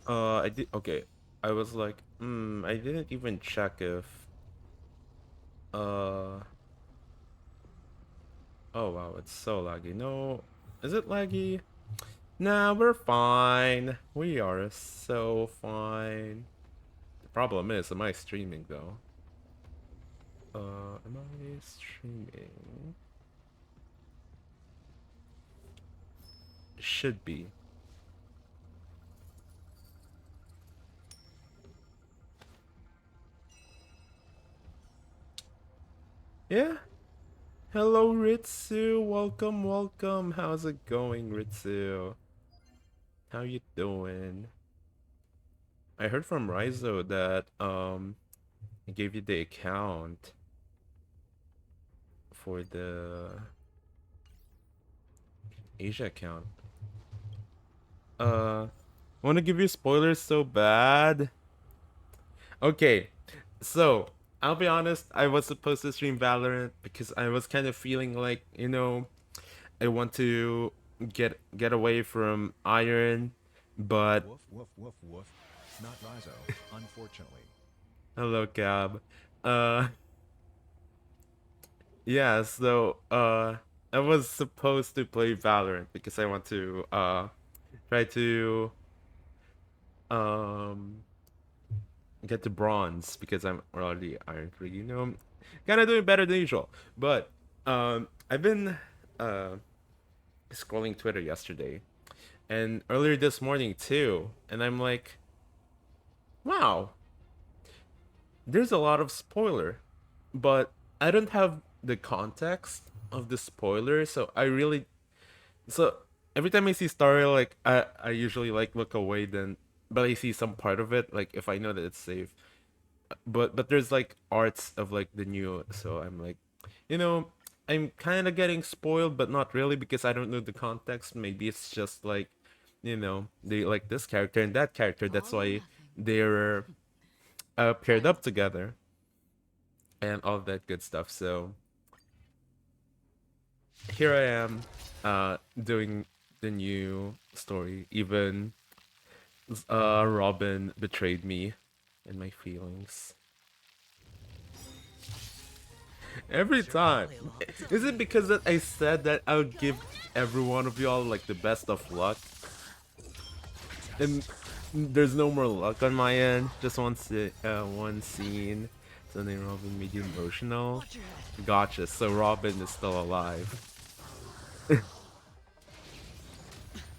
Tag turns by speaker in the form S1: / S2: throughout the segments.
S1: I did. Okay. I was like, I didn't even check if. Uh. Oh wow, it's so laggy. No, is it laggy? Nah, we're fine. We are so fine. The problem is, am I streaming though? Am I streaming? Should be. Yeah. Hello, Ritsu. Welcome, welcome. How's it going, Ritsu? How you doing? I heard from Rizo that he gave you the account for the Asia account. Want to give you spoilers so bad? Okay, so I'll be honest. I was supposed to stream Valorant because I was kind of feeling like I want to get away from Iron, but
S2: Woof, woof, woof, woof. Not Rizo, unfortunately.
S1: hello, Gab. Uh, yeah. So I was supposed to play Valorant because I want to try to um get to bronze because I'm already Iron 3. Kind of doing better than usual. But I've been uh scrolling Twitter yesterday and earlier this morning too, and I'm like, wow, there's a lot of spoiler, but I don't have the context of the spoiler, so every time I see story, like I usually like look away then, but I see some part of it, like if I know that it's safe. But there's like arts of like the new, so I'm like, you know, I'm kind of getting spoiled, but not really because I don't know the context. Maybe it's just like, they like this character and that character. That's
S3: All or
S1: why
S3: nothing.
S1: they're paired
S3: Final
S1: up
S3: call.
S1: together and all that good stuff. So here I am, doing the new story. Even Robin betrayed me and my feelings every time.
S3: Survival
S1: Is it because that I said that I would give every one of y'all like the best of luck, and there's no more luck on my end? Just one scene. Something Robin made you emotional.
S3: Watch your head.
S1: Gotcha. So Robin is still alive.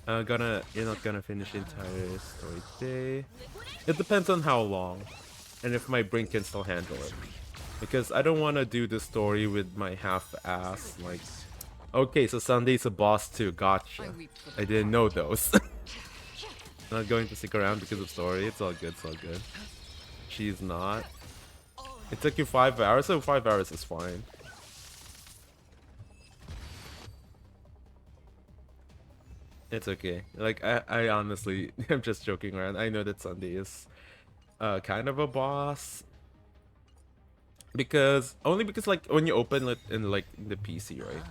S1: You're not gonna finish the entire story today. It depends on how long, and if my brain can still handle it. Because I don't want to do the story with my half-ass, like, okay, so Sunday's a boss too,
S3: I
S1: gotcha.
S3: weep for the
S1: I didn't know
S3: coward.
S1: those. Not going to stick around because of story, it's all good, it's all good. She's not. It took you 5 hours, so 5 hours is fine. It's okay. Like, I honestly, I'm just joking around. I know that Sunday is kind of a boss, only because like when you open it in like the PC, right?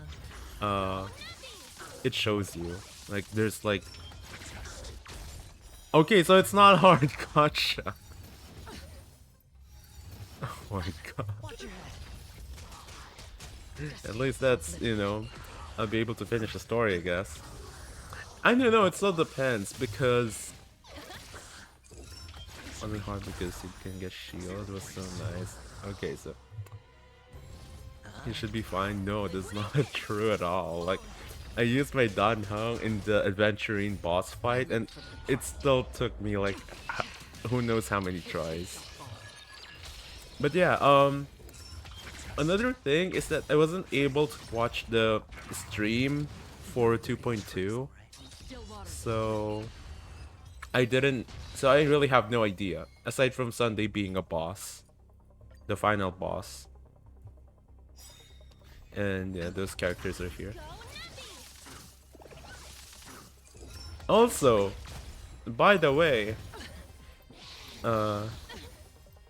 S1: Uh, it shows you like there's like, okay, so it's not hard. Gotcha. Oh my god.
S3: Watch your head.
S1: At least that's I'll be able to finish the story, I guess. I don't know. It still depends because only hard because you can get shield was so nice. Okay, so you should be fine. No, that's not true at all. Like, I used my Dan Heng in the adventuring boss
S3: I
S1: fight,
S3: weep
S1: and
S3: for the
S1: it
S3: coward.
S1: still took me like who knows how many tries. But yeah, another thing is that I wasn't able to watch the stream for 2.2,
S3: Still water.
S1: so I didn't. So I really have no idea aside from Sunday being a boss, the final boss, and yeah, those characters are here. Also, by the way, uh,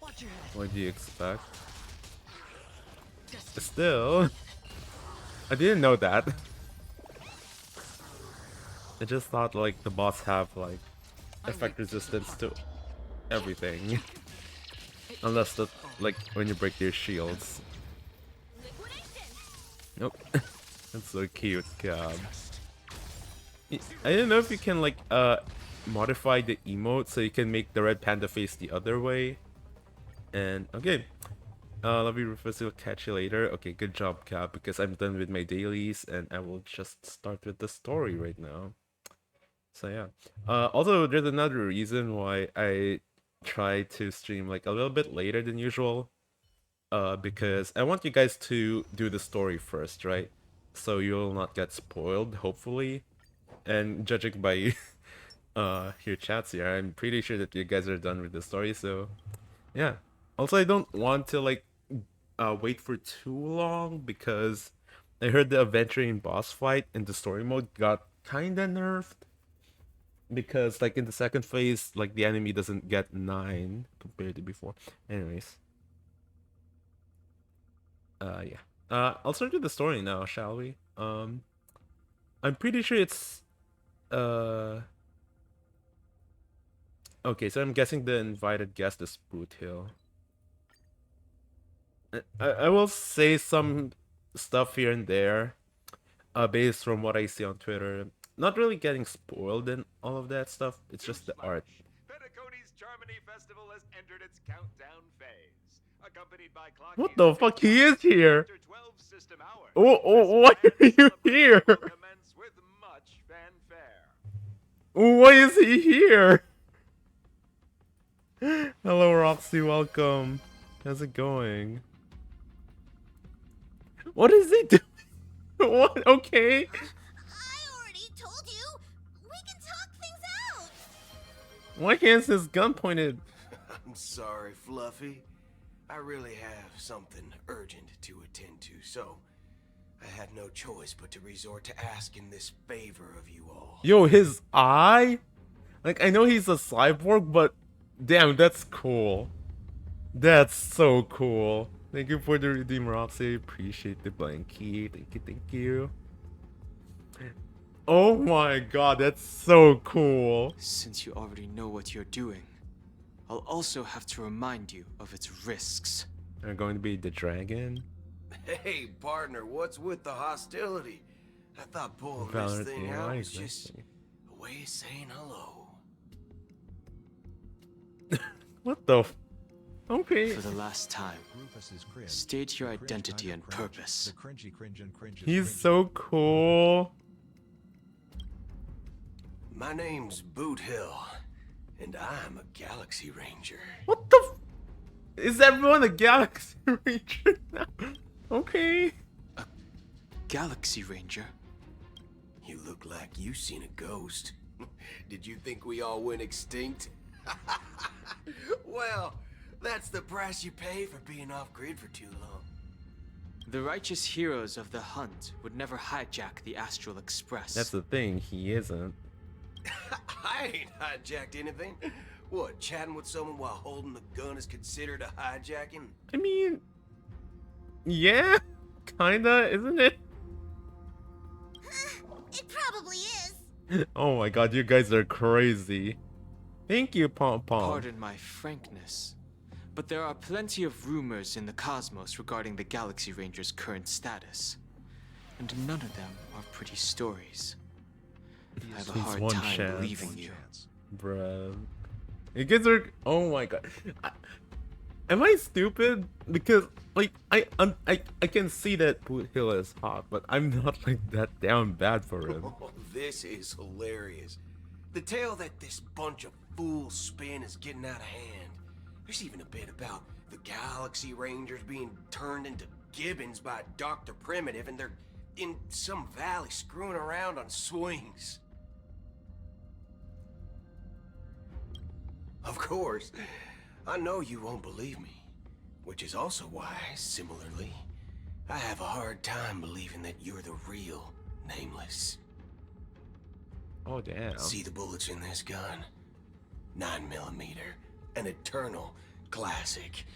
S3: Watch your head.
S1: what do you expect? Still, I didn't know that. I just thought like the boss have like effect resistance to everything. Unless the like when you break your shields. Nope. That's so cute, God. I don't know if you can like modify the emote so you can make the red panda face the other way. And okay. Love you, Rufus. I'll catch you later. Okay, good job, Cap, because I'm done with my dailies and I will just start with the story right now. So yeah. Also, there's another reason why I try to stream like a little bit later than usual. Because I want you guys to do the story first, right? So you'll not get spoiled, hopefully. And judging by your chats here, I'm pretty sure that you guys are done with the story, so yeah. Also, I don't want to like wait for too long because I heard the adventuring boss fight in the story mode got kinda nerfed. Because like in the second phase, like the enemy doesn't get 9 compared to before. Anyways. Yeah. I'll start with the story now, shall we? I'm pretty sure it's okay, so I'm guessing the invited guest is Boot Hill. I will say some stuff here and there, based from what I see on Twitter. Not really getting spoiled and all of that stuff. It's just the art.
S4: Pentecode's Charmony Festival has entered its countdown phase. Accompanied by clock
S1: What the fuck? He is here.
S4: after 12 system hours.
S1: Oh, why are you here?
S4: Will commence with much fanfare.
S1: Why is he here? Hello, Roxy. Welcome. How's it going? What is he doing? What? Okay.
S5: I already told you. We can talk things out.
S1: Why can't his gun pointed?
S6: I'm sorry, Fluffy. I really have something urgent to attend to, so I had no choice but to resort to asking this favor of you all.
S1: Yo, his eye? Like, I know he's a cyborg, but damn, that's cool. That's so cool. Thank you for the redeem, Roxy. Appreciate the blankie. Thank you, thank you. Oh my god, that's so cool.
S7: Since you already know what you're doing, I'll also have to remind you of its risks.
S1: Are going to be the dragon?
S6: Hey, partner, what's with the hostility? I thought pulling this
S1: Valorant
S6: thing
S1: AI,
S6: out was just
S1: exactly.
S6: a way of saying hello.
S1: What the f- Okay.
S7: For the last time,
S2: Rufus's cringe.
S7: state your
S2: The cringe
S7: identity
S2: time
S7: and
S2: of cringe.
S7: purpose.
S2: The cringy cringe and cringe is
S1: He's
S2: cringy.
S1: so cool.
S6: My name's Boot Hill, and I'm a Galaxy Ranger.
S1: What the f- Is everyone a Galaxy Ranger now? Okay.
S7: Galaxy Ranger?
S6: You look like you seen a ghost. Did you think we all went extinct? Well, that's the price you pay for being off-grid for too long.
S7: The righteous heroes of the hunt would never hijack the Astral Express.
S1: That's the thing, he isn't.
S6: I ain't hijacked anything. What, chatting with someone while holding the gun is considered a hijacking?
S1: I mean, yeah, kinda, isn't it?
S5: It probably is.
S1: Oh my god, you guys are crazy. Thank you, Pom Pom.
S7: Pardon my frankness, but there are plenty of rumors in the cosmos regarding the Galaxy Ranger's current status. And none of them are pretty stories. I have a
S1: It's
S7: hard
S1: one
S7: time
S1: chance.
S7: believing
S2: One
S7: you.
S2: chance.
S1: Bruh. You guys are. Oh my god. Am I stupid? Because like I can see that Boot Hill is hot, but I'm not like that damn bad for him.
S6: Oh, this is hilarious. The tale that this bunch of fools spin is getting out of hand. There's even a bit about the Galaxy Rangers being turned into gibbons by Dr. Primitive, and they're in some valley screwing around on swings. Of course, I know you won't believe me, which is also why, similarly, I have a hard time believing that you're the real Nameless.
S1: Oh damn.
S6: See the bullets in this gun? 9mm, an eternal classic.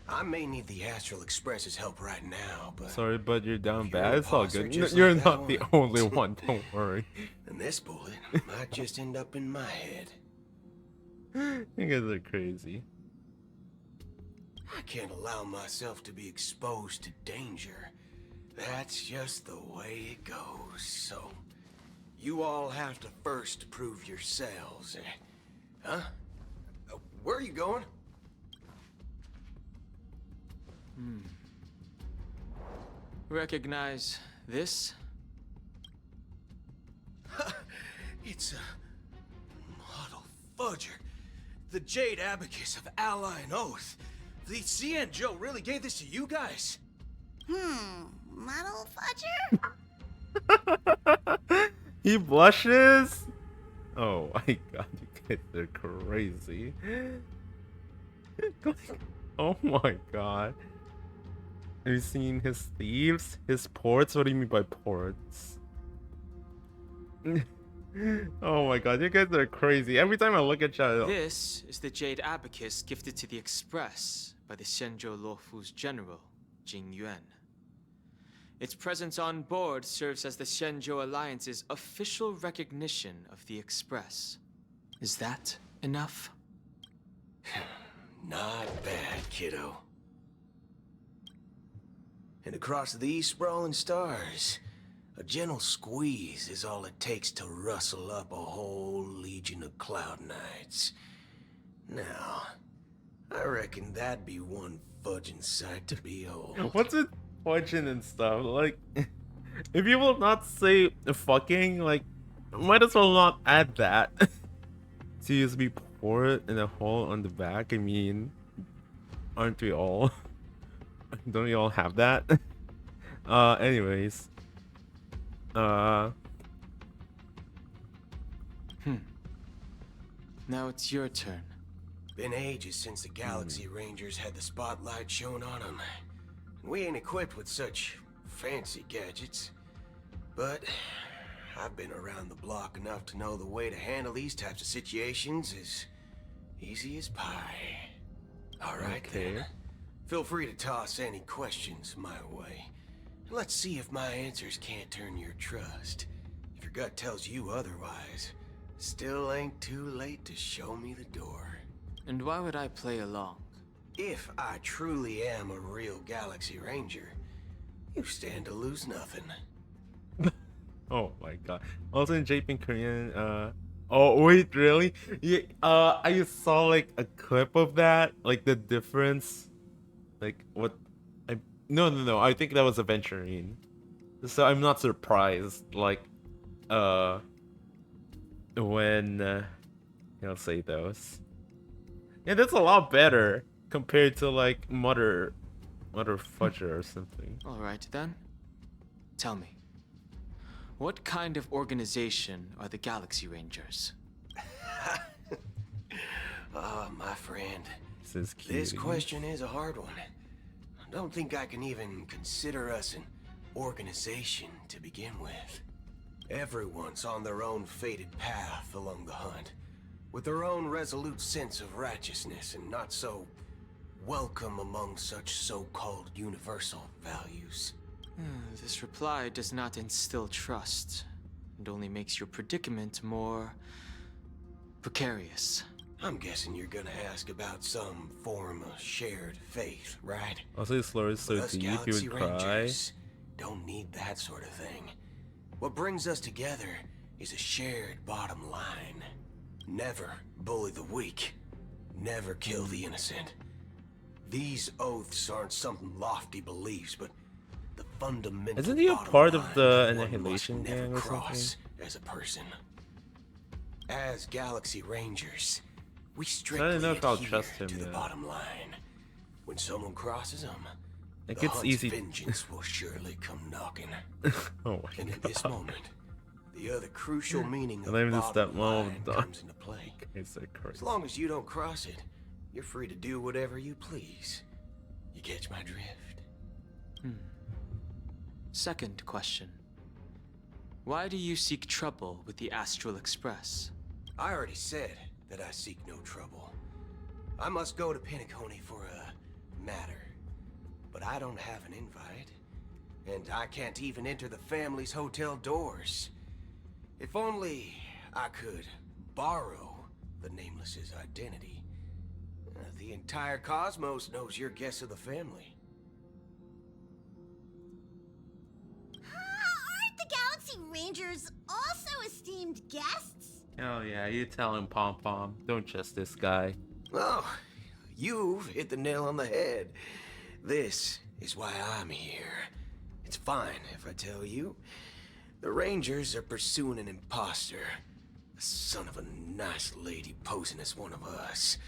S6: I may need the Astral Express's help right now, but
S1: Sorry, but you're down
S6: If you're
S1: bad.
S6: a
S1: It's all
S6: poser
S1: good.
S6: just
S1: You're
S6: like
S1: not
S6: that
S1: the
S6: one.
S1: only one. Don't worry.
S6: and this bullet might just end up in my head.
S1: You guys are crazy.
S6: I can't allow myself to be exposed to danger. That's just the way it goes. So, you all have to first prove yourselves. Huh? Where are you going?
S7: Recognize this?
S6: It's a model fudger. The Jade Abacus of Ally and Oath. The CN Joe really gave this to you guys?
S5: Model fudger?
S1: He blushes. Oh my god, you guys are crazy. Oh my god. Have you seen his thieves? His ports? What do you mean by ports? Oh my god, you guys are crazy. Every time I look at y'all.
S7: This is the Jade Abacus gifted to the Express by the Shenzhou Luofu's general, Jing Yuan. Its presence on board serves as the Shenzhou Alliance's official recognition of the Express. Is that enough?
S6: Not bad, kiddo. And across these sprawling stars, a gentle squeeze is all it takes to rustle up a whole legion of Cloud Knights. Now, I reckon that'd be one fudging sight to behold.
S1: What's it fudging and stuff? Like, if you will not say fucking, like, might as well not add that. Seriously, pour it in a hole on the back. I mean, aren't we all? Don't we all have that? Anyways.
S7: Now it's your turn.
S6: Been ages since the Galaxy Rangers had the spotlight shown on them. We ain't equipped with such fancy gadgets. But I've been around the block enough to know the way to handle these types of situations is easy as pie. Alright then. Feel free to toss any questions my way. Let's see if my answers can't turn your trust. If your gut tells you otherwise, still ain't too late to show me the door.
S7: And why would I play along?
S6: If I truly am a real Galaxy Ranger, you stand to lose nothing.
S1: Oh my god. Also in Japing Korean, oh wait, really? Yeah, I saw like a clip of that, like the difference. Like what no, I think that was Aventurine. So I'm not surprised, like when I'll say those. Yeah, that's a lot better compared to like Mother Fudger or something.
S7: Alright then. Tell me. What kind of organization are the Galaxy Rangers?
S6: Ah, my friend.
S1: This
S6: This question is a hard one. I don't think I can even consider us an organization to begin with. Everyone's on their own fated path along the hunt, with their own resolute sense of righteousness and not so welcome among such so-called universal values.
S7: This reply does not instill trust, and only makes your predicament more precarious.
S6: I'm guessing you're gonna ask about some form of shared faith, right?
S1: Also, his lore is so
S6: Us
S1: deep, he
S6: Galaxy
S1: would cry.
S6: Rangers don't need that sort of thing. What brings us together is a shared bottom line. Never bully the weak. Never kill the innocent. These oaths aren't some lofty beliefs, but the fundamental
S1: Isn't he a
S6: bottom
S1: part of
S6: line
S1: the
S6: that one must
S1: Annihilation
S6: never
S1: gang or
S6: cross as a person. As Galaxy Rangers, we strictly
S1: know if I'll
S6: adhere
S1: trust him
S6: to the
S1: yet.
S6: bottom line. When someone crosses them,
S1: It
S6: the
S1: gets
S6: hunt's
S1: easy.
S6: vengeance will surely come knocking.
S1: Oh my
S6: And at
S1: god.
S6: this moment, the other crucial meaning of
S1: And then
S6: the
S1: just
S6: bottom
S1: that mom
S6: line
S1: dog.
S6: comes into play.
S1: It's so crazy.
S6: As long as you don't cross it, you're free to do whatever you please. You catch my drift?
S7: Second question. Why do you seek trouble with the Astral Express?
S6: I already said that I seek no trouble. I must go to Penacony for a matter. But I don't have an invite. And I can't even enter the family's hotel doors. If only I could borrow the Nameless's identity. The entire cosmos knows your guess of the family.
S5: Aren't the Galaxy Rangers also esteemed guests?
S1: Oh yeah, you tell him, Pom Pom. Don't trust this guy.
S6: Oh, you've hit the nail on the head. This is why I'm here. It's fine if I tell you. The Rangers are pursuing an imposter. A son of a nice lady posing as one of us.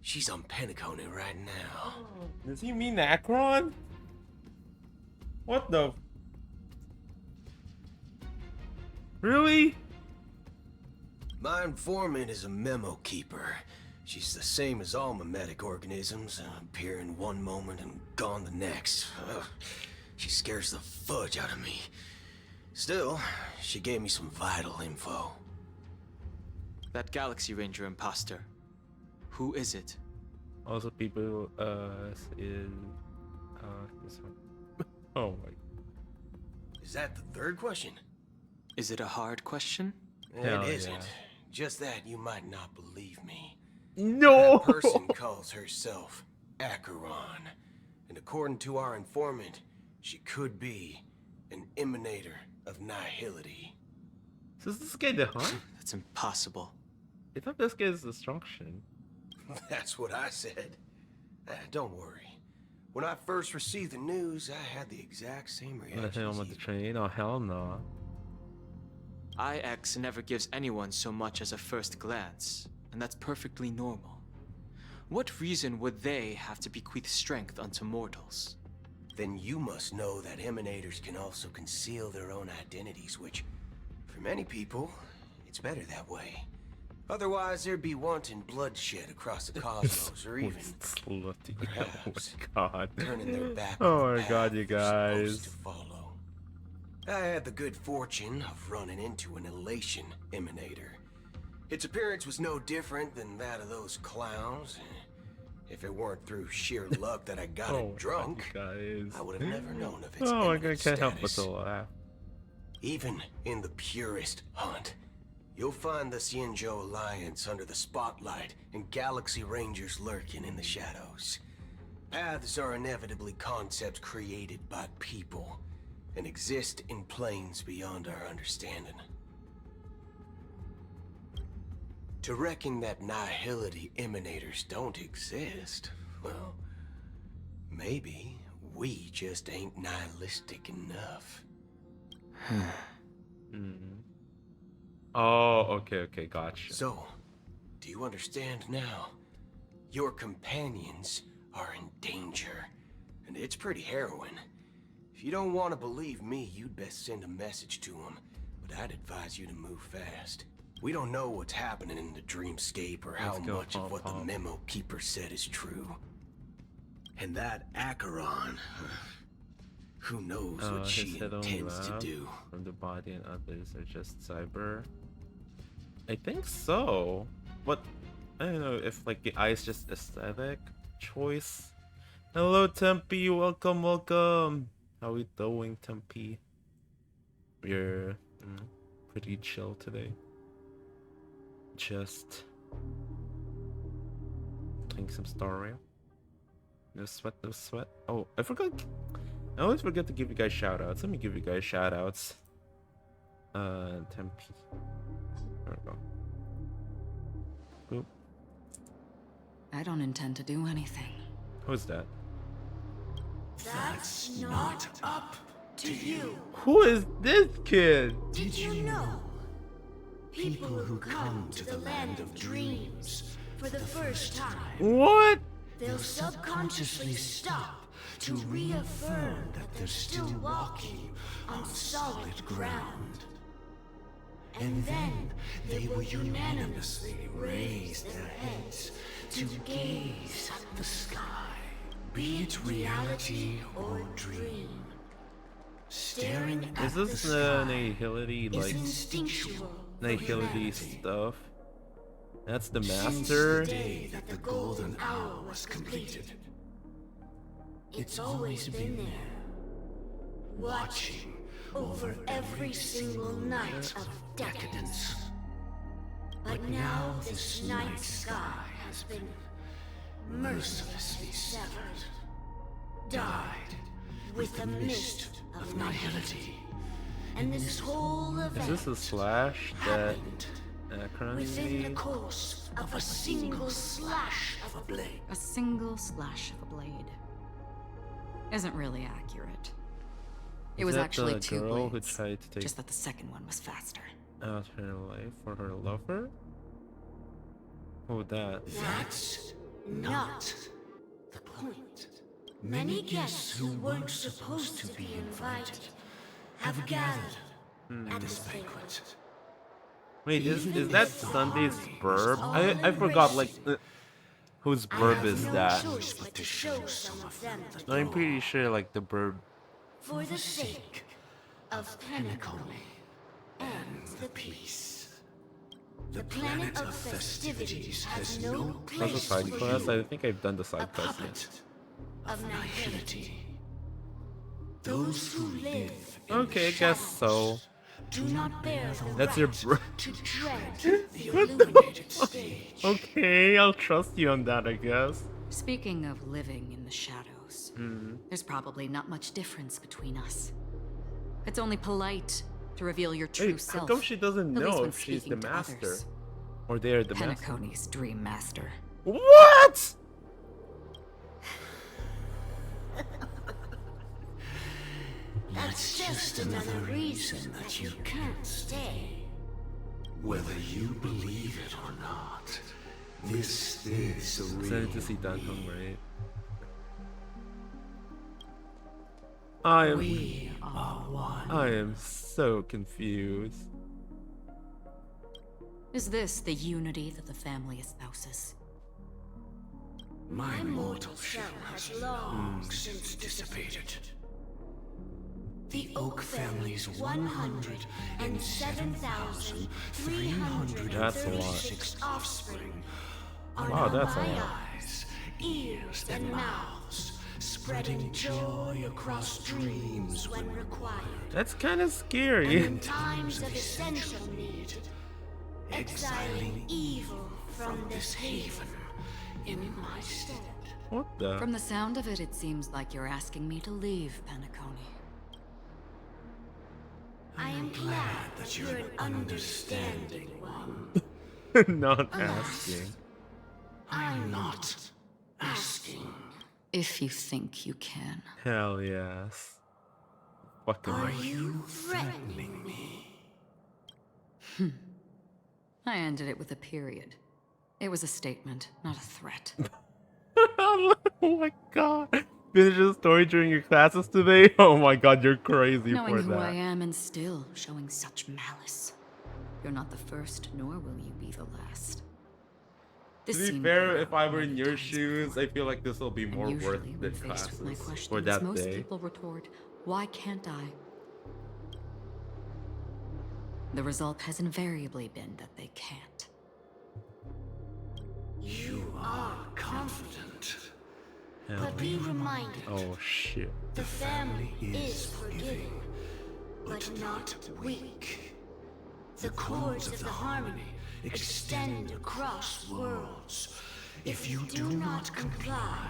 S6: She's on Penacony right now.
S1: Does he mean Akron? What the? Really?
S6: My informant is a memo keeper. She's the same as all mimetic organisms, appear in one moment and gone the next. She scares the fudge out of me. Still, she gave me some vital info.
S7: That Galaxy Ranger imposter. Who is it?
S1: Also, people in this one. Oh my.
S6: Is that the third question?
S7: Is it a hard question?
S1: Hell
S6: It isn't.
S1: yeah.
S6: Just that you might not believe me.
S1: No.
S6: That person calls herself Acheron. And according to our informant, she could be an emanator of nihility.
S1: So is this guy the hunt?
S7: That's impossible.
S1: I thought this guy is destruction.
S6: That's what I said. Don't worry. When I first received the news, I had the exact same
S1: The
S6: reaction
S1: helm
S6: as
S1: of the
S6: you.
S1: train? Oh hell no.
S7: IX never gives anyone so much as a first glance, and that's perfectly normal. What reason would they have to bequeath strength unto mortals?
S6: Then you must know that emanators can also conceal their own identities, which, for many people, it's better that way. Otherwise, there'd be wanton bloodshed across the cosmos, or even
S1: Slutty.
S6: perhaps,
S1: Oh my god.
S6: turning their back
S1: Oh
S6: on the
S1: my god,
S6: path
S1: you
S6: they're supposed
S1: guys.
S6: to follow. I had the good fortune of running into an elation emanator. Its appearance was no different than that of those clowns. If it weren't through sheer luck that I got
S1: Oh
S6: it drunk,
S1: my god, you guys.
S6: I would have never known of its
S1: Oh my god, I
S6: imminent
S1: can't help but
S6: status.
S1: to laugh.
S6: Even in the purest hunt, you'll find the Xianzhou Alliance under the spotlight and Galaxy Rangers lurking in the shadows. Paths are inevitably concepts created by people and exist in planes beyond our understanding. To reckon that nihility emanators don't exist, well, maybe we just ain't nihilistic enough.
S1: Oh, okay, gotcha.
S6: So, do you understand now? Your companions are in danger, and it's pretty harrowing. If you don't want to believe me, you'd best send a message to them, but I'd advise you to move fast. We don't know what's happening in the dreamscape or how
S1: Let's go,
S6: much of what the
S1: Pom-Pom.
S6: memo keeper said is true. And that Acheron, who knows what she
S1: his head only
S6: intends to
S1: left
S6: do.
S1: from the body and others are just cyber. I think so. But I don't know if like the eye is just aesthetic choice. Hello Tempe, welcome. How we doing, Tempe? We're pretty chill today. Just playing some Star Rail. No sweat, no sweat. Oh, I forgot. I always forget to give you guys shoutouts. Let me give you guys shoutouts. Tempe. There we go. Boop.
S3: I don't intend to do anything.
S1: Who's that?
S5: That's not up to you.
S1: Who is this kid?
S5: Did you know? People who come to the land of dreams for the first time,
S1: What?
S5: they'll subconsciously stop to reaffirm that they're still walking on solid ground. And then they will unanimously raise their heads to gaze at the sky, be it reality or dream. Staring at
S1: Is
S5: the
S1: this
S5: sky
S1: nihility
S5: is
S1: like
S5: instinctual for
S1: nihility
S5: humanity.
S1: stuff? That's the
S5: Since
S1: master.
S5: the day that the golden hour was completed, it's always been there, watching over every single night of decadence. But now this night sky has been mercilessly severed. Died with the mist of nihility. And this whole
S1: Is
S5: event
S1: this a slash that
S5: happened
S1: Akron
S5: within the
S1: made?
S5: course of a single slash of a blade.
S3: A single slash of a blade isn't really accurate. It
S1: Is
S3: was
S1: that
S3: actually
S1: the
S3: two
S1: girl
S3: blades,
S1: who tried to take
S3: just that the second one was faster.
S1: out her life for her lover? Oh, that.
S5: That's not the point. Many guests who weren't supposed to be invited have gathered at this banquet.
S1: Wait, is that Sunday's burb? I forgot, like, whose burb is that?
S5: Choice but to show some of them the
S1: I'm
S5: door.
S1: pretty sure, like, the burb.
S5: For the sake of Penacony and the peace. The planet of festivities has no
S1: That's a
S5: place
S1: side
S5: for
S1: quest?
S5: you,
S1: I think I've done the
S5: a
S1: side quest yet.
S5: puppet of nihility. Those who live in
S1: Okay, I
S5: the
S1: guess
S5: shadows
S1: so.
S5: do not bear the
S1: That's your
S5: right
S1: bro.
S5: to tread the illuminated stage.
S1: Okay, I'll trust you on that, I guess.
S3: Speaking of living in the shadows, there's probably not much difference between us. It's only polite to reveal your true
S1: Hey, how
S3: self.
S1: come she doesn't
S3: at least
S1: know
S3: when
S1: if she's the
S3: speaking to
S1: master?
S3: others.
S1: Or they're the master?
S3: Penacony's dream master.
S1: What?!
S5: That's just another reason that you can't stay.
S8: Whether you believe it or not, this is a real
S1: Excited to see Dankong, right? I am so confused.
S3: Is this the unity that the family espouses?
S8: my
S5: Mortal shell has long since dissipated. The Oak family's 107,336 offspring are
S1: Wow,
S5: now
S1: that's a
S5: my
S1: lot.
S5: eyes, ears, and mouths, spreading joy across dreams when required.
S1: That's kind of
S5: And
S1: scary.
S5: in times of essential need, exiling evil from this haven in my stead.
S1: What the?
S3: From the sound of it, it seems like you're asking me to leave, Penacony.
S5: I am glad that you're an understanding one.
S1: Not asking.
S5: I'm not asking.
S3: If you think you can.
S1: Hell yes. Fucking.
S5: Are you threatening me?
S3: I ended it with a period. It was a statement, not a threat.
S1: Oh my god. Finish the story during your classes today? Oh my god, you're crazy
S3: Knowing
S1: for
S3: who I
S1: that.
S3: am and still showing such malice. You're not the first, nor will you be the last.
S1: To
S3: This
S1: be
S3: seemed
S1: fair,
S3: clear
S1: if I were
S3: many
S1: in your
S3: times
S1: shoes,
S3: before.
S1: I feel like this will be
S3: And
S1: more worth
S3: usually,
S1: the
S3: when faced with my
S1: classes
S3: questions,
S1: for that
S3: most
S1: day.
S3: people retort, "Why can't I?" The result has invariably been that they can't.
S5: You are confident.
S1: Hell
S5: But be reminded,
S1: Oh shit.
S5: the family is forgiving, but not weak. The chords of the harmony extend across worlds. If you do not comply,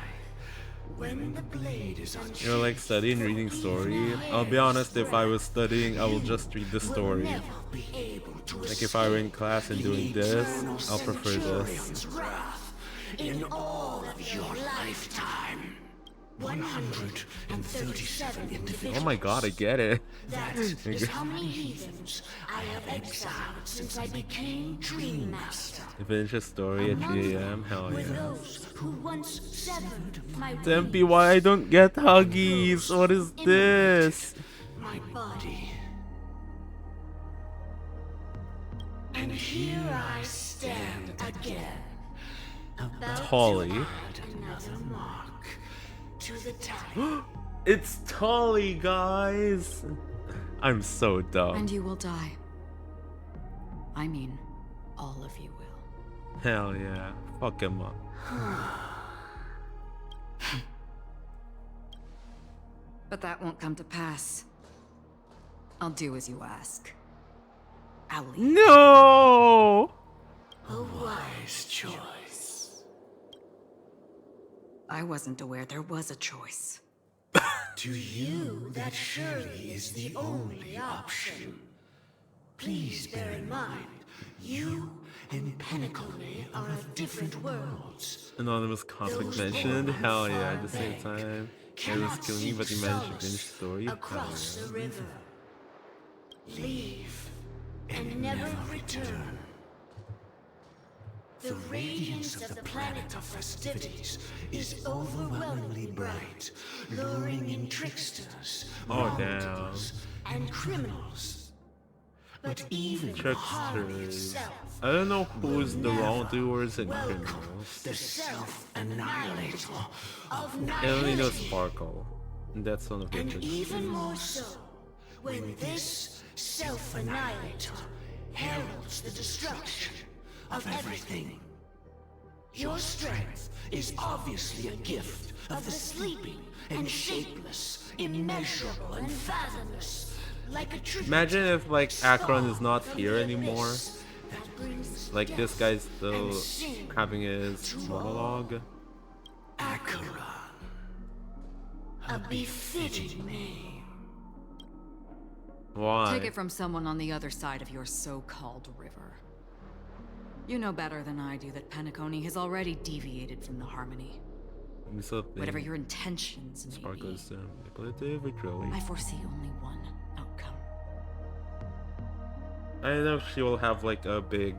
S5: when the blade is unsheathed,
S1: You're like studying, reading story. I'll be honest, if I was studying, I will just read the story. Like if I were in class and doing this, I'll prefer this.
S5: wrath in all of your lifetime. 137 individuals.
S1: Oh my god, I get it.
S5: That is how many heathens I have exiled since I became Dream Master.
S1: You finish a story at 3 a.m. Hell
S5: Were
S1: yeah.
S5: those who once severed my
S1: Tempe, why I don't get huggies? What is this?
S5: my body. And here I stand again. About
S1: Holly.
S5: to add another mark to the tally.
S1: It's Tully, guys. I'm so dumb.
S3: And you will die. I mean, all of you will.
S1: Hell yeah. Fuck him up.
S3: But that won't come to pass. I'll do as you ask. I'll leave.
S1: No!
S8: wise choice.
S3: I wasn't aware there was a choice.
S8: To you, that surely is the only option. Please bear in mind, you and Penacony are of different worlds.
S1: Anonymous conflict mentioned. Hell yeah, at the same time. Everyone's killing me, but you managed to finish the story. Hell
S5: Across
S1: yeah.
S5: the river. Leave and never return. The radiance of the planet of festivities is overwhelmingly bright, luring in tricksters, wrongdoers, and criminals. But even the harmony
S1: Tricksters.
S5: itself
S1: I don't know who's the
S5: will never
S1: wrongdoers and
S5: welcome
S1: criminals.
S5: the self-annihilator of
S1: I only know
S5: nihility.
S1: Sparkle. And that's one of the
S5: And
S1: tricksters.
S5: even more so, when this self-annihilator heralds the destruction of everything. Your strength is obviously a gift of the sleeping and shapeless, immeasurable and fathomless, like a tree.
S1: Imagine if like Akron is not here anymore.
S5: that brings
S1: Like this
S5: death
S1: guy's still
S5: and sin
S1: having his
S5: to all.
S1: monologue.
S5: Acheron, a befitting name.
S1: Why?
S3: Take it from someone on the other side of your so-called river. You know better than I do that Penacony has already deviated from the harmony. Whatever your intentions may
S1: Sparkle
S3: be,
S1: is manipulative or girly.
S3: I foresee only one outcome.
S1: I don't know if she will have like a big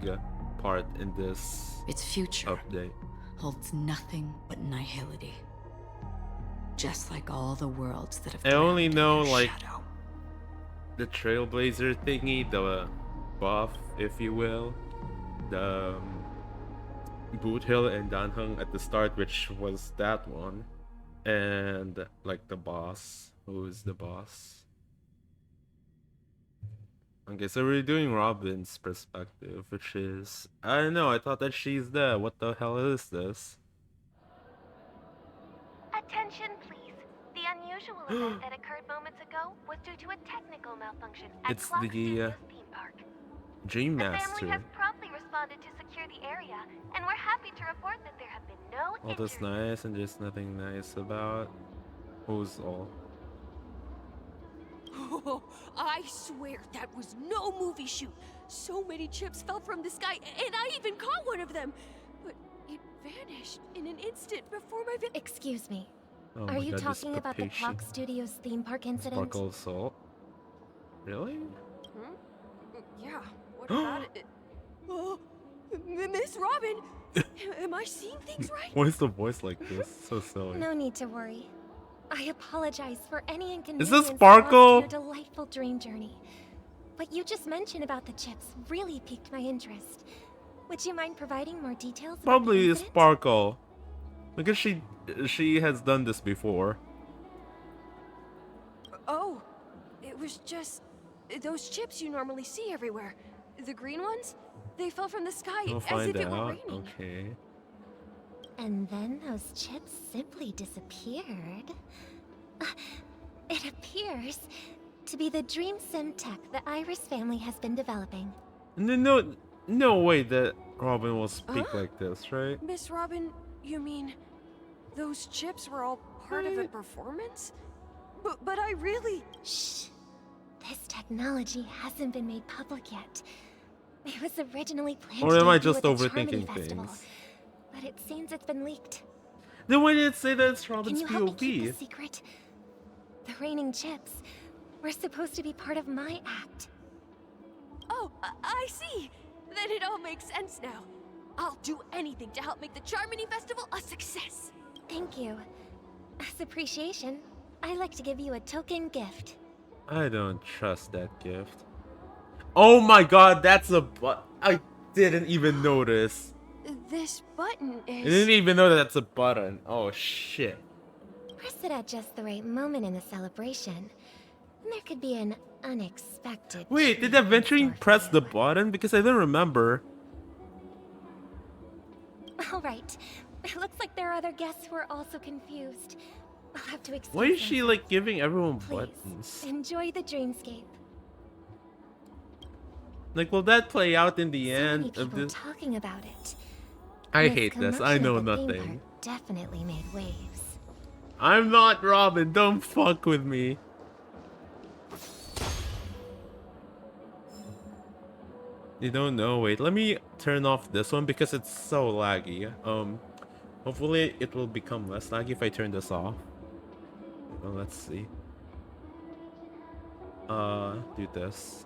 S1: part in this
S3: Its future
S1: update.
S3: holds nothing but nihility. Just like all the worlds that have
S1: I only
S3: drowned in
S1: know
S3: their
S1: like
S3: shadow.
S1: the Trailblazer thingy, the buff, if you will. The Boot Hill and Danheng at the start, which was that one. And like the boss. Who's the boss? Okay, so we're doing Robin's perspective, which is... I don't know, I thought that she's there. What the hell is this?
S9: Attention, please. The unusual event that occurred moments ago was due to a technical malfunction at
S1: It's
S9: Clock
S1: the,
S9: Studios theme park.
S1: Dream
S9: The family
S1: Master.
S9: has promptly responded to secure the area, and we're happy to report that there have been no
S1: All that's
S9: injuries.
S1: nice and just nothing nice about... Who's all?
S10: Oh, I swear that was no movie shoot. So many chips fell from the sky, and I even caught one of them. But it vanished in an instant before my
S11: Excuse me.
S1: Oh
S11: Are
S1: my
S11: you
S1: god, this
S11: talking about the
S1: patient.
S11: Clock Studios theme park incident?
S1: Sparkle of Salt? Really?
S10: Hmm? Yeah, what about it? Oh, Miss Robin! Am I seeing things right?
S1: Why is the voice like this? So silly.
S11: No need to worry. I apologize for any
S1: Is
S11: inconvenience
S1: this
S11: caused
S1: Sparkle?
S11: to your delightful dream journey. What you just mentioned about the chips really piqued my interest. Would you mind providing more details? about the
S1: Probably is
S11: incident?
S1: Sparkle. Because she has done this before.
S10: Oh, it was just those chips you normally see everywhere. The green ones? They fell from the sky
S1: We'll
S10: as
S1: find
S10: if it were
S1: out.
S10: raining.
S1: Okay.
S11: And then those chips simply disappeared. It appears to be the Dream Sim tech the Iris family has been developing.
S1: No way that Robin will speak
S10: Huh?
S1: like this, right?
S10: Miss Robin, you mean those chips were all part of a performance? But I really...
S11: Shh. This technology hasn't been made public yet. It was originally planned
S1: Or
S11: to
S1: am I
S11: debut
S1: just
S11: at the Charmony
S1: overthinking
S11: Festival,
S1: things?
S11: but it seems it's been leaked.
S1: Then why did it say that it's
S11: Can
S1: Robin's
S11: you help me keep
S1: POV?
S11: the secret? The raining chips were supposed to be part of my act.
S10: Oh, I see. Then it all makes sense now. I'll do anything to help make the Charmony Festival a success.
S11: Thank you. As appreciation, I'd like to give you a token gift.
S1: I don't trust that gift. Oh my god, that's a I didn't even notice.
S10: This button
S1: I
S10: is...
S1: didn't even know that that's a button. Oh shit.
S11: Press it at just the right moment in the celebration. And there could be an unexpected
S1: Wait, did
S11: treat in
S1: Adventuring
S11: store for
S1: press the
S11: you.
S1: button? Because I don't remember.
S11: All right. It looks like there are other guests who are also confused. I'll have to excuse
S1: Why is she
S11: myself.
S1: like giving everyone
S11: Please,
S1: buttons?
S11: enjoy the dreamscape.
S1: Like, will that play out in the
S11: So many
S1: end of
S11: people
S1: this?
S11: talking about it.
S1: I
S11: This
S1: hate this. I
S11: commotion
S1: know
S11: at the theme
S1: nothing.
S11: park definitely made waves.
S1: I'm not Robin. Don't fuck with me. You don't know. Wait, let me turn off this one because it's so laggy. Hopefully it will become less laggy if I turn this off. Well, let's see. Do this.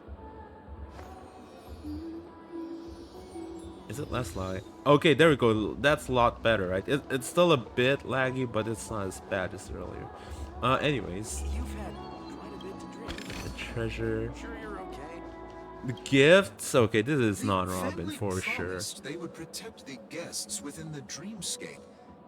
S1: Is it less laggy? Okay, there we go. That's a lot better, right? It's still a bit laggy, but it's not as bad as earlier. Anyways.
S6: You've had quite a bit to drink.
S1: The treasure.
S6: Sure you're okay?
S1: The gifts? Okay, this is
S2: The
S1: not Robin
S2: family
S1: for sure.
S2: promised they would protect the guests within the dreamscape,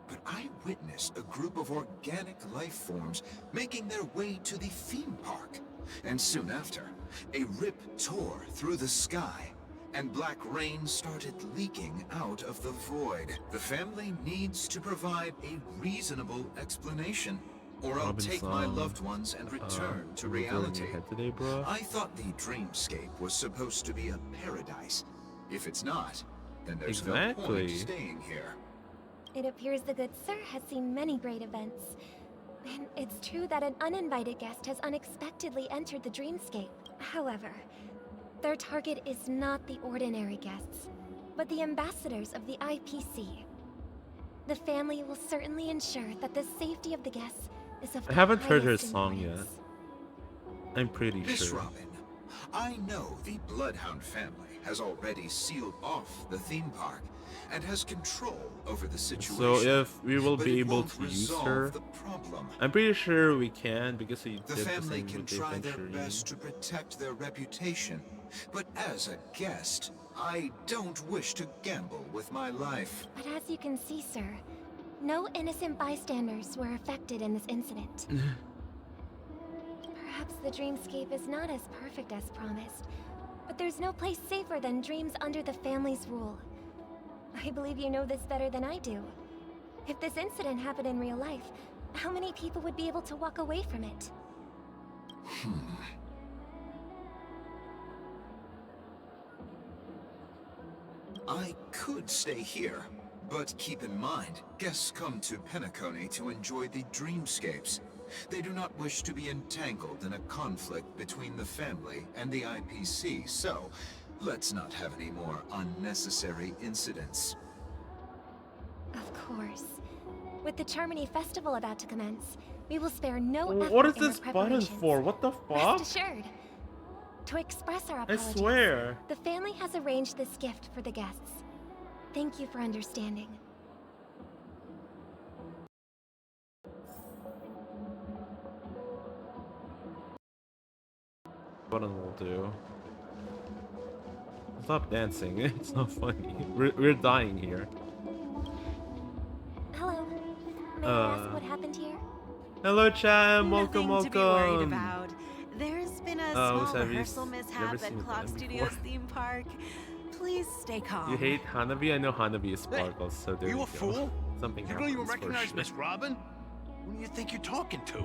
S2: but I witnessed a group of organic life forms making their way to the theme park. And soon after, a rip tore through the sky, and black rain started leaking out of the void. The family needs to provide a reasonable explanation, or I'll take my loved ones and return to reality.
S1: Today, bro.
S2: I thought the dreamscape was supposed to be a paradise. If it's not, then there's no point staying here.
S11: It appears the good sir has seen many great events. And it's true that an uninvited guest has unexpectedly entered the dreamscape. However, their target is not the ordinary guests, but the ambassadors of the IPC. The family will certainly ensure that the safety of the guests is of the
S1: I haven't heard her
S11: highest
S1: song yet.
S11: importance.
S1: I'm pretty
S2: Miss
S1: sure.
S2: Robin, I know the Bloodhound family has already sealed off the theme park and has control over the situation.
S1: So if we will
S2: but
S1: be
S2: it
S1: able
S2: won't
S1: to use
S2: resolve
S1: her,
S2: the problem.
S1: I'm pretty sure we can because he
S2: The
S1: did the
S2: family
S1: same
S2: can
S1: with
S2: try their
S1: Adventure
S2: best to protect their reputation, but as a guest, I don't wish to gamble with my life.
S11: But as you can see, sir, no innocent bystanders were affected in this incident. Perhaps the dreamscape is not as perfect as promised, but there's no place safer than dreams under the family's rule. I believe you know this better than I do. If this incident happened in real life, how many people would be able to walk away from it?
S2: I could stay here, but keep in mind, guests come to Penacony to enjoy the dreamscapes. They do not wish to be entangled in a conflict between the family and the IPC, so let's not have any more unnecessary incidents.
S11: Of course. With the Charmony Festival about to commence, we will spare no effort
S1: What is
S11: in our
S1: this button
S11: preparations.
S1: for? What the fuck?
S11: Rest assured. To express our
S1: I
S11: apologies,
S1: swear.
S11: the family has arranged this gift for the guests. Thank you for understanding.
S1: Button will do. Stop dancing. It's not funny. We're dying here.
S11: Hello. May I ask what happened here?
S1: Hello, Cham. Welcome,
S12: Nothing to be worried
S1: welcome.
S12: about. There's been a
S1: Oh,
S12: small
S1: have you
S12: rehearsal
S1: never
S12: mishap
S1: seen
S12: at
S1: them
S12: Clock
S1: before?
S12: Studios theme park. Please stay calm.
S1: You hate Hanabi? I know Hanabi is sparkles, so there
S13: Are you
S1: we
S13: a
S1: go.
S13: fool?
S1: Something
S13: You don't even
S1: happens for
S13: recognize
S1: sure.
S13: Miss Robin? Who do you think you're talking to?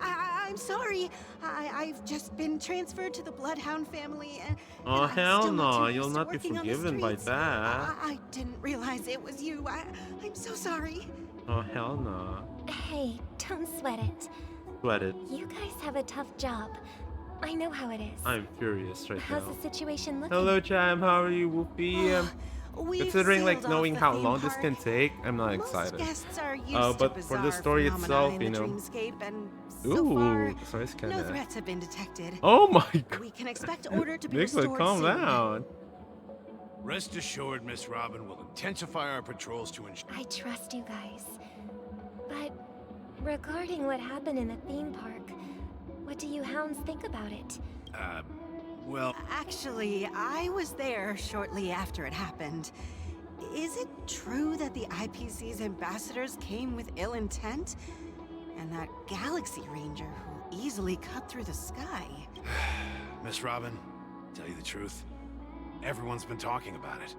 S12: I'm sorry. I've just been transferred to the Bloodhound family.
S1: Oh,
S12: I'm
S1: hell
S12: still
S1: no.
S12: too
S1: You'll
S12: used to
S1: not be
S12: working on the
S1: forgiven by
S12: streets.
S1: that.
S12: I didn't realize it was you. I'm so sorry.
S1: Oh, hell no.
S11: Hey, don't sweat it.
S1: Sweat it.
S11: You guys have a tough job. I know how it is.
S1: I'm furious right
S11: How's
S1: now.
S11: the situation looking?
S1: Hello, Cham. How are you, Woofy?
S12: We've
S1: Considering like
S12: sealed off
S1: knowing
S12: the
S1: how
S12: theme
S1: long this
S12: park.
S1: can take, I'm not
S12: Most
S1: excited.
S12: guests are used
S1: But
S12: to
S1: for the
S12: bizarre
S1: story
S12: phenomena
S1: itself,
S12: in
S1: you
S12: the
S1: know.
S12: dreamscape, and so
S1: Ooh,
S12: far,
S1: the story's
S12: no
S1: kinda.
S12: threats have been detected.
S1: Oh my god.
S12: We can expect order to be
S1: Nicola,
S12: restored
S1: calm
S12: soon.
S1: down.
S13: Rest assured, Miss Robin will intensify our patrols to ensure.
S11: I trust you guys. But regarding what happened in the theme park, what do you hounds think about it?
S13: Well,
S12: Actually, I was there shortly after it happened. Is it true that the IPC's ambassadors came with ill intent? And that Galaxy Ranger who easily cut through the sky?
S13: Miss Robin, tell you the truth, everyone's been talking about it.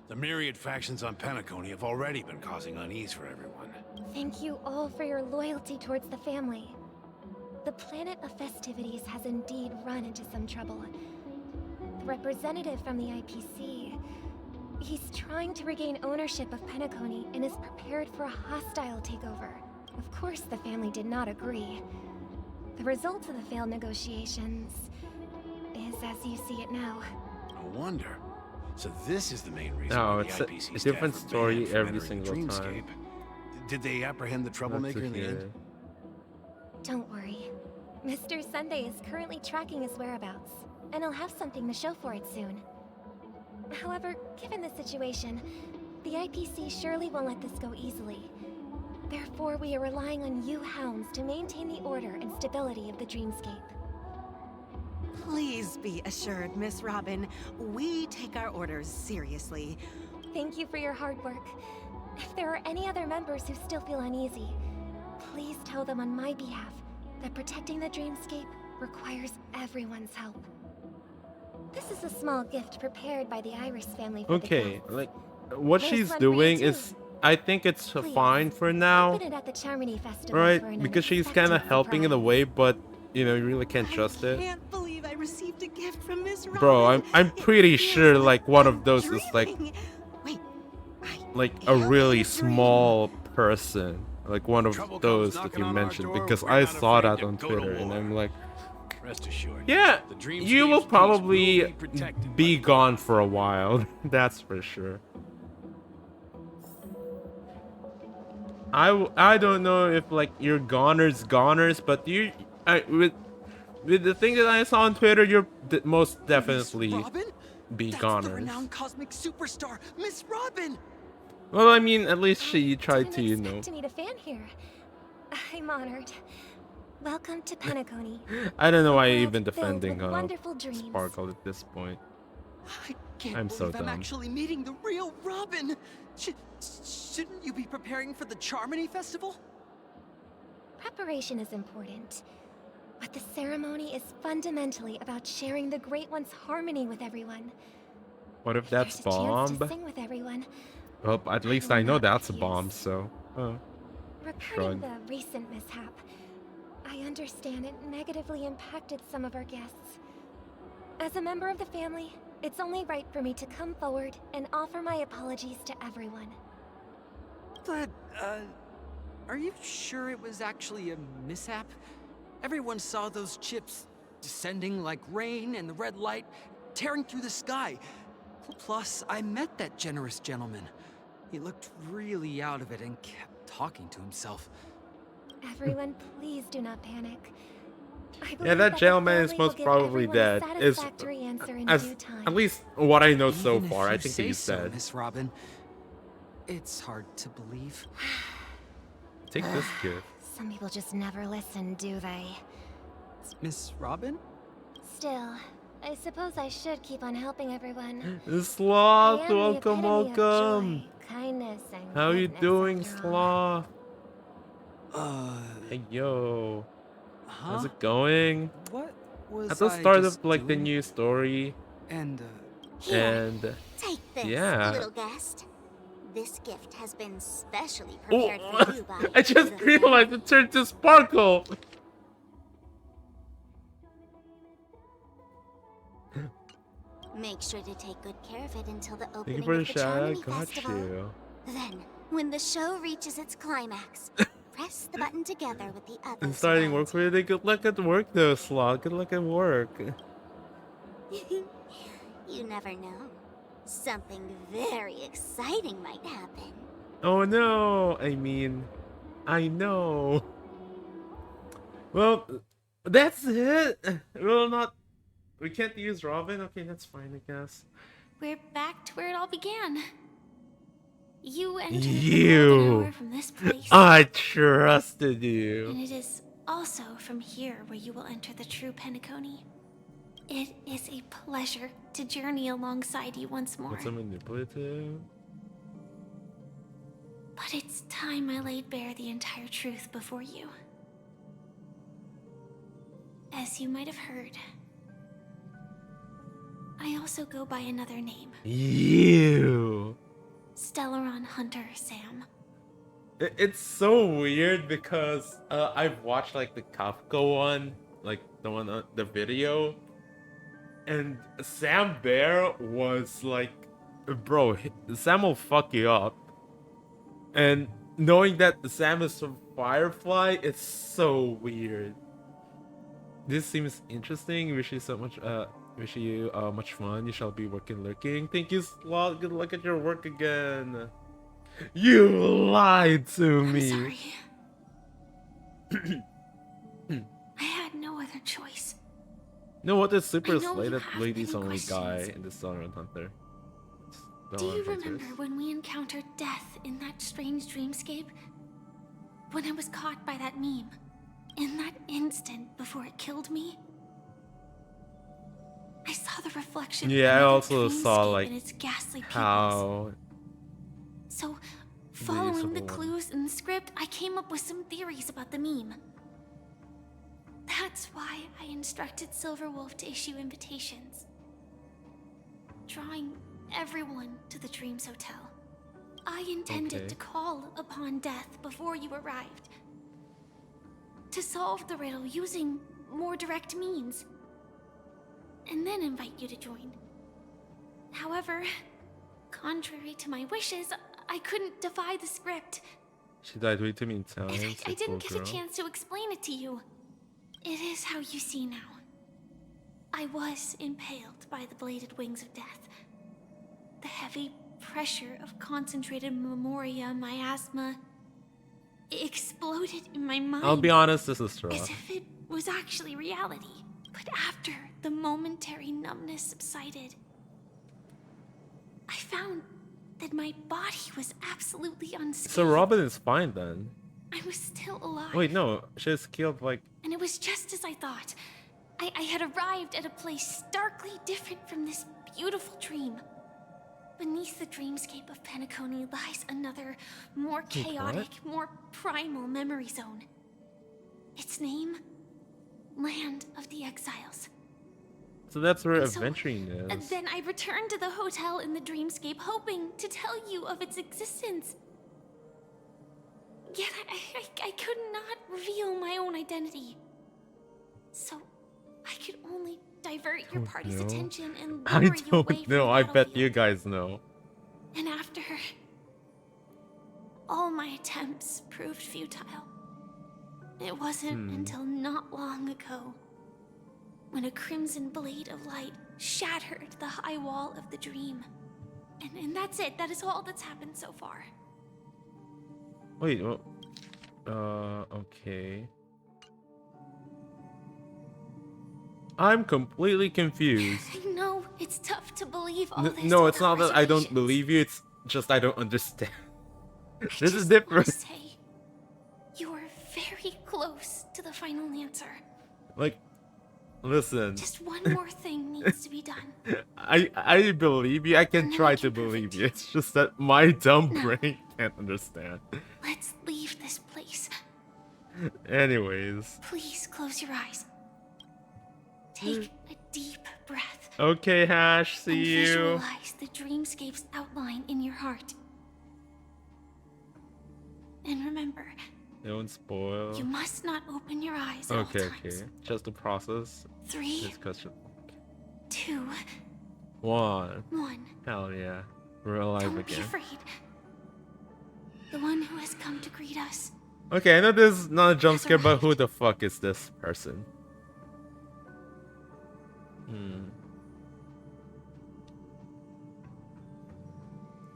S13: The myriad factions on Penacony have already been causing unease for everyone.
S11: Thank you all for your loyalty towards the family. The planet of festivities has indeed run into some trouble. The representative from the IPC He's trying to regain ownership of Penacony and is prepared for a hostile takeover. Of course, the family did not agree. The result of the failed negotiations is as you see it now.
S13: No wonder. So this is the main reason
S1: No,
S13: why the
S1: it's
S13: IPC
S1: a
S13: staff
S1: different
S13: are banned
S1: story
S13: from
S1: every
S13: entering the
S1: single
S13: Dreamscape.
S1: time.
S13: Did they apprehend the troublemaker in the end?
S11: Don't worry. Mr. Sunday is currently tracking his whereabouts, and he'll have something to show for it soon. However, given the situation, the IPC surely won't let this go easily. Therefore, we are relying on you hounds to maintain the order and stability of the Dreamscape.
S12: Please be assured, Miss Robin, we take our orders seriously.
S11: Thank you for your hard work. If there are any other members who still feel uneasy, please tell them on my behalf that protecting the Dreamscape requires everyone's help. This is a small gift prepared by the Iris family for
S1: Okay,
S11: the
S1: like what
S11: There's
S1: she's
S11: one for you
S1: doing
S11: too.
S1: is, I think it's
S11: Please,
S1: fine for now,
S11: Open it at the Charmony Festival for
S1: right?
S11: an
S1: Because she's kind of
S11: unexpected
S1: helping in a
S11: surprise.
S1: way, but you know, you really can't trust it.
S12: Can't believe I received a gift from Miss Robin.
S1: Bro, I'm pretty sure like one of those is
S12: dreaming.
S1: like a really small person, like one of
S13: Trouble comes
S1: those that
S13: knocking
S1: you
S13: on our
S1: mentioned,
S13: door,
S1: because
S13: we're
S1: I
S13: not
S1: saw
S13: afraid
S1: that
S13: to
S1: on
S13: go to
S1: Twitter, and
S13: war.
S1: I'm like,
S13: Rest assured.
S1: yeah,
S13: the Dreamscape's
S1: you will
S13: peace
S1: probably
S13: will be protected
S1: be gone for a while. That's for sure. I don't know if like you're goners, but with the thing that I saw on Twitter, you're most definitely
S14: Robin?
S1: be
S14: That's the
S1: goners.
S14: renowned cosmic superstar, Miss Robin!
S1: Well, I mean, at least she tried to, you know.
S11: To meet a fan here. I'm honored. Welcome to Penacony.
S1: I don't know why
S11: a
S1: I'm
S11: world
S1: even
S11: filled
S1: defending
S11: with wonderful dreams.
S1: Sparkle at this point.
S14: Can't
S1: I'm so
S14: believe I'm
S1: dumb.
S14: actually meeting the real Robin! Shouldn't you be preparing for the Charmony Festival?
S11: Preparation is important, but the ceremony is fundamentally about sharing the Great One's harmony with everyone.
S1: What if that's
S11: There's a chance
S1: bomb?
S11: to sing with everyone.
S1: Well, at least I know that's a bomb, so.
S11: Regarding
S1: Shrug.
S11: the recent mishap, I understand it negatively impacted some of our guests. As a member of the family, it's only right for me to come forward and offer my apologies to everyone.
S14: But, are you sure it was actually a mishap? Everyone saw those chips descending like rain and the red light tearing through the sky. Plus, I met that generous gentleman. He looked really out of it and kept talking to himself.
S11: Everyone, please do not panic. I
S1: Yeah,
S11: believe
S1: that
S11: the
S1: gentleman is
S11: family will
S1: most
S11: give
S1: probably
S11: everyone a
S1: dead. Is
S11: satisfactory answer in
S1: as
S11: due time.
S1: at least what I know so
S14: Even if
S1: far. I
S14: you
S1: think
S14: say
S1: he's
S14: so,
S1: dead.
S14: Miss Robin. It's hard to believe.
S1: Take this gift.
S11: Some people just never listen, do they?
S14: Miss Robin?
S11: Still, I suppose I should keep on helping everyone.
S1: Sloth,
S11: I am the
S1: welcome,
S11: epitome of
S1: welcome.
S11: joy, kindness, and
S1: How you
S11: goodness,
S1: doing,
S11: after all.
S1: Sloth? Hey, yo. How's
S14: Huh?
S1: it going?
S14: What was
S1: At the
S14: I
S1: start
S14: just
S1: of like the
S14: doing?
S1: new story,
S14: And,
S9: Here,
S1: and
S9: take this,
S1: yeah.
S9: little guest. This gift has been specially
S1: Oh,
S9: prepared for you by
S1: I just
S9: the
S1: realized it turned to Sparkle.
S9: Make sure to take good care of it until the
S1: Thank
S9: opening
S1: you for the
S9: of the
S1: shout out.
S9: Charmony
S1: Got
S9: Festival.
S1: you.
S9: Then, when the show reaches its climax, press the button together with the others.
S1: And starting work for you. Good luck at work, though, Sloth. Good luck at work.
S9: You never know. Something very exciting might happen.
S1: Oh no! I mean, I know. Well, that's it. We can't use Robin. Okay, that's fine, I guess.
S15: We're back to where it all began. You entered the
S1: You.
S15: golden hour from this place.
S1: I trusted
S15: And
S1: you.
S15: it is also from here where you will enter the true Penacony. It is a pleasure to journey alongside you once more.
S1: What's a manipulative?
S15: But it's time I laid bare the entire truth before you. As you might have heard, I also go by another name.
S1: You.
S15: Stellaron Hunter Sam.
S1: It's so weird because I've watched like the Kafka one, like the one the video, and Sam Bear was like bro, Sam will fuck you up. And knowing that Sam is from Firefly, it's so weird. This seems interesting. Wish you so much. Wish you much fun. You shall be working lurking. Thank you, Slot. Good luck at your work again. You lied to me.
S15: Sorry. I had no other choice.
S1: No, what is super
S15: I know
S1: slated
S15: you have
S1: ladies
S15: many
S1: only guy
S15: questions.
S1: in the Sunrun Hunter?
S15: Do you remember when we encountered death in that strange dreamscape? When I was caught by that meme? In that instant before it killed me? I saw the reflection
S1: Yeah, I
S15: of another
S1: also saw
S15: dreamscape
S1: like
S15: and its ghastly pupils.
S1: how.
S15: So, following the
S1: one.
S15: clues in the script, I came up with some theories about the meme. That's why I instructed Silverwolf to issue invitations, drawing everyone to the Dreams Hotel. I intended to call upon death before you arrived, to solve the riddle using more direct means, and then invite you to join. However, contrary to my wishes, I couldn't defy the script.
S1: She died way too many times.
S15: I didn't get a chance to explain it to you. It is how you see now. I was impaled by the bladed wings of death. The heavy pressure of concentrated memoria, miasma, exploded in my mind.
S1: I'll be honest, this is true.
S15: As if it was actually reality. But after the momentary numbness subsided, I found that my body was absolutely unscathed.
S1: So Robin is fine then.
S15: I was still alive.
S1: Wait, no, she was killed like.
S15: And it was just as I thought. I had arrived at a place starkly different from this beautiful dream. Beneath the dreamscape of Penacony lies another, more chaotic, more primal memory zone. Its name? Land of the Exiles.
S1: So that's where
S15: And so,
S1: adventuring is.
S15: Then I returned to the hotel in the dreamscape, hoping to tell you of its existence. Yet I could not reveal my own identity. So I could only divert your party's attention and
S1: I
S15: lure you away
S1: don't know.
S15: from
S1: I
S15: the
S1: bet you guys know.
S15: And after, all my attempts proved futile. It wasn't until not long ago when a crimson blade of light shattered the high wall of the dream. And that's it. That is all that's happened so far.
S1: Wait, well, okay. I'm completely confused.
S15: I know it's tough to believe all this.
S1: No, it's not
S15: without
S1: that I don't
S15: reservations.
S1: believe you, it's just I don't understand. This is
S15: Just
S1: different.
S15: wanna say, you are very close to the final answer.
S1: Like, listen.
S15: Just one more thing needs to be done.
S1: I believe you. I can try to believe you. It's just that my dumb brain can't understand.
S15: Let's leave this place.
S1: Anyways.
S15: Please close your eyes. Take a deep breath.
S1: Okay, Hash, see
S15: and
S1: you.
S15: Visualize the dreamscape's outline in your heart. And remember,
S1: Don't spoil.
S15: you must not open your eyes at
S1: Okay,
S15: all times.
S1: okay. Just the process.
S15: 3,
S1: This question.
S15: 2,
S1: 1.
S15: 1.
S1: Hell yeah. We're alive
S15: Don't be
S1: again.
S15: afraid. The one who has come to greet us.
S1: Okay, I know this is not a jump scare, but who the fuck is this person?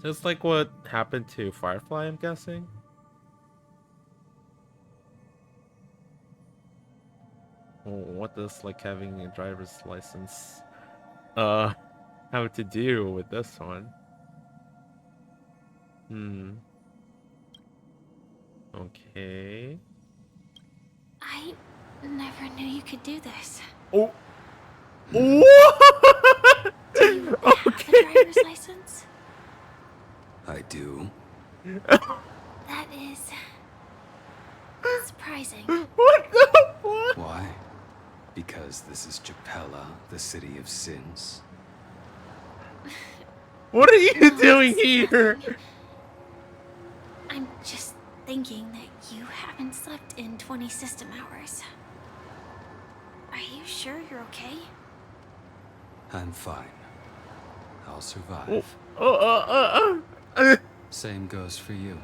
S1: Just like what happened to Firefly, I'm guessing? What does like having a driver's license have to do with this one? Okay.
S15: I never knew you could do this.
S1: Oh. What?
S15: Do you have a driver's license?
S16: I do.
S15: That is surprising.
S1: What the fuck?
S16: Why? Because this is Japella, the city of sins.
S1: What are you doing here?
S15: I'm just thinking that you haven't slept in 20 system hours. Are you sure you're okay?
S16: I'm fine. I'll survive. Same goes for you.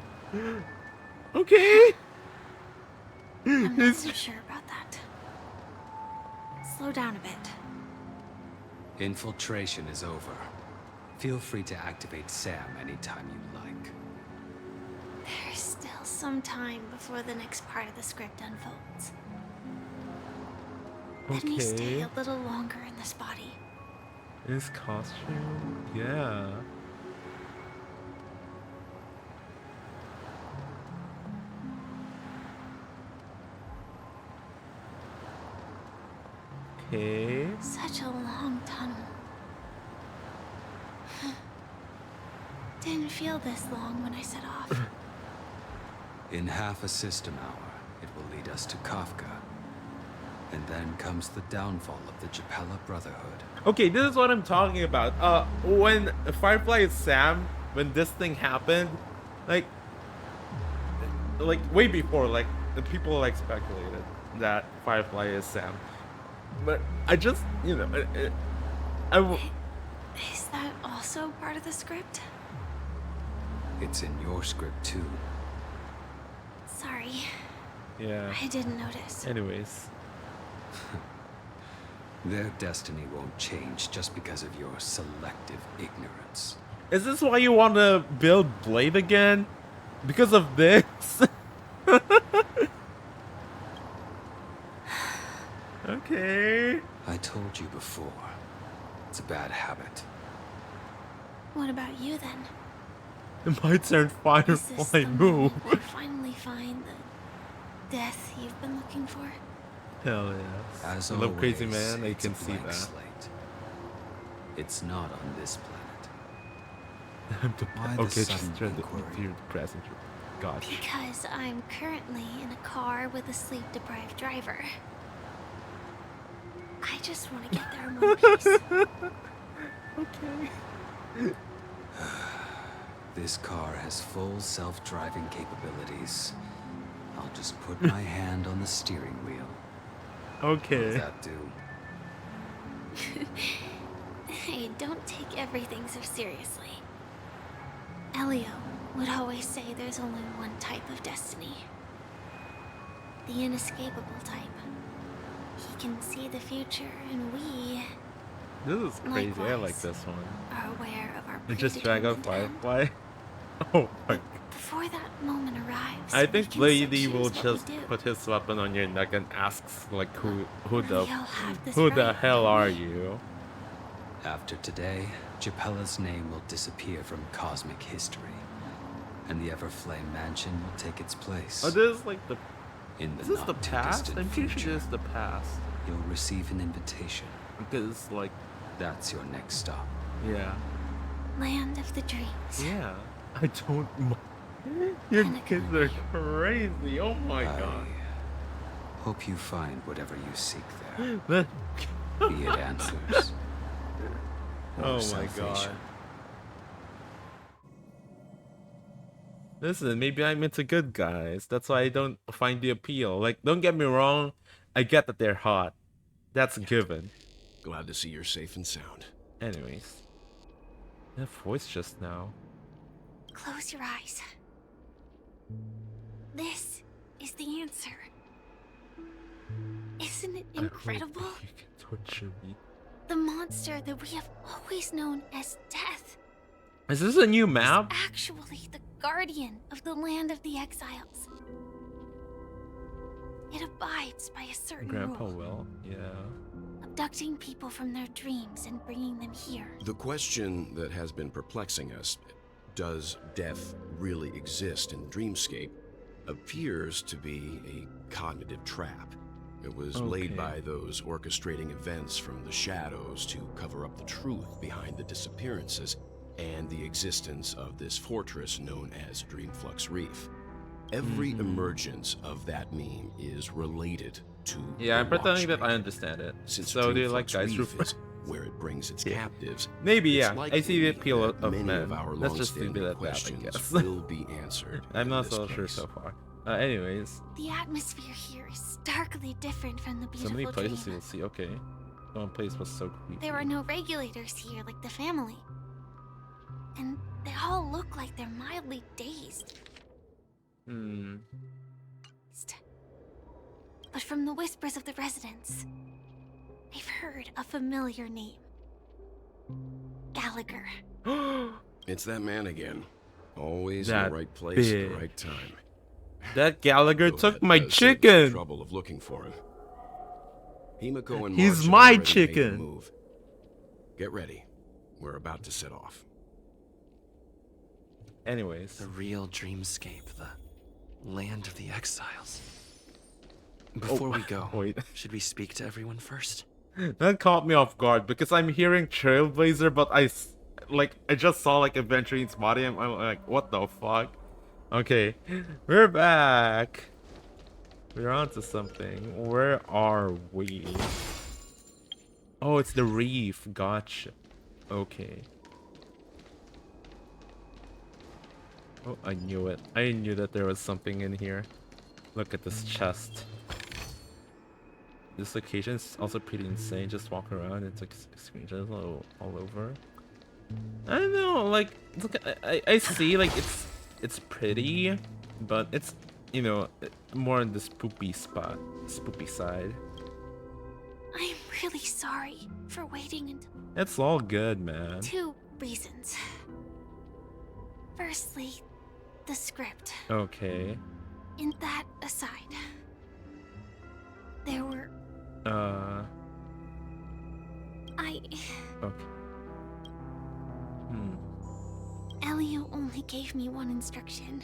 S1: Okay.
S15: I'm not so sure about that. Slow down a bit.
S16: Infiltration is over. Feel free to activate Sam anytime you like.
S15: There's still some time before the next part of the script unfolds. Let me stay a little longer in this body.
S1: His costume? Yeah. Okay.
S15: Such a long tunnel. Didn't feel this long when I set off.
S16: In half a system hour, it will lead us to Kafka. And then comes the downfall of the Japella Brotherhood.
S1: Okay, this is what I'm talking about. When Firefly is Sam, when this thing happened, like way before, like the people like speculated that Firefly is Sam. But I just, you know,
S15: Is that also part of the script?
S16: It's in your script too.
S15: Sorry.
S1: Yeah.
S15: I didn't notice.
S1: Anyways.
S16: Their destiny won't change just because of your selective ignorance.
S1: Is this why you want to build Blade again? Because of this? Okay.
S16: I told you before. It's a bad habit.
S15: What about you then?
S1: It might turn Firefly move.
S15: You finally find the death you've been looking for?
S1: Hell yes.
S16: As
S1: I love
S16: always,
S1: Crazy Man. I
S16: it's
S1: can
S16: a
S1: see
S16: blank
S1: that.
S16: slate. It's not on this planet. Why the
S1: Okay,
S16: sudden
S1: just turn
S16: inquiry?
S1: the present. Gosh.
S15: Because I'm currently in a car with a sleep-deprived driver. I just want to get there in one piece.
S1: Okay.
S16: This car has full self-driving capabilities. I'll just put my hand on the steering wheel.
S1: Okay.
S16: What does that do?
S15: Hey, don't take everything so seriously. Elio would always say there's only one type of destiny. The inescapable type. He can see the future, and we...
S1: This is crazy. I like
S15: likewise,
S1: this one.
S15: are aware of our
S1: You just drag out
S15: predetermined end.
S1: Firefly. Oh my.
S15: Before that moment arrives,
S1: I
S15: we
S1: think
S15: can
S1: Lady
S15: still
S1: will
S15: choose what we
S1: just
S15: do.
S1: put his weapon on your neck and asks like who
S15: We all have this
S1: the
S15: right,
S1: hell
S15: don't
S1: are
S15: we?
S1: you?
S16: After today, Japella's name will disappear from cosmic history, and the Everflame Mansion will take its place.
S1: Oh, this is like the.
S16: In the
S1: Is this the
S16: not too
S1: past?
S16: distant
S1: I'm pretty
S16: future,
S1: sure this is the past.
S16: You'll receive an invitation.
S1: Because like.
S16: That's your next stop.
S1: Yeah.
S15: Land of the dreams.
S1: Yeah. I don't. Your kids are crazy. Oh my god.
S16: Hope you find whatever you seek
S1: That-
S16: there. Be it answers. or
S1: Oh my
S16: salvation.
S1: god. Listen, maybe I'm into good guys. That's why I don't find the appeal. Like, don't get me wrong. I get that they're hot. That's a given.
S17: Glad to see you're safe and sound.
S1: Anyways. That voice just now.
S15: Close your eyes. This is the answer. Isn't it incredible?
S1: You can torture me.
S15: The monster that we have always known as Death
S1: Is this a new map?
S15: is actually the guardian of the land of the exiles. It abides by a certain
S1: Grandpa
S15: rule,
S1: will. Yeah.
S15: abducting people from their dreams and bringing them here.
S17: The question that has been perplexing us, does death really exist in Dreamscape, appears to be a cognitive trap. It was laid by those orchestrating events from the shadows to cover up the truth behind the disappearances and the existence of this fortress known as Dreamflux Reef. Every emergence of that meme is related to
S1: Yeah, I'm
S17: the
S1: pretending that I
S17: Watchmaker.
S1: understand it.
S17: Since
S1: So do you like
S17: Dreamflux
S1: guys
S17: Reef
S1: who
S17: is where it brings its captives.
S1: Maybe,
S17: it's
S1: yeah. I see the
S17: likely
S1: appeal
S17: that
S1: of
S17: many
S1: men.
S17: of our
S1: Let's just leave it
S17: long-standing
S1: at that, I
S17: questions
S1: guess.
S17: will be answered.
S1: I'm
S17: in
S1: not
S17: this
S1: so sure
S17: place.
S1: so far. Anyways,
S15: The atmosphere here is starkly different from the
S1: so
S15: beautiful
S1: many places
S15: dream.
S1: you'll see. Okay. One place was so creepy.
S15: There are no regulators here like the family. and they all look like they're mildly dazed. But from the whispers of the residents, they've heard a familiar name. Gallagher.
S17: It's that man again. Always
S1: That
S17: in the right place at
S1: bitch.
S17: the right time.
S1: That Gallagher
S17: Though
S1: took
S17: that
S1: my
S17: does save us the
S1: chicken.
S17: trouble of looking for him. Himiko and
S1: He's
S17: March have
S1: my
S17: already made the
S1: chicken.
S17: move. Get ready. We're about to set off.
S1: Anyways.
S18: The real dreamscape, the land of the exiles. Before we go,
S1: wait.
S18: should we speak to everyone first?
S1: That caught me off guard because I'm hearing Trailblazer, but I just saw like Aventurine's body and I'm like, what the fuck? Okay, we're back. We're onto something. Where are we? Oh, it's the reef. Gotcha. Okay. Oh, I knew it. I knew that there was something in here. Look at this chest. This location is also pretty insane. Just walk around and take screenshots all over. I don't know, like, look, I see, like, it's pretty, but it's, you know, more on the spoopy side.
S15: I'm really sorry for waiting until...
S1: It's all good, man.
S15: 2 reasons. Firstly, the script.
S1: Okay.
S15: In that aside, there were...
S1: Okay.
S15: Elio only gave me one instruction.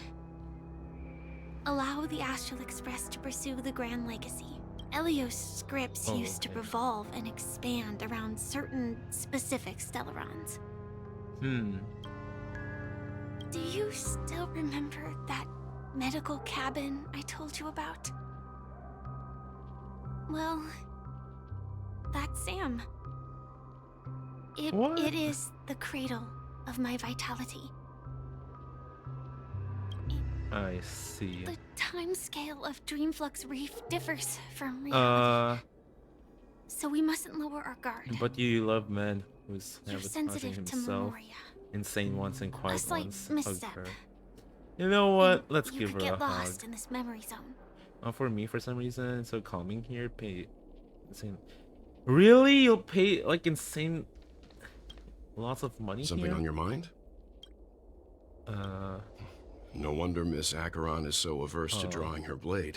S15: Allow the Astral Express to pursue the Grand Legacy. Elio's scripts used to revolve and expand around certain specific Stellarons. Do you still remember that medical cabin I told you about? Well, that's Sam. It is the cradle of my vitality.
S1: I see.
S15: The time scale of Dreamflux Reef differs from reality. So we mustn't lower our guard.
S1: But you love men who's
S15: You're
S1: sabotaging
S15: sensitive to
S1: himself.
S15: Memoria.
S1: Insane ones and quiet
S15: A slight
S1: ones.
S15: misstep.
S1: Hug her. You know what? Let's
S15: You
S1: give her
S15: could
S1: a
S15: get lost
S1: hug.
S15: in this memory zone.
S1: For me, for some reason, it's so calming here. Pay insane. Really? You'll pay like insane lots of money
S17: Something
S1: here?
S17: on your mind? No wonder Miss Acheron is so averse to drawing her blade.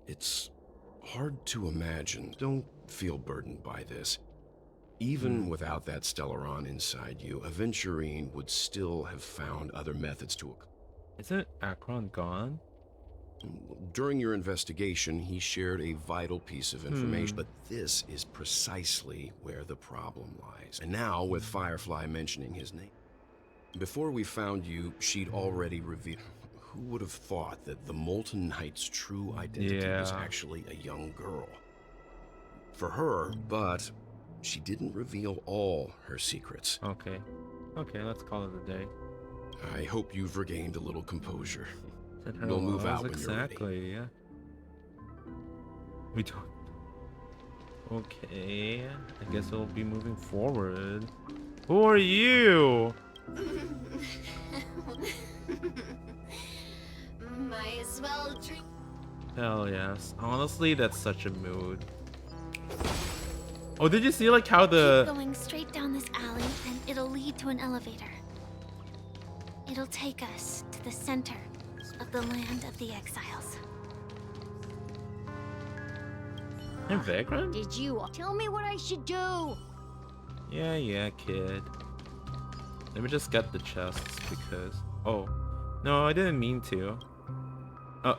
S17: It's hard to imagine. Don't feel burdened by this. Even without that Stellaron inside you, Aventurine would still have found other methods to...
S1: Isn't Acheron gone?
S17: During your investigation, he shared a vital piece of information, but this is precisely where the problem lies. And now, with Firefly mentioning his name, before we found you, she'd already revealed... Who would have thought that the Molten Knight's true identity was actually a young girl? For her, but she didn't reveal all her secrets.
S1: Okay. Okay, let's call it a day.
S17: I hope you've regained a little composure.
S1: Said her
S17: We'll move
S1: laws,
S17: out when you're ready.
S1: exactly, yeah. We don't. Okay, I guess we'll be moving forward. Who are you?
S10: Might as well drink.
S1: Hell yes. Honestly, that's such a mood. Oh, did you see like how the...
S15: Keep going straight down this alley and it'll lead to an elevator. It'll take us to the center of the land of the exiles.
S1: In Vagrant?
S10: Did you tell me what I should do?
S1: Yeah, kid. Let me just get the chests because... Oh. No, I didn't mean to. Oh.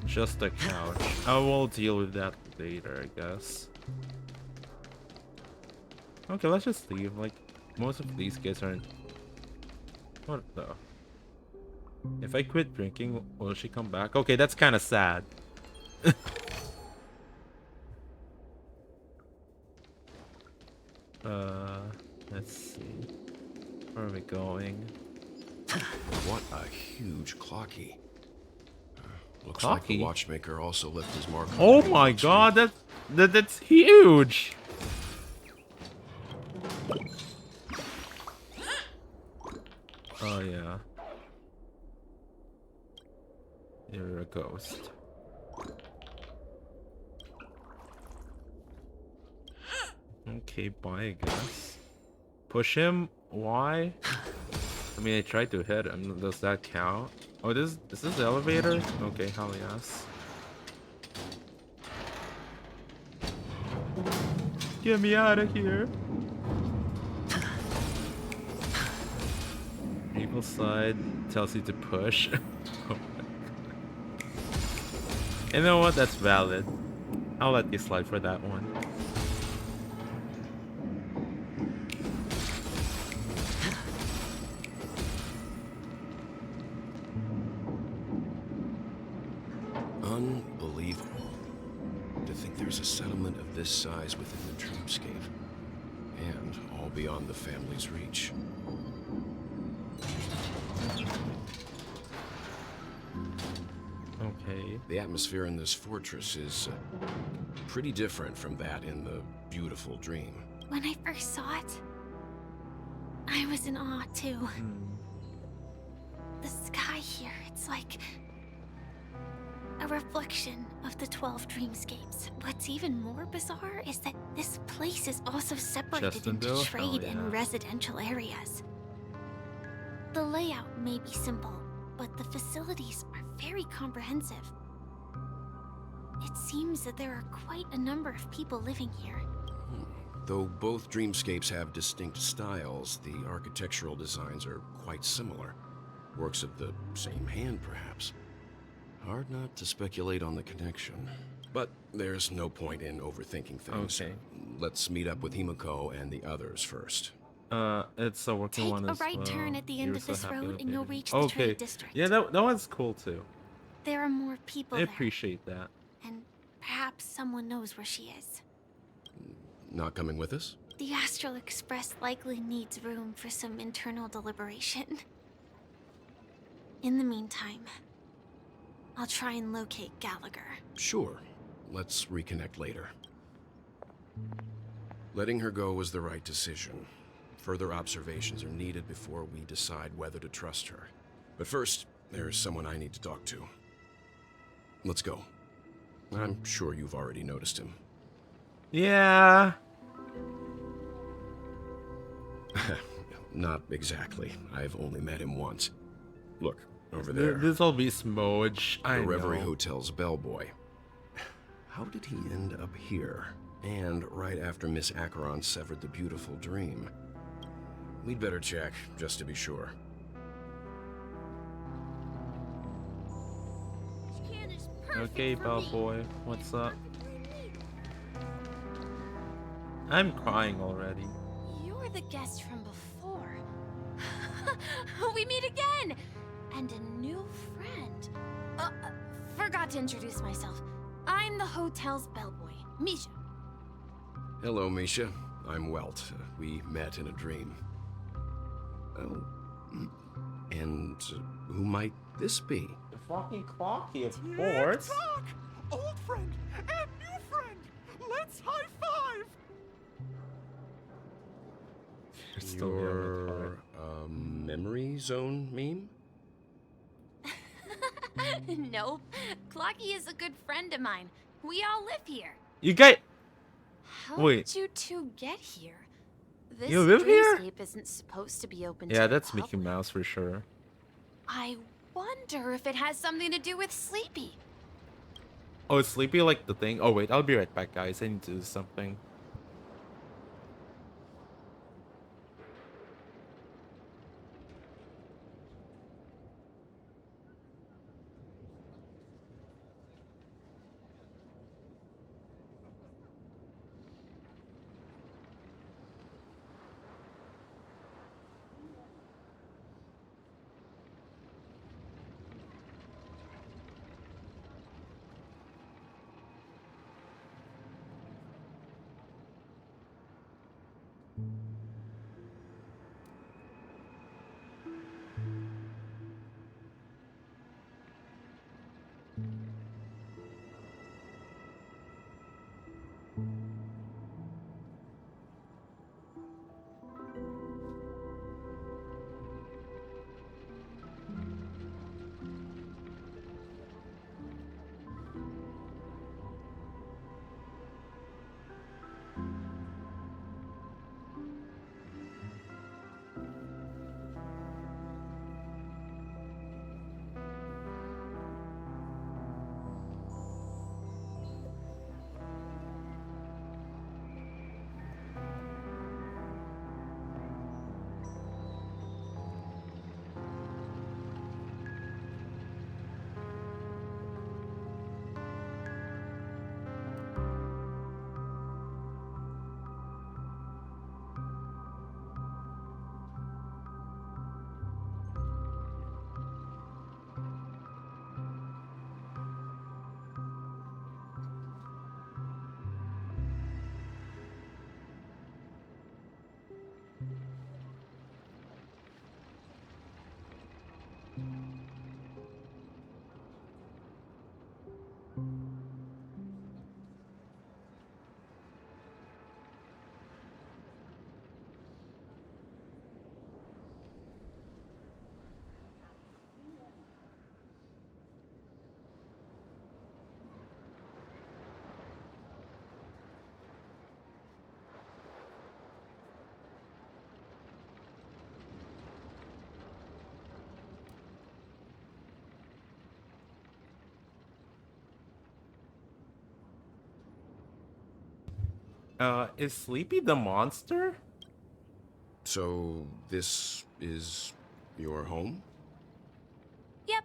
S1: Just a couch. I will deal with that later, I guess. Okay, let's just leave. Like, most of these guys aren't... What the... If I quit drinking, will she come back? Okay, that's kind of sad. Let's see. Where are we going?
S17: What a huge clocky. Looks like the watchmaker also left his mark on
S1: Oh
S17: the
S1: my
S17: watch.
S1: god, that's huge! Oh yeah. You're a ghost. Okay, bye, I guess. Push him? Why? I mean, I tried to hit him. Does that count? Oh, is this the elevator? Okay, hell yes. Get me out of here. Evil side tells you to push. Oh, you know what? That's valid. I'll let you slide for that one.
S17: Unbelievable. To think there's a settlement of this size within the dreamscape. And all beyond the family's reach.
S1: Okay.
S17: The atmosphere in this fortress is pretty different from that in the beautiful dream.
S15: When I first saw it, I was in awe too. The sky here, it's like a reflection of the 12 dreamscapes. What's even more bizarre is that this place is also separated into
S1: Chesterville?
S15: trade
S1: Oh, yeah.
S15: and residential areas. The layout may be simple, but the facilities are very comprehensive. It seems that there are quite a number of people living here.
S17: Though both dreamscapes have distinct styles, the architectural designs are quite similar. Works of the same hand, perhaps. Hard not to speculate on the connection. But there's no point in overthinking things.
S1: Okay.
S17: Let's meet up with Himiko and the others first.
S1: It's a working
S15: Take
S1: one
S15: a
S1: as
S15: right
S1: well.
S15: turn at the end
S1: You're
S15: of
S1: so
S15: this
S1: happy
S15: road
S1: with
S15: and
S1: it.
S15: you'll reach the
S1: Okay.
S15: trade district.
S1: Yeah, that one's cool too.
S15: There are more people
S1: I
S15: there,
S1: appreciate that.
S15: and perhaps someone knows where she is.
S17: Not coming with us?
S15: The Astral Express likely needs room for some internal deliberation. In the meantime, I'll try and locate Gallagher.
S17: Sure. Let's reconnect later. Letting her go was the right decision. Further observations are needed before we decide whether to trust her. But first, there's someone I need to talk to. Let's go. I'm sure you've already noticed him.
S1: Yeah.
S17: Not exactly. I've only met him once. Look, over there.
S1: This'll be Smoj. I
S17: The Reverie
S1: know.
S17: Hotel's bellboy. How did he end up here? And right after Miss Acheron severed the beautiful dream. We'd better check, just to be sure.
S1: Okay, bellboy. What's up? I'm crying already.
S10: You're the guest from before. We meet again! And a new friend. Forgot to introduce myself. I'm the hotel's bellboy, Misha.
S17: Hello, Misha. I'm Welt. We met in a dream. Oh. And who might this be?
S1: The fucking clocky, of
S4: course. Talk! Old friend and new friend! Let's high five!
S17: Your memory zone meme?
S10: Nope. Clocky is a good friend of mine. We all live here.
S1: You get.
S10: How
S1: Wait.
S10: did you two get here? This
S1: You live here?
S10: dreamscape isn't supposed to be open to
S1: Yeah,
S10: the
S1: that's
S10: public.
S1: Mickey Mouse for sure.
S10: I wonder if it has something to do with Sleepy.
S1: Oh, is Sleepy like the thing? Oh wait, I'll be right back, guys. I need to do something. Is Sleepy the monster?
S17: So, this is your home?
S10: Yep.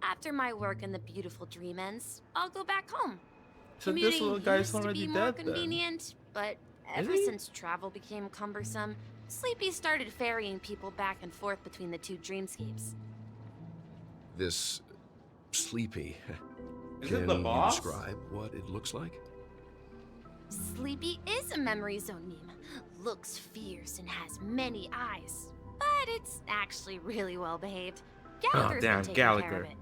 S10: After my work in the beautiful dream ends, I'll go back home.
S1: So this
S10: Commuting
S1: little guy's
S10: used to
S1: already
S10: be more
S1: dead then.
S10: convenient, but
S1: Is
S10: ever
S1: he?
S10: since travel became cumbersome, Sleepy started ferrying people back and forth between the two dreamscapes.
S17: This Sleepy.
S1: Is
S17: Can
S1: it the
S17: you
S1: boss?
S17: describe what it looks like?
S10: Sleepy is a memory zone meme. Looks fierce and has many eyes, but it's actually really well behaved. Gallagher's
S1: damn,
S10: been taking
S1: Gallagher.
S10: care of it.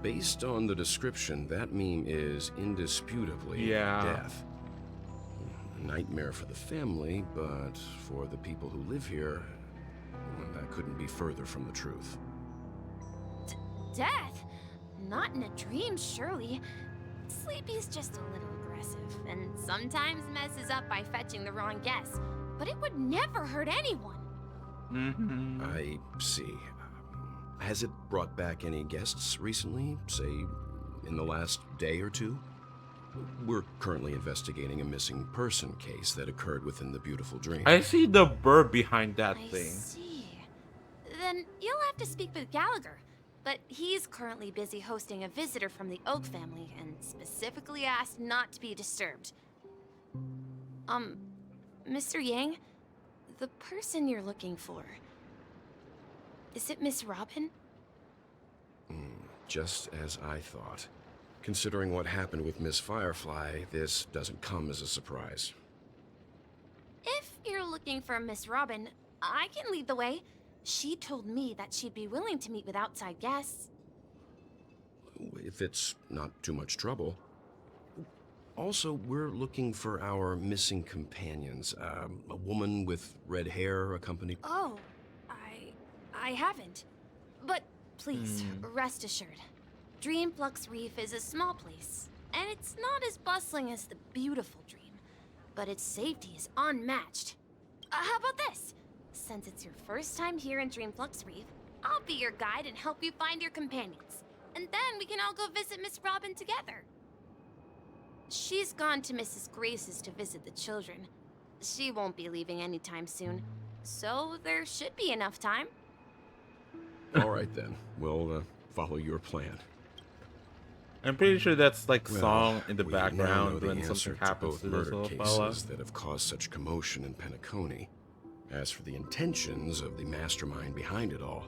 S17: Based on the description, that meme is indisputably death. A nightmare for the family, but for the people who live here, well, that couldn't be further from the truth.
S10: Death? Not in a dream, surely. Sleepy's just a little aggressive, and sometimes messes up by fetching the wrong guess. But it would never hurt anyone.
S17: I see. Has it brought back any guests recently, say, in the last day or two? We're currently investigating a missing person case that occurred within the beautiful dream.
S1: I see the bird behind that
S10: I
S1: thing.
S10: see. Then you'll have to speak with Gallagher. But he's currently busy hosting a visitor from the Oak family and specifically asked not to be disturbed. Mr. Yang, the person you're looking for, is it Miss Robin?
S17: Just as I thought. Considering what happened with Miss Firefly, this doesn't come as a surprise.
S10: If you're looking for Miss Robin, I can lead the way. She told me that she'd be willing to meet with outside guests.
S17: If it's not too much trouble. Also, we're looking for our missing companions. A woman with red hair accompanied...
S10: Oh, I haven't. But please, rest assured. Dreamflux Reef is a small place, and it's not as bustling as the beautiful dream, but its safety is unmatched. How about this? Since it's your first time here in Dreamflux Reef, I'll be your guide and help you find your companions. And then we can all go visit Miss Robin together. She's gone to Mrs. Grace's to visit the children. She won't be leaving anytime soon, so there should be enough time.
S17: All right then, we'll follow your plan.
S1: I'm pretty sure that's like
S17: Well,
S1: song in the
S17: we now know
S1: background
S17: the
S1: when
S17: answer
S1: something
S17: to
S1: happens
S17: both
S1: to this
S17: murder
S1: little
S17: cases
S1: fella.
S17: that have caused such commotion in Penacony. As for the intentions of the mastermind behind it all,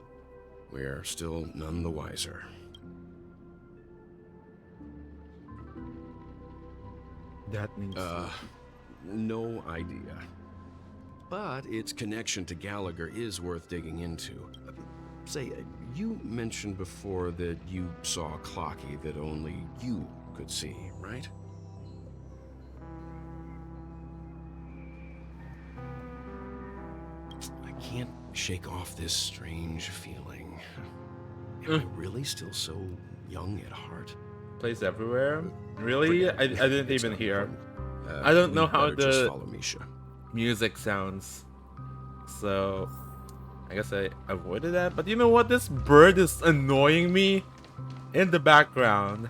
S17: we're still none the wiser.
S1: That means...
S17: no idea. But its connection to Gallagher is worth digging into. Say, you mentioned before that you saw Clocky that only you could see, right? I can't shake off this strange feeling. Am I really still so young at heart?
S1: Plays everywhere? Really? I didn't
S17: It's
S1: even
S17: not
S1: hear.
S17: important.
S1: I don't know
S17: we'd
S1: how
S17: better just
S1: the
S17: follow Misha.
S1: music sounds. So, I guess I avoided that. But you know what? This bird is annoying me in the background.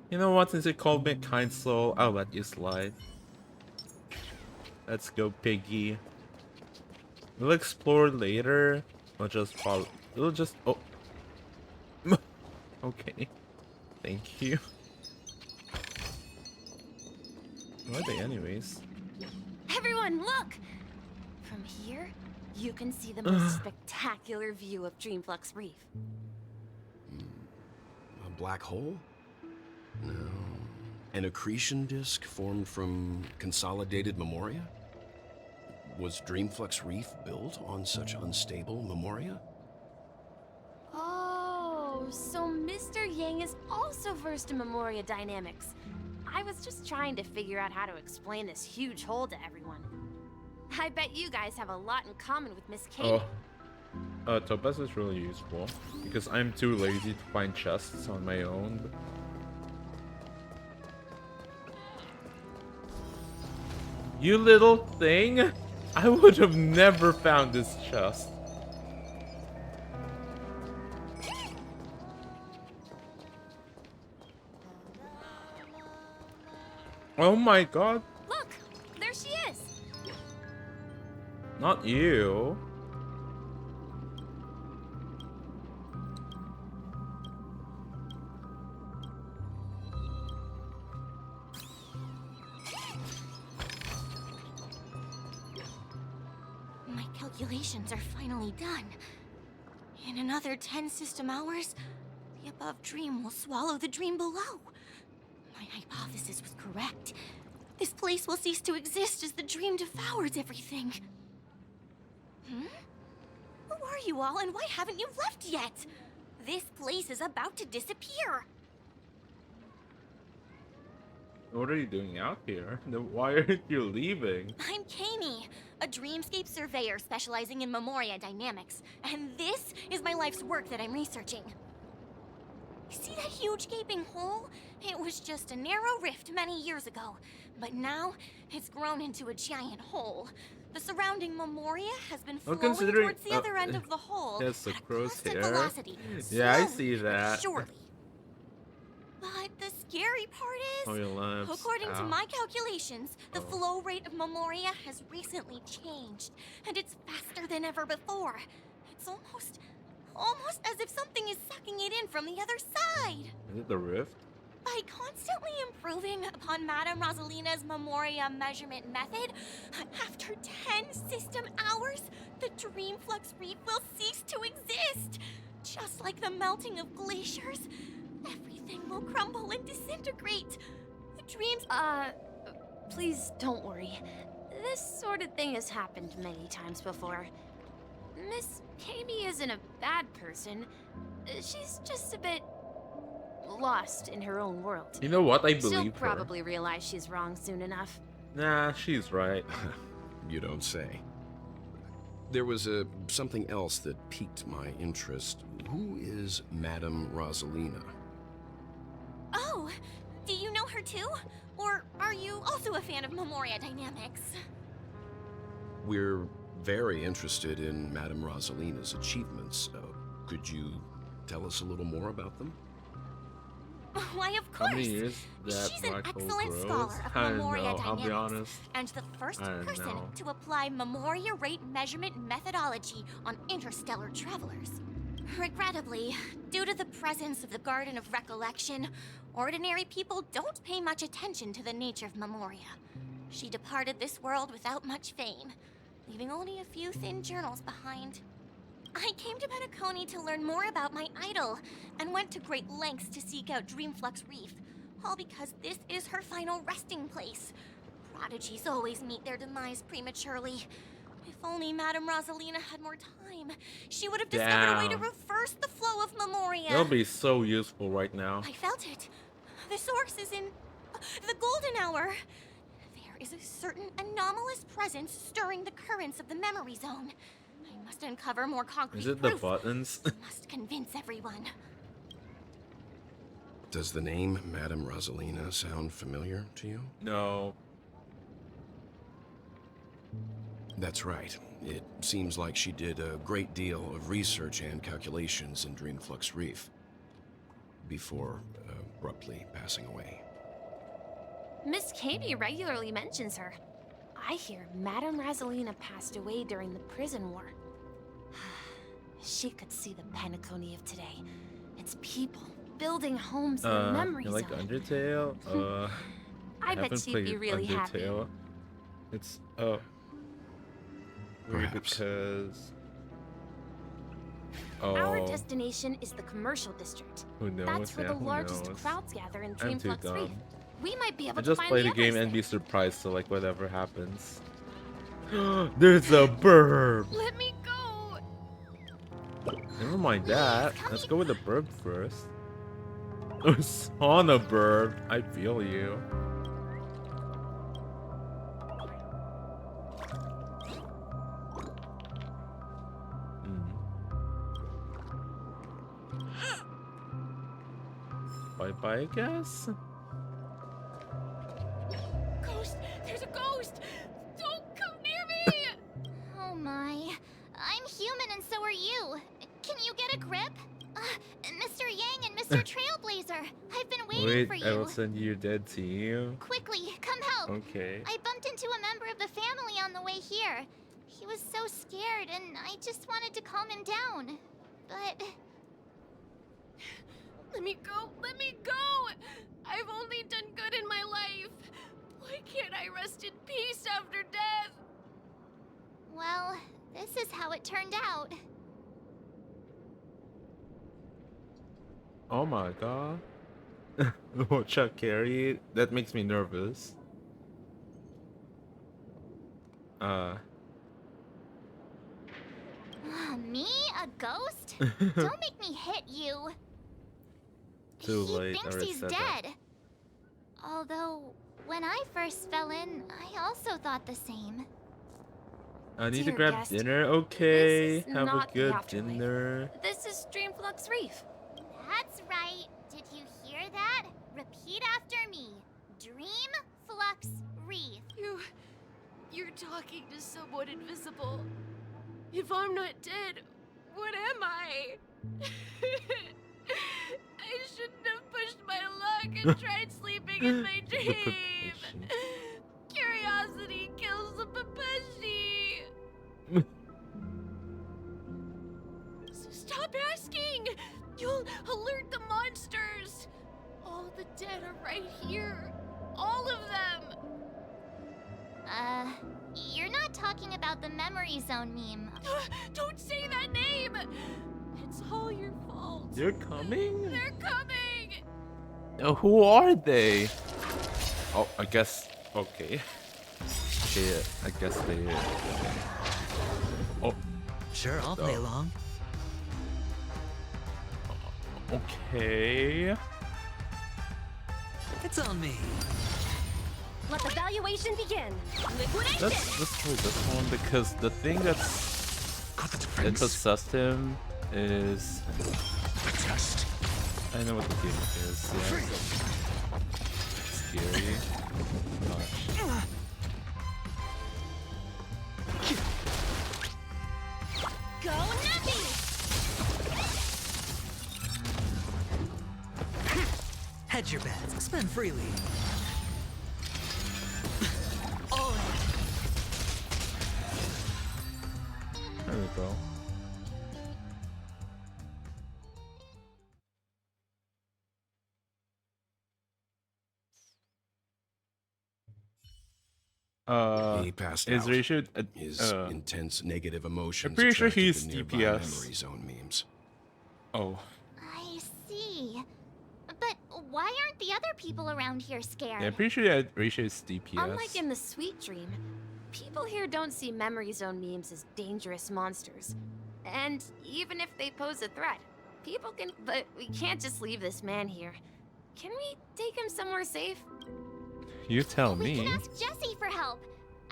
S1: You know what? Since you called me a kind soul, I'll let you slide. Let's go, piggy. We'll explore later. We'll just follow. We'll just. Oh. Okay. Thank you. What are they anyways?
S10: Everyone, look! From here, you can see the most spectacular view of Dreamflux Reef.
S17: A black hole? No. An accretion disk formed from consolidated memoria? Was Dreamflux Reef built on such unstable memoria?
S10: Oh, so Mr. Yang is also versed in memoria dynamics. I was just trying to figure out how to explain this huge hole to everyone. I bet you guys have a lot in common with Miss Katie.
S1: Topaz is really useful because I'm too lazy to find chests on my own. You little thing! I would have never found this chest. Oh my god.
S10: Look, there she is.
S1: Not you.
S10: My calculations are finally done. In another 10 system hours, the above dream will swallow the dream below. My hypothesis was correct. This place will cease to exist as the dream devours everything. Who are you all, and why haven't you left yet? This place is about to disappear.
S1: What are you doing out here? Why aren't you leaving?
S10: I'm Kami, a dreamscape surveyor specializing in memoria dynamics, and this is my life's work that I'm researching. See that huge gaping hole? It was just a narrow rift many years ago, but now it's grown into a giant hole. The surrounding memoria has been flowing towards the other end of the hole
S1: Yes, the
S10: at a
S1: crow's
S10: constant
S1: hair.
S10: velocity.
S1: Yeah, I
S10: slowly
S1: see
S10: but
S1: that.
S10: surely. But the scary part
S1: Oh,
S10: is,
S1: your lamps.
S10: according to
S1: Ow.
S10: my calculations, the flow rate of memoria has recently changed, and it's faster than ever before. It's almost as if something is sucking it in from the other side.
S1: Is it the rift?
S10: By constantly improving upon Madame Rosalina's memoria measurement method, after 10 system hours, the Dreamflux Reef will cease to exist. Just like the melting of glaciers, everything will crumble and disintegrate. The dreams... please don't worry. This sort of thing has happened many times before. Miss Kami isn't a bad person. She's just a bit lost in her own world.
S1: You know what? I believe
S10: She'll
S1: her.
S10: probably realize she's wrong soon enough.
S1: Nah, she's right.
S17: You don't say. There was something else that piqued my interest. Who is Madame Rosalina?
S10: Oh, do you know her too? Or are you also a fan of memoria dynamics?
S17: We're very interested in Madame Rosalina's achievements. Could you tell us a little more about them?
S10: Why, of
S1: How many
S10: course.
S1: years that
S10: She's an
S1: black hole
S10: excellent
S1: grows?
S10: scholar of
S1: I don't
S10: memoria
S1: know, I'll be
S10: dynamics,
S1: honest.
S10: and the first
S1: I don't
S10: person
S1: know.
S10: to apply memoria rate measurement methodology on interstellar travelers. Regrettably, due to the presence of the Garden of Recollection, ordinary people don't pay much attention to the nature of memoria. She departed this world without much fame, leaving only a few thin journals behind. I came to Penacony to learn more about my idol, and went to great lengths to seek out Dreamflux Reef, all because this is her final resting place. Prodigies always meet their demise prematurely. If only Madame Rosalina had more time, she would have discovered a way to
S1: Damn.
S10: reverse the flow of memoria.
S1: That'll be so useful right now.
S10: I felt it. The source is in the golden hour. There is a certain anomalous presence stirring the currents of the memory zone. I must uncover more concrete
S1: Is it the
S10: proof.
S1: buttons?
S10: Must convince everyone.
S17: Does the name Madame Rosalina sound familiar to you?
S1: No.
S17: That's right. It seems like she did a great deal of research and calculations in Dreamflux Reef before abruptly passing away.
S10: Miss Kami regularly mentions her. I hear Madame Rosalina passed away during the prison war. She could see the Penacony of today. Its people building homes in the memory
S1: you like
S10: zone.
S1: Undertale?
S10: I I bet
S1: haven't
S10: she'd
S1: played
S10: be really happy.
S1: Undertale. It's weird because
S10: Our destination is the commercial district.
S1: who knows?
S10: That's where
S1: Yeah,
S10: the
S1: who
S10: largest
S1: knows?
S10: crowds gather in
S1: I'm too
S10: Dreamflux Reef.
S1: dumb.
S10: We might be able
S1: I
S10: to
S1: just
S10: find
S1: play
S10: the
S1: the game
S10: others
S1: and
S10: there.
S1: be surprised to like whatever happens. There's a burb.
S10: Let me go.
S1: Never mind that. Let's go with the burb first. Sauna burb. I feel you. Bye bye, I guess.
S10: Ghost! There's a ghost! Don't come near me!
S15: Oh my. I'm human and so are you. Can you get a grip? Mr. Yang and Mr. Trailblazer, I've been waiting for you.
S1: I will send you your dead team.
S15: Quickly, come help.
S1: Okay.
S15: I bumped into a member of the family on the way here. He was so scared and I just wanted to calm him down. But...
S10: Let me go! Let me go! I've only done good in my life. Why can't I rest in peace after death?
S15: Well, this is how it turned out.
S1: Oh my god. Oh, Chuck Carey. That makes me nervous.
S15: Me? A ghost? Don't make me hit you.
S1: Too
S15: He
S1: late.
S15: thinks
S1: Already
S15: he's
S1: said
S15: dead. Although, when I first fell in, I also thought the same.
S1: I need to
S10: Dear
S1: grab
S10: guest,
S1: dinner. Okay.
S10: this is
S1: Have a
S10: not the
S1: good
S10: afterlife.
S1: dinner.
S10: This is Dreamflux Reef.
S15: That's right. Did you hear that? Repeat after me. Dream Flux Reef.
S10: You're talking to someone invisible. If I'm not dead, what am I? I shouldn't have pushed my luck and tried sleeping in my dream. Curiosity kills the Papeshi. Stop asking! You'll alert the monsters. All the dead are right here. All of them.
S15: You're not talking about the memory zone meme.
S10: Don't say that name! It's all your fault.
S1: They're coming?
S10: They're coming!
S1: Who are they? Oh, I guess. Okay. Okay, I guess they. Oh.
S19: Sure, I'll play along.
S1: Okay.
S19: It's on me.
S10: Let the valuation begin. Liquidation!
S1: Let's play this one because the thing that possessed him is. I know what the game is. Yeah. Scary. Gosh.
S10: Go Nappy!
S19: Hedge your bets. Spend freely.
S1: There we go.
S17: He passed
S1: is
S17: out.
S1: Ratio
S17: His intense negative emotions.
S1: I'm pretty sure
S17: attracted
S1: he's
S17: the nearby
S1: DPS.
S17: memory zone memes.
S1: Oh.
S15: I see. But why aren't the other people around here scared?
S1: Yeah, I'm pretty sure that Ratio is DPS.
S10: Unlike in the Sweet Dream, people here don't see memory zone memes as dangerous monsters. And even if they pose a threat, people can. But we can't just leave this man here. Can we take him somewhere safe?
S1: You tell
S15: We
S1: me.
S15: can ask Jessie for help.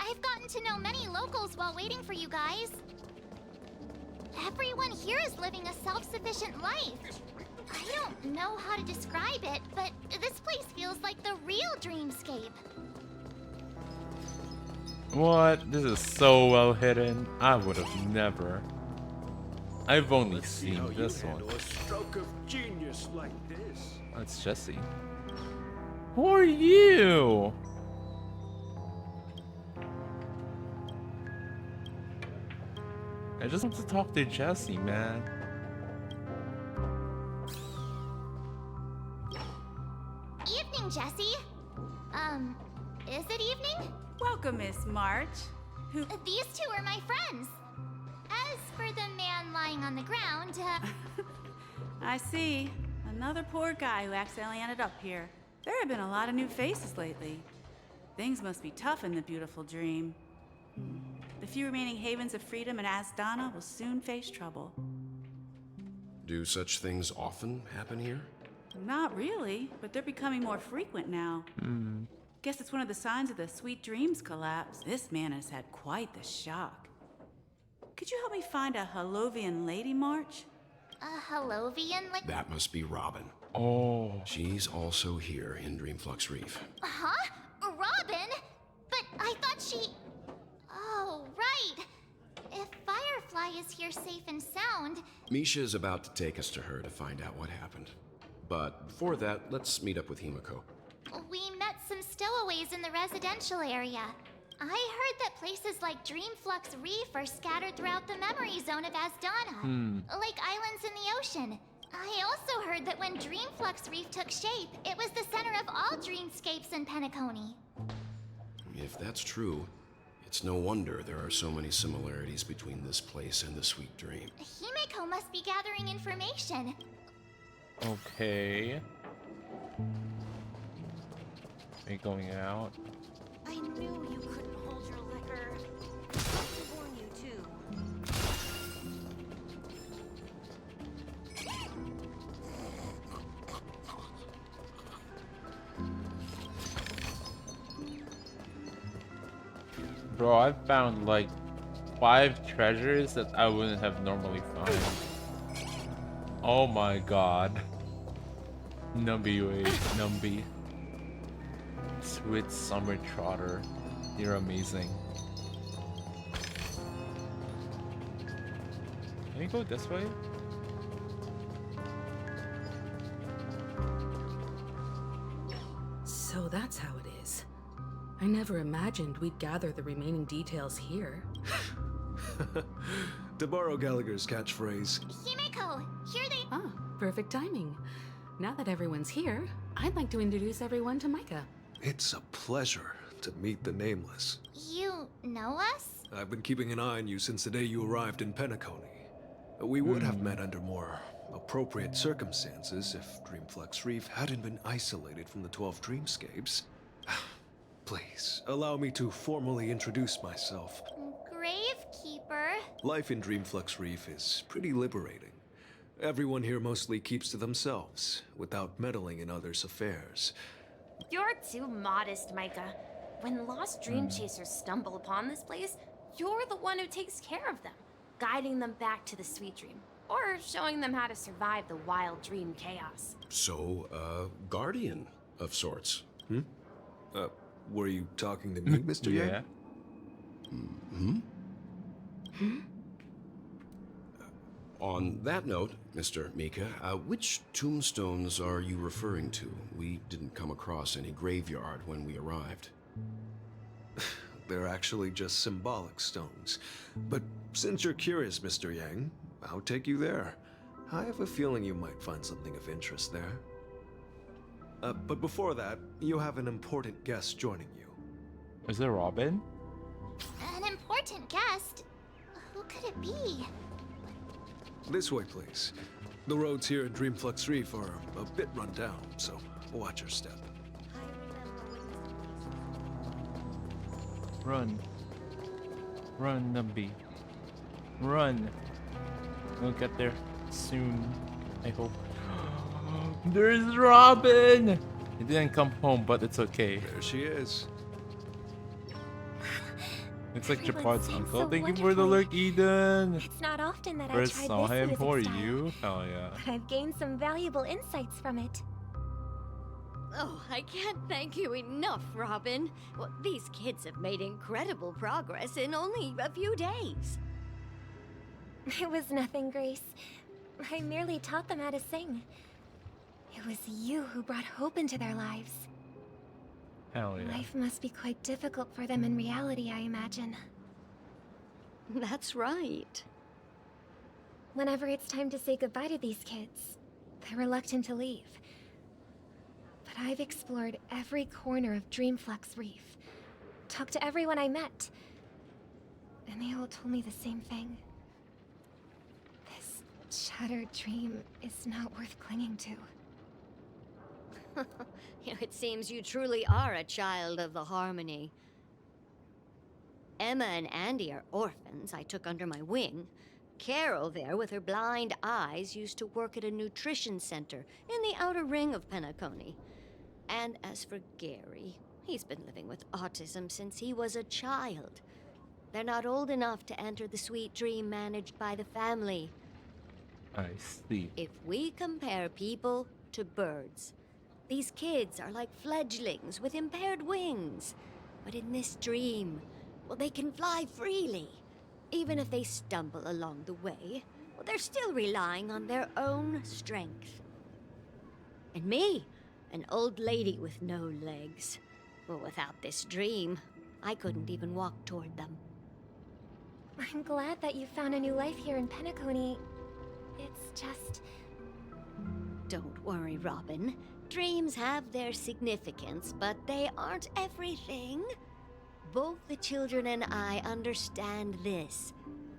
S15: I've gotten to know many locals while waiting for you guys. Everyone here is living a self-sufficient life. I don't know how to describe it, but this place feels like the real dreamscape.
S1: What? This is so well hidden. I would have never. I've only seen this one.
S6: A stroke of genius like this.
S1: That's Jesse. Who are you? I just want to talk to Jesse, man.
S15: Evening, Jessie. Is it evening?
S20: Welcome, Miss March. Who?
S15: These two are my friends. As for the man lying on the ground,
S20: I see. Another poor guy who accidentally ended up here. There have been a lot of new faces lately. Things must be tough in the beautiful dream. The few remaining havens of freedom in Asdana will soon face trouble.
S17: Do such things often happen here?
S20: Not really, but they're becoming more frequent now. Guess it's one of the signs of the Sweet Dreams collapse. This man has had quite the shock. Could you help me find a Halovian lady, March?
S15: a Halovian like...
S17: That must be Robin.
S1: Oh.
S17: She's also here in Dreamflux Reef.
S15: Huh? Robin? But I thought she... Oh, right. If Firefly is here safe and sound...
S17: Misha is about to take us to her to find out what happened. But before that, let's meet up with Himiko.
S15: We met some stowaways in the residential area. I heard that places like Dreamflux Reef are scattered throughout the memory zone of Asdana, like islands in the ocean. I also heard that when Dreamflux Reef took shape, it was the center of all dreamscapes in Penacony.
S17: If that's true, it's no wonder there are so many similarities between this place and the Sweet Dream.
S15: Himiko must be gathering information.
S1: Okay. Are you going out?
S10: I knew you couldn't hold your liquor. I warn you too.
S1: Bro, I've found like 5 treasures that I wouldn't have normally found. Oh my god. Numby, wait, Numby. Sweet Summer Trotter. You're amazing. Can you go this way?
S21: So that's how it is. I never imagined we'd gather the remaining details here.
S22: To borrow Gallagher's catchphrase.
S15: Himiko, here they...
S21: Ah, perfect timing. Now that everyone's here, I'd like to introduce everyone to Micah.
S22: It's a pleasure to meet the Nameless.
S15: You know us?
S22: I've been keeping an eye on you since the day you arrived in Penacony. We would have met under more appropriate circumstances if Dreamflux Reef hadn't been isolated from the 12 dreamscapes. Please, allow me to formally introduce myself.
S15: Gravekeeper.
S22: Life in Dreamflux Reef is pretty liberating. Everyone here mostly keeps to themselves, without meddling in others' affairs.
S10: You're too modest, Micah. When lost dream chasers stumble upon this place, you're the one who takes care of them, guiding them back to the sweet dream, or showing them how to survive the wild dream chaos.
S17: So, guardian of sorts.
S22: Were you talking to me, Mr. Yang?
S17: On that note, Mr. Mika, which tombstones are you referring to? We didn't come across any graveyard when we arrived.
S22: They're actually just symbolic stones. But since you're curious, Mr. Yang, I'll take you there. I have a feeling you might find something of interest there. But before that, you have an important guest joining you.
S1: Is it Robin?
S15: An important guest? Who could it be?
S22: This way, please. The roads here in Dreamflux Reef are a bit run down, so watch your step.
S1: Run. Run, Numby. Run. We'll get there soon, I hope. There's Robin! He didn't come home, but it's okay.
S22: There she is.
S1: Looks like Japard's uncle.
S11: so
S1: Thank you for the lurk, Eden.
S11: It's not often that
S1: First
S11: I try
S1: saw
S11: this
S1: him.
S11: music
S1: Who are
S11: style,
S1: you? Hell yeah.
S11: but I've gained some valuable insights from it.
S23: Oh, I can't thank you enough, Robin. Well, these kids have made incredible progress in only a few days.
S11: It was nothing, Grace. I merely taught them how to sing. It was you who brought hope into their lives.
S1: Hell yeah.
S11: Life must be quite difficult for them in reality, I imagine.
S23: That's right.
S11: Whenever it's time to say goodbye to these kids, they're reluctant to leave. But I've explored every corner of Dreamflux Reef, talked to everyone I met, and they all told me the same thing. This shattered dream is not worth clinging to.
S23: It seems you truly are a child of the Harmony. Emma and Andy are orphans I took under my wing. Carol there, with her blind eyes, used to work at a nutrition center in the outer ring of Penacony. And as for Gary, he's been living with autism since he was a child. They're not old enough to enter the sweet dream managed by the family.
S1: I see.
S23: If we compare people to birds, these kids are like fledglings with impaired wings. But in this dream, well, they can fly freely. Even if they stumble along the way, well, they're still relying on their own strength. And me, an old lady with no legs. Well, without this dream, I couldn't even walk toward them.
S11: I'm glad that you found a new life here in Penacony. It's just...
S23: Don't worry, Robin. Dreams have their significance, but they aren't everything. Both the children and I understand this.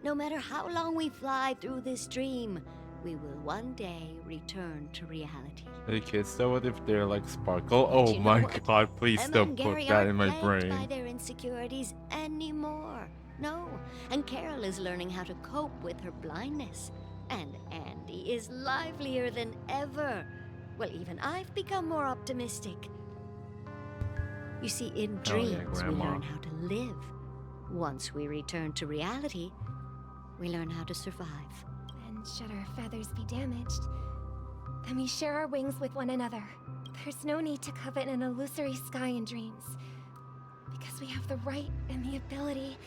S23: No matter how long we fly through this dream, we will one day return to reality.
S1: The kids, though, what if they're like Sparkle? Oh
S23: You know
S1: my
S23: what?
S1: god, please
S23: Emma
S1: don't
S23: and
S1: put
S23: Gary
S1: that
S23: aren't
S1: in my
S23: plagued by
S1: brain.
S23: their insecurities anymore. No, and Carol is learning how to cope with her blindness. And Andy is livelier than ever. Well, even I've become more optimistic. You see, in
S1: Oh, yeah,
S23: dreams, we
S1: Grandma.
S23: learn how to live. Once we return to reality, we learn how to survive.
S11: And should our feathers be damaged, then we share our wings with one another. There's no need to covet an illusory sky in dreams, because we have the right and the ability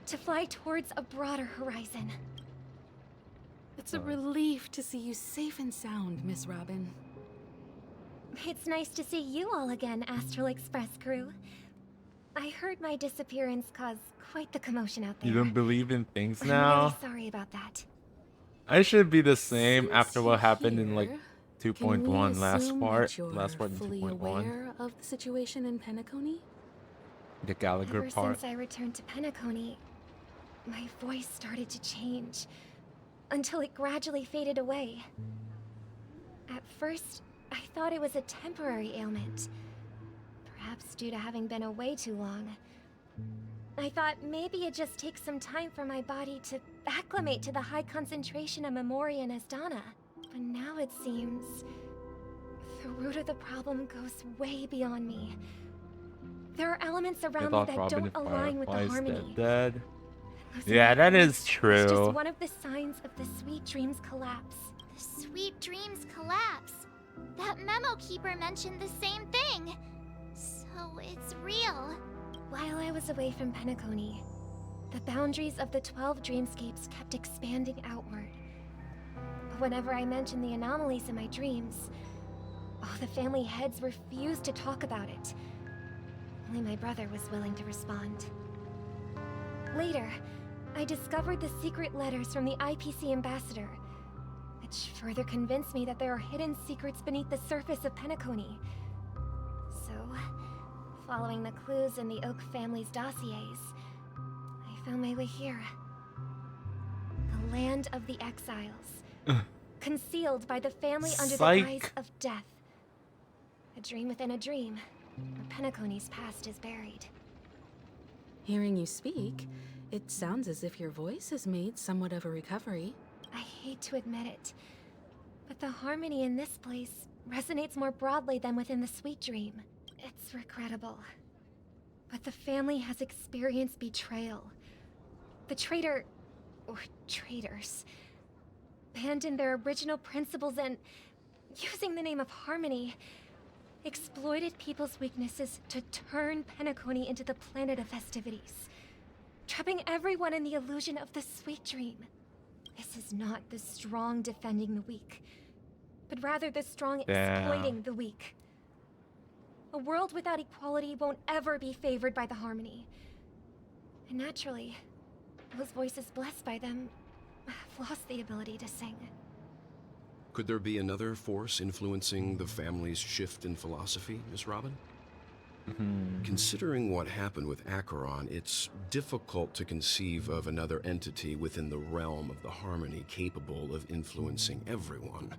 S11: to fly towards a broader horizon.
S21: It's a relief to see you safe and sound, Miss Robin.
S11: It's nice to see you all again, Astral Express crew. I heard my disappearance caused quite the commotion out there.
S1: You don't believe in things
S11: I'm
S1: now?
S11: really sorry about that.
S1: I should be the same after what happened in like
S21: Can
S1: 2.1
S21: we
S1: last
S21: assume
S1: part.
S21: that you're
S1: Last part in
S21: fully
S1: 2.1.
S21: aware of the situation in Penacony?
S1: The Gallagher
S11: Ever
S1: part.
S11: since I returned to Penacony, my voice started to change, until it gradually faded away. At first, I thought it was a temporary ailment, perhaps due to having been away too long. I thought maybe it just takes some time for my body to acclimate to the high concentration of Memoria and Asdana. But now it seems the root of the problem goes way beyond me. There are elements
S1: I
S11: around me
S1: thought
S11: that
S1: Robin
S11: don't
S1: and
S11: align with the
S1: Firefly's
S11: harmony.
S1: dead.
S11: Losing
S1: Yeah,
S11: my
S1: that
S11: voice
S1: is
S11: is
S1: true.
S11: just one of the signs of the Sweet Dreams collapse.
S9: The Sweet Dreams collapse. That memo keeper mentioned the same thing. So it's real.
S11: While I was away from Penacony, the boundaries of the 12 dreamscapes kept expanding outward. But whenever I mentioned the anomalies in my dreams, the family heads refused to talk about it. Only my brother was willing to respond. Later, I discovered the secret letters from the IPC ambassador, which further convinced me that there are hidden secrets beneath the surface of Penacony. So, following the clues in the Oak family's dossiers, I found my way here. The land of the exiles. Concealed by the family under the guise
S1: Psych.
S11: of death. A dream within a dream, where Penacony's past is buried.
S21: Hearing you speak, it sounds as if your voice has made somewhat of a recovery.
S11: I hate to admit it, but the harmony in this place resonates more broadly than within the Sweet Dream. It's regrettable, but the family has experienced betrayal. The traitor, or traitors, abandoned their original principles and, using the name of harmony, exploited people's weaknesses to turn Penacony into the planet of festivities, trapping everyone in the illusion of the Sweet Dream. This is not the strong defending the weak, but rather the strong exploiting the weak. A world without equality won't ever be favored by the harmony. And naturally, those voices blessed by them have lost the ability to sing.
S17: Could there be another force influencing the family's shift in philosophy, Miss Robin? Considering what happened with Acheron, it's difficult to conceive of another entity within the realm of the Harmony capable of influencing everyone.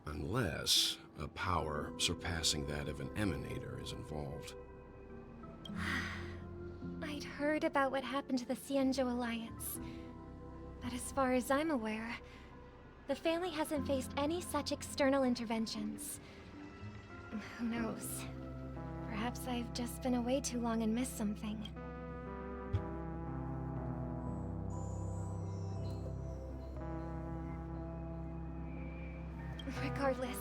S17: Unless a power surpassing that of an emanator is involved.
S11: I'd heard about what happened to the Cienjo Alliance. But as far as I'm aware, the family hasn't faced any such external interventions. Who knows? Perhaps I've just been away too long and missed something. Regardless,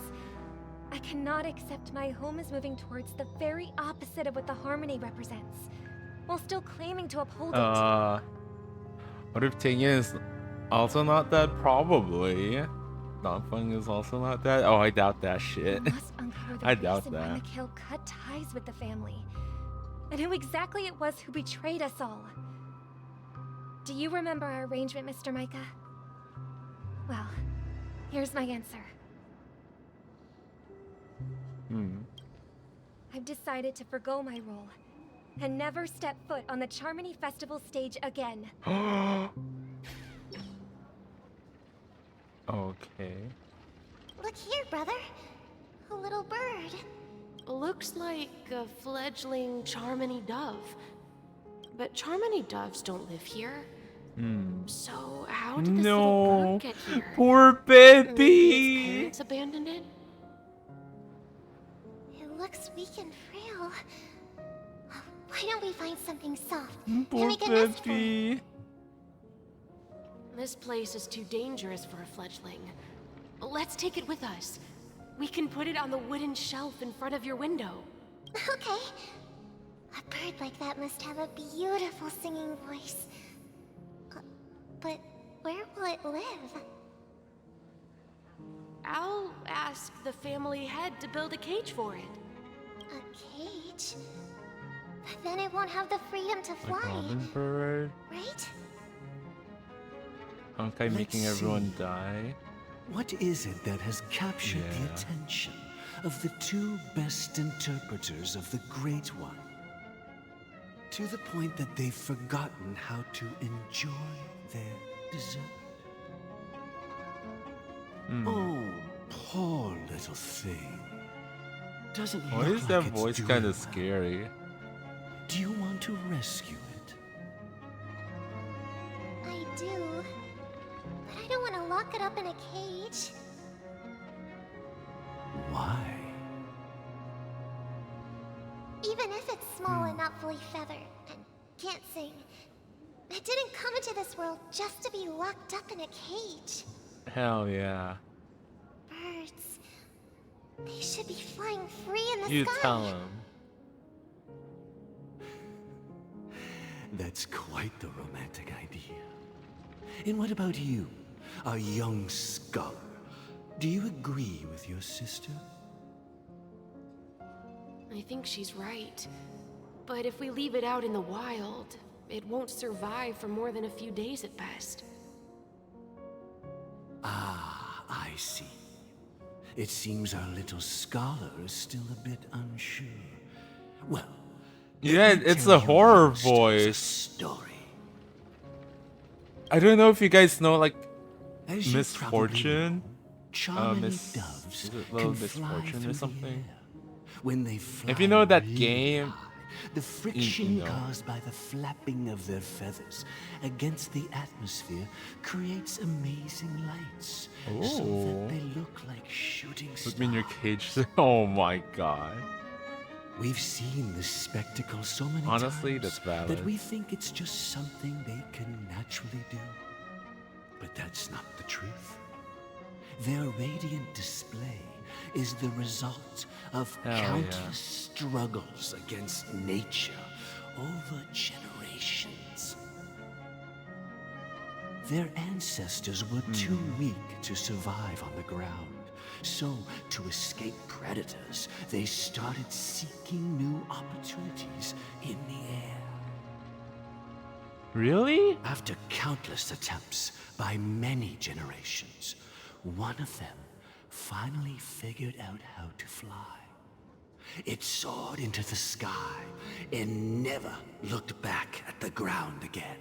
S11: I cannot accept my home is moving towards the very opposite of what the Harmony represents, while still claiming to uphold it.
S1: What if Tingyan is also not dead? Probably. Donfeng is also not dead? Oh, I doubt that shit.
S11: We must uncover the
S1: I doubt
S11: reason why
S1: that.
S11: Mikhail cut ties with the family, and who exactly it was who betrayed us all. Do you remember our arrangement, Mr. Micah? Well, here's my answer. I've decided to forgo my role and never step foot on the Charmony Festival stage again.
S1: Okay.
S9: Look here, brother. A little bird.
S10: Looks like a fledgling Charmony dove. But Charmony doves don't live here. So how did this little bird get here?
S1: Poor
S10: Maybe
S1: baby.
S10: its parents abandoned it?
S9: It looks weak and frail. Why don't we find something soft
S1: Poor
S9: and make a nest for it?
S1: baby.
S10: This place is too dangerous for a fledgling. Let's take it with us. We can put it on the wooden shelf in front of your window.
S9: Okay. A bird like that must have a beautiful singing voice. But where will it live?
S10: I'll ask the family head to build a cage for it.
S9: A cage? But then it won't have the freedom to fly,
S1: Robin bird.
S9: right?
S1: Honkai making everyone die.
S5: What is it that has captured the attention of the two best interpreters of the Great One? To the point that they've forgotten how to enjoy their dessert. Oh, poor little thing. Doesn't
S1: Why
S5: look
S1: is
S5: like
S1: that
S5: it's
S1: voice
S5: doing
S1: kind
S5: well.
S1: of scary?
S5: Do you want to rescue it?
S9: I do. But I don't want to lock it up in a cage.
S5: Why?
S9: Even if it's small and not fully feathered and can't sing, it didn't come into this world just to be locked up in a cage.
S1: Hell yeah.
S9: Birds, they should be flying free in the
S1: You
S9: sky.
S1: tell him.
S5: That's quite the romantic idea. And what about you, a young scholar? Do you agree with your sister?
S10: I think she's right. But if we leave it out in the wild, it won't survive for more than a few days at best.
S5: Ah, I see. It seems our little scholar is still a bit unsure. Well,
S1: Yeah, it's a horror voice.
S5: Story.
S1: I don't know if you guys know, like,
S5: As you
S1: Misfortune.
S5: Charming
S1: Miss
S5: doves
S1: is it Little
S5: can fly
S1: Misfortune
S5: through
S1: or
S5: the
S1: something?
S5: When they fly
S1: If you know that
S5: really
S1: game,
S5: high, the friction
S1: know.
S5: caused by the flapping of their feathers against the atmosphere creates amazing lights, so
S1: Oh.
S5: that they look like shooting stars.
S1: Put me in your cage. Oh my god.
S5: We've seen this spectacle so many
S1: Honestly,
S5: times
S1: that's valid.
S5: that we think it's just something they can naturally do. But that's not the truth. Their radiant display is the result of
S1: Hell yeah.
S5: countless struggles against nature over generations. Their ancestors were too weak to survive on the ground. So, to escape predators, they started seeking new opportunities in the air.
S1: Really?
S5: After countless attempts by many generations, one of them finally figured out how to fly. It soared into the sky and never looked back at the ground again.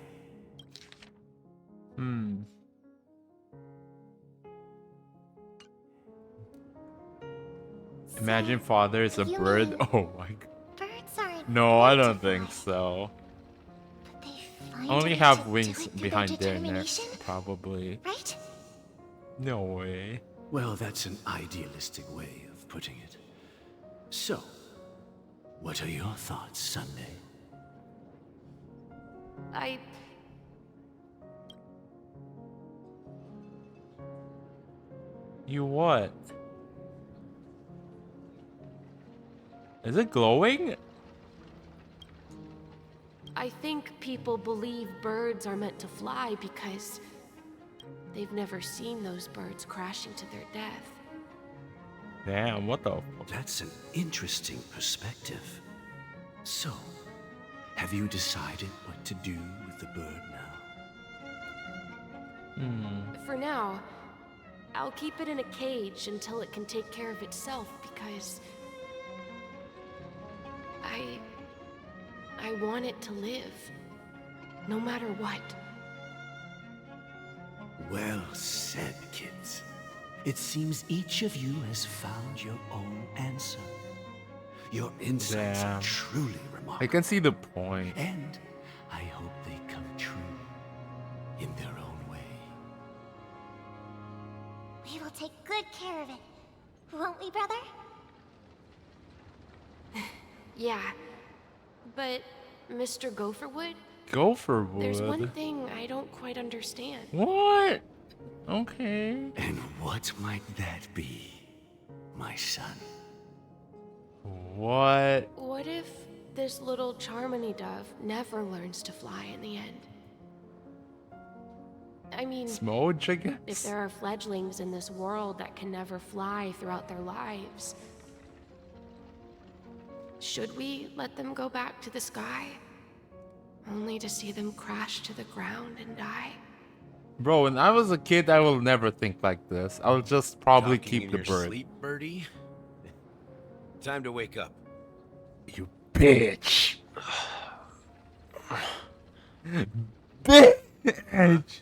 S1: Imagine father is a
S9: you
S1: bird.
S9: mean
S1: Oh my god.
S9: birds aren't
S1: No, I
S9: born to
S1: don't think
S9: fly,
S1: so.
S9: but they find
S1: Only
S9: a way
S1: have
S9: to
S1: wings
S9: do it through
S1: behind
S9: their
S1: their necks,
S9: determination,
S1: probably.
S9: right?
S1: No way.
S5: Well, that's an idealistic way of putting it. So, what are your thoughts, Sunday?
S1: You what? Is it glowing?
S3: I think people believe birds are meant to fly because they've never seen those birds crashing to their death.
S1: Damn, what the fuck?
S5: That's an interesting perspective. So, have you decided what to do with the bird now?
S3: For now, I'll keep it in a cage until it can take care of itself because I want it to live, no matter what.
S5: Well said, kids. It seems each of you has found your own answer. Your insights are truly remarkable.
S1: I can see the point.
S5: And I hope they come true in their own way.
S9: We will take good care of it, won't we, brother?
S3: Yeah, but Mr. Gopherwood,
S1: Gopherwood?
S3: there's one thing I don't quite understand.
S1: What? Okay.
S5: And what might that be, my son?
S1: What?
S3: What if this little Charmony dove never learns to fly in the end? I mean,
S1: Smudge, I guess?
S3: if there are fledglings in this world that can never fly throughout their lives, should we let them go back to the sky, only to see them crash to the ground and die?
S1: Bro, when I was a kid, I will never think like this. I'll just probably
S6: Talking
S1: keep
S6: in
S1: the
S6: your
S1: bird.
S6: sleep, birdie? Time to wake up.
S1: You bitch. Bitch.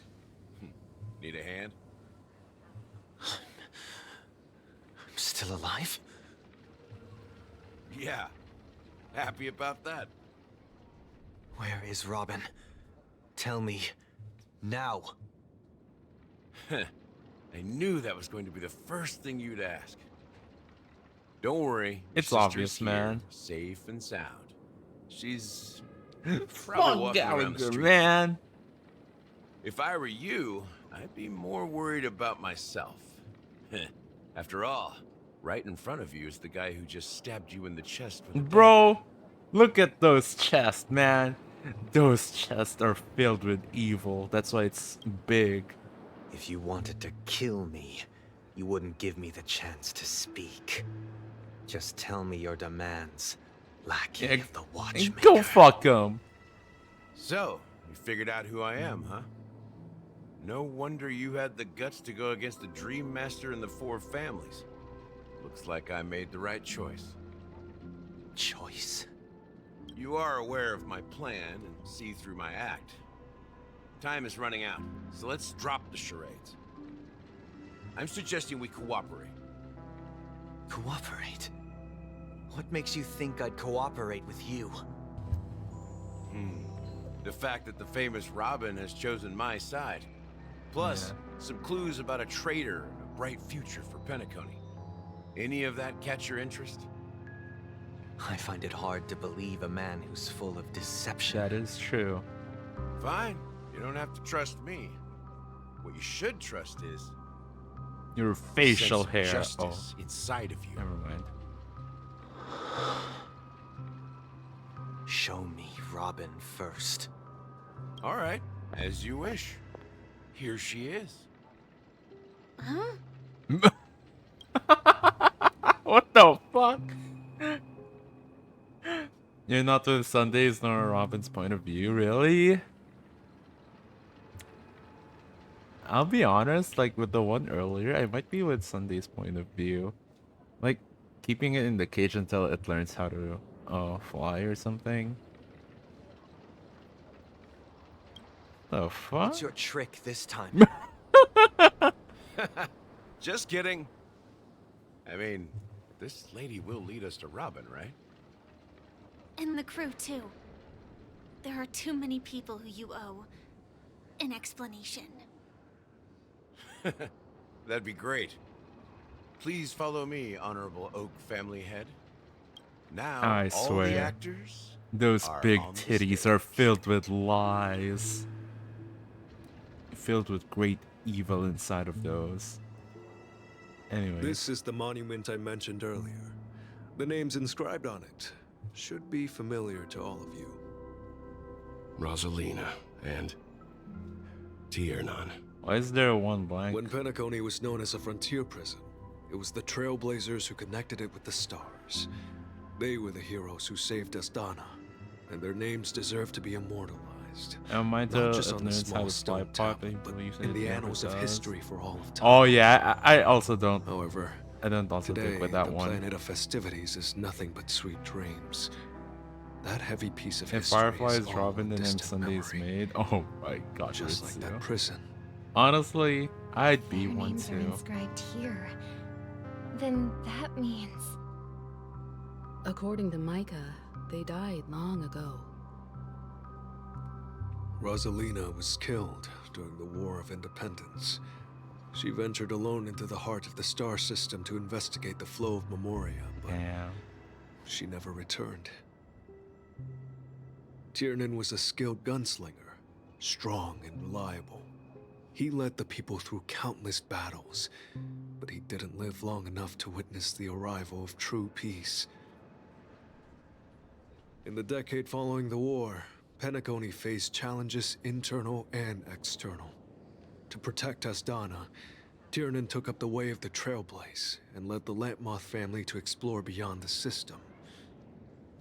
S6: Need a hand?
S18: I'm still alive?
S6: Yeah. Happy about that.
S18: Where is Robin? Tell me. Now.
S6: I knew that was going to be the first thing you'd ask. Don't worry. your
S1: It's
S6: sister's
S1: obvious,
S6: here,
S1: man.
S6: Safe and sound. She's
S1: Fuck
S6: probably walking around the
S1: Gallagher,
S6: street.
S1: man.
S6: If I were you, I'd be more worried about myself. After all, right in front of you is the guy who just stabbed you in the chest with a
S1: Bro, look at those chests, man. Those chests are filled with evil. That's why it's big.
S18: If you wanted to kill me, you wouldn't give me the chance to speak. Just tell me your demands, lackey of the Watchmaker.
S1: Go fuck him.
S6: So, you figured out who I am, huh? No wonder you had the guts to go against the Dream Master and the Four Families. Looks like I made the right choice.
S18: Choice?
S6: You are aware of my plan and see through my act. Time is running out, so let's drop the charades. I'm suggesting we cooperate.
S18: Cooperate? What makes you think I'd cooperate with you?
S6: The fact that the famous Robin has chosen my side. Plus, some clues about a traitor and a bright future for Penacony. Any of that catch your interest?
S18: I find it hard to believe a man who's full of deception.
S1: That is true.
S6: Fine. You don't have to trust me. What you should trust is
S1: Your facial hair.
S6: justice inside of you.
S1: Never mind.
S18: Show me Robin first.
S6: All right, as you wish. Here she is.
S9: Huh?
S1: What the fuck? You're not with Sundays nor Robin's point of view, really? I'll be honest, like with the one earlier, I might be with Sunday's point of view. Like, keeping it in the cage until it learns how to fly or something. The fuck?
S18: What's your trick this time?
S13: Just kidding. I mean, this lady will lead us to Robin, right?
S15: And the crew, too. There are too many people who you owe an explanation.
S13: That'd be great. Please follow me, Honorable Oak family head. Now,
S1: I
S13: all
S1: swear,
S13: the actors
S1: those
S13: are
S1: big
S13: on the
S1: titties are filled with lies. Filled with great evil inside of those. Anyway.
S22: This is the monument I mentioned earlier. The names inscribed on it should be familiar to all of you.
S17: Rosalina and Tiernan.
S1: Why is there one blank?
S22: When Penacony was known as a frontier prison, it was the Trailblazers who connected it with the stars. They were the heroes who saved Astana, and their names deserve to be immortalized.
S1: Not
S22: just on the small stone tablet, but in the annals of history for all of time.
S1: Oh yeah, I also don't.
S22: However,
S1: I don't also
S22: today,
S1: think with that
S22: the
S1: one.
S22: planet of festivities is nothing but sweet dreams. That heavy piece of
S1: If
S22: history
S1: Firefly
S22: is
S1: is
S22: all
S1: Robin, then
S22: distant
S1: Sunday's
S22: memory.
S1: made. Oh my god,
S22: Just like that prison.
S1: Honestly, I'd be
S11: Their
S1: one
S11: names are
S1: too.
S11: inscribed here. Then that means...
S21: According to Micah, they died long ago.
S22: Rosalina was killed during the War of Independence. She ventured alone into the heart of the star system to investigate the flow of Memoria, but she never returned. Tiernan was a skilled gunslinger, strong and reliable. He led the people through countless battles, but he didn't live long enough to witness the arrival of true peace. In the decade following the war, Penacony faced challenges internal and external. To protect Astana, Tiernan took up the way of the Trailblaze and led the Lampmoth family to explore beyond the system,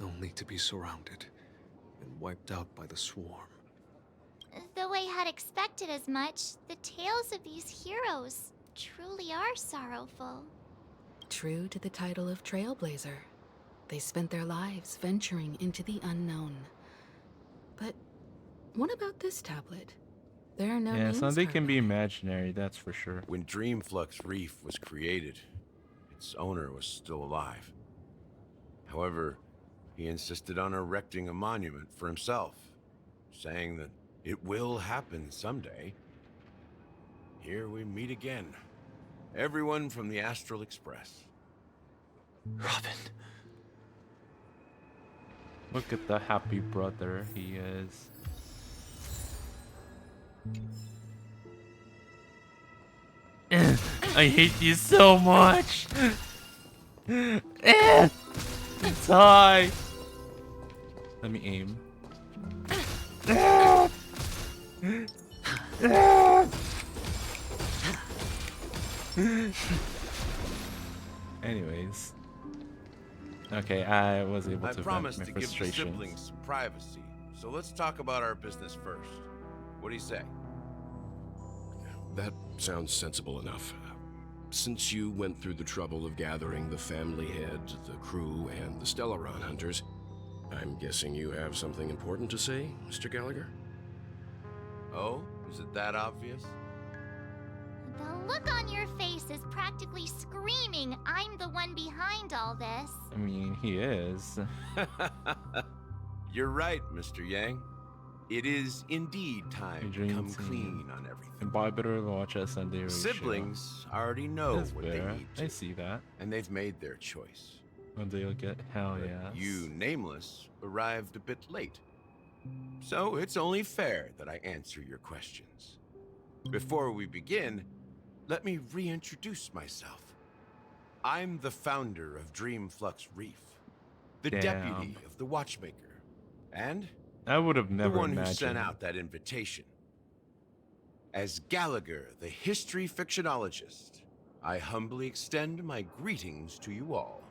S22: only to be surrounded and wiped out by the Swarm.
S9: Though I had expected as much, the tales of these heroes truly are sorrowful.
S21: True to the title of Trailblazer, they spent their lives venturing into the unknown. But what about this tablet? There are no
S1: Yeah,
S21: names
S1: Sunday
S21: carved
S1: can be
S21: on it.
S1: imaginary, that's for sure.
S13: When Dreamflux Reef was created, its owner was still alive. However, he insisted on erecting a monument for himself, saying that it will happen someday. Here we meet again. Everyone from the Astral Express.
S18: Robin.
S1: Look at the happy brother he is. I hate you so much. It's high. Let me aim. Anyways. Okay, I was able
S13: I
S1: to vent
S13: promised
S1: my
S13: to give the
S1: frustrations.
S13: siblings some privacy, so let's talk about our business first. What do you say?
S17: That sounds sensible enough. Since you went through the trouble of gathering the family head, the crew, and the Stellaron hunters, I'm guessing you have something important to say, Mr. Gallagher?
S13: Oh, is it that obvious?
S9: The look on your face is practically screaming, I'm the one behind all this.
S1: I mean, he is.
S13: You're right, Mr. Yang. It is indeed time to come clean on everything.
S1: Imbibe it or watch us and they
S13: Siblings already know
S1: That's
S13: what
S1: fair.
S13: they need to.
S1: I see that.
S13: And they've made their choice.
S1: And they'll get hell
S13: But
S1: yes.
S13: you, Nameless, arrived a bit late. So it's only fair that I answer your questions. Before we begin, let me reintroduce myself. I'm the founder of Dreamflux Reef, the
S1: Damn.
S13: deputy of the Watchmaker, and
S1: I would have never
S13: the one
S1: imagined.
S13: who sent out that invitation. As Gallagher, the history fictionologist, I humbly extend my greetings to you all.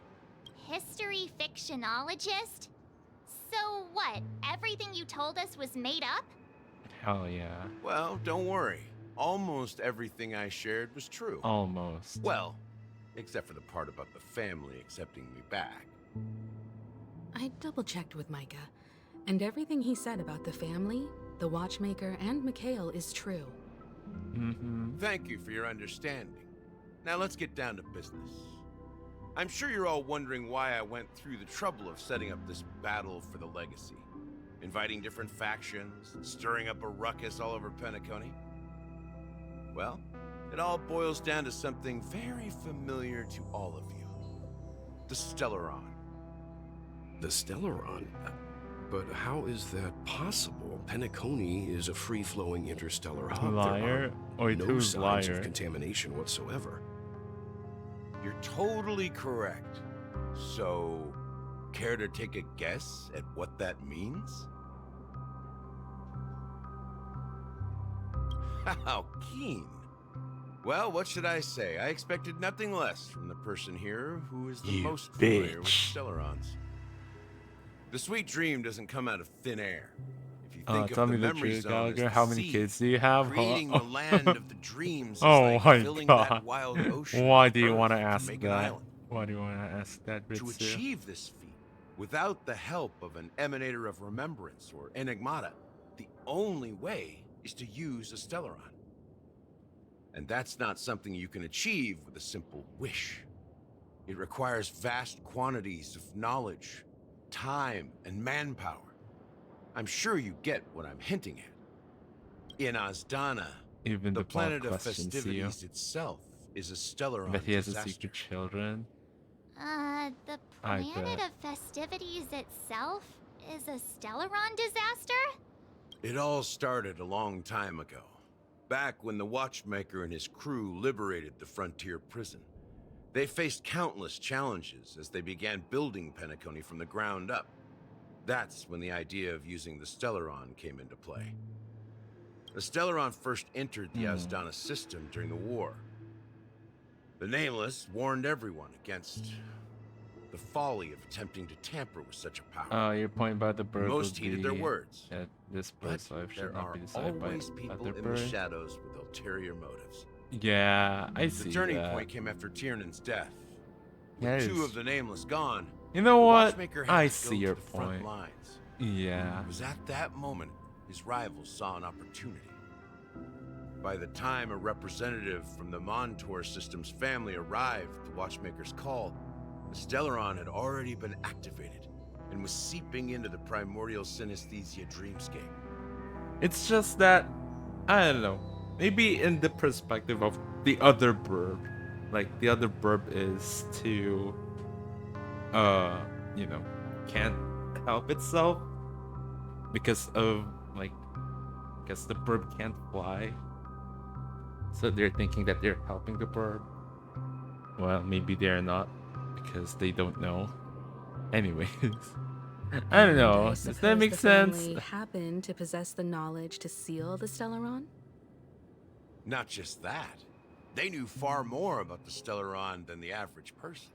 S9: History fictionologist? So what, everything you told us was made up?
S1: Hell yeah.
S13: Well, don't worry. almost everything I shared was true.
S1: Almost.
S13: Well, except for the part about the family accepting me back.
S21: I double-checked with Micah, and everything he said about the family, the Watchmaker, and Mikhail is true.
S13: Thank you for your understanding. Now let's get down to business. I'm sure you're all wondering why I went through the trouble of setting up this battle for the legacy, inviting different factions, and stirring up a ruckus all over Penacony. Well, it all boils down to something very familiar to all of you. The Stellaron.
S17: The Stellaron? But how is that possible? Penacony is a free-flowing interstellar hub.
S1: Liar?
S17: There are no
S1: who's
S17: signs
S1: liar?
S17: of contamination whatsoever.
S13: You're totally correct. So, care to take a guess at what that means? How keen. Well, what should I say? I expected nothing less from the person here who is the most familiar with Stellarons. The sweet dream doesn't come out of thin air. If you think
S1: Tell
S13: of
S1: me
S13: the
S1: the
S13: memory
S1: truth,
S13: zone
S1: Gallagher.
S13: as
S1: How
S13: the
S1: many
S13: seed,
S1: kids do you have?
S13: creating the land of the dreams is
S1: Oh
S13: like
S1: my
S13: filling
S1: god.
S13: that wild ocean
S1: Why
S13: with
S1: do you
S13: earth
S1: want to ask
S13: make an
S1: that?
S13: island.
S1: Why do you want to ask that,
S13: To
S1: Ritsu?
S13: achieve this feat, without the help of an emanator of remembrance or enigmata, the only way is to use a Stellaron. And that's not something you can achieve with a simple wish. It requires vast quantities of knowledge, time, and manpower. I'm sure you get what I'm hinting at. In Azdana,
S1: Even
S13: the
S1: the
S13: planet of
S1: questions
S13: festivities itself is a Stellaron
S1: But he has a
S13: disaster.
S1: secret children.
S9: The
S1: I
S9: planet
S1: bet.
S9: of festivities itself is a Stellaron disaster?
S13: It all started a long time ago, back when the Watchmaker and his crew liberated the frontier prison. They faced countless challenges as they began building Penacony from the ground up. That's when the idea of using the Stellaron came into play. The Stellaron first entered the Azdana system during the war. The Nameless warned everyone against the folly of attempting to tamper with such a power.
S1: Your point about the bird
S13: Most
S1: would
S13: heeded their
S1: be
S13: words.
S1: that this
S13: But
S1: bird's life should
S13: there
S1: not
S13: are
S1: be decided by
S13: always people
S1: other
S13: in
S1: bird.
S13: the shadows with ulterior motives.
S1: Yeah, I see
S13: The turning
S1: that.
S13: point came after Tiernan's death.
S1: Yeah,
S13: With
S1: it
S13: two
S1: is.
S13: of the Nameless gone,
S1: You know
S13: the
S1: what?
S13: Watchmaker had
S1: I
S13: to
S1: see
S13: go to
S1: your
S13: the front
S1: point.
S13: lines.
S1: Yeah.
S13: It was at that moment his rivals saw an opportunity. By the time a representative from the Montour Systems family arrived at the Watchmaker's call, the Stellaron had already been activated and was seeping into the primordial synesthesia dreamscape.
S1: It's just that, I don't know, maybe in the perspective of the other burb, like the other burb is to, you know, can't help itself because of, like, because the burb can't fly. So they're thinking that they're helping the burb. Well, maybe they're not because they don't know. Anyways. I don't know. Does that
S21: suppose
S1: make
S21: the
S1: sense?
S21: family happened to possess the knowledge to seal the Stellaron?
S13: Not just that. They knew far more about the Stellaron than the average person.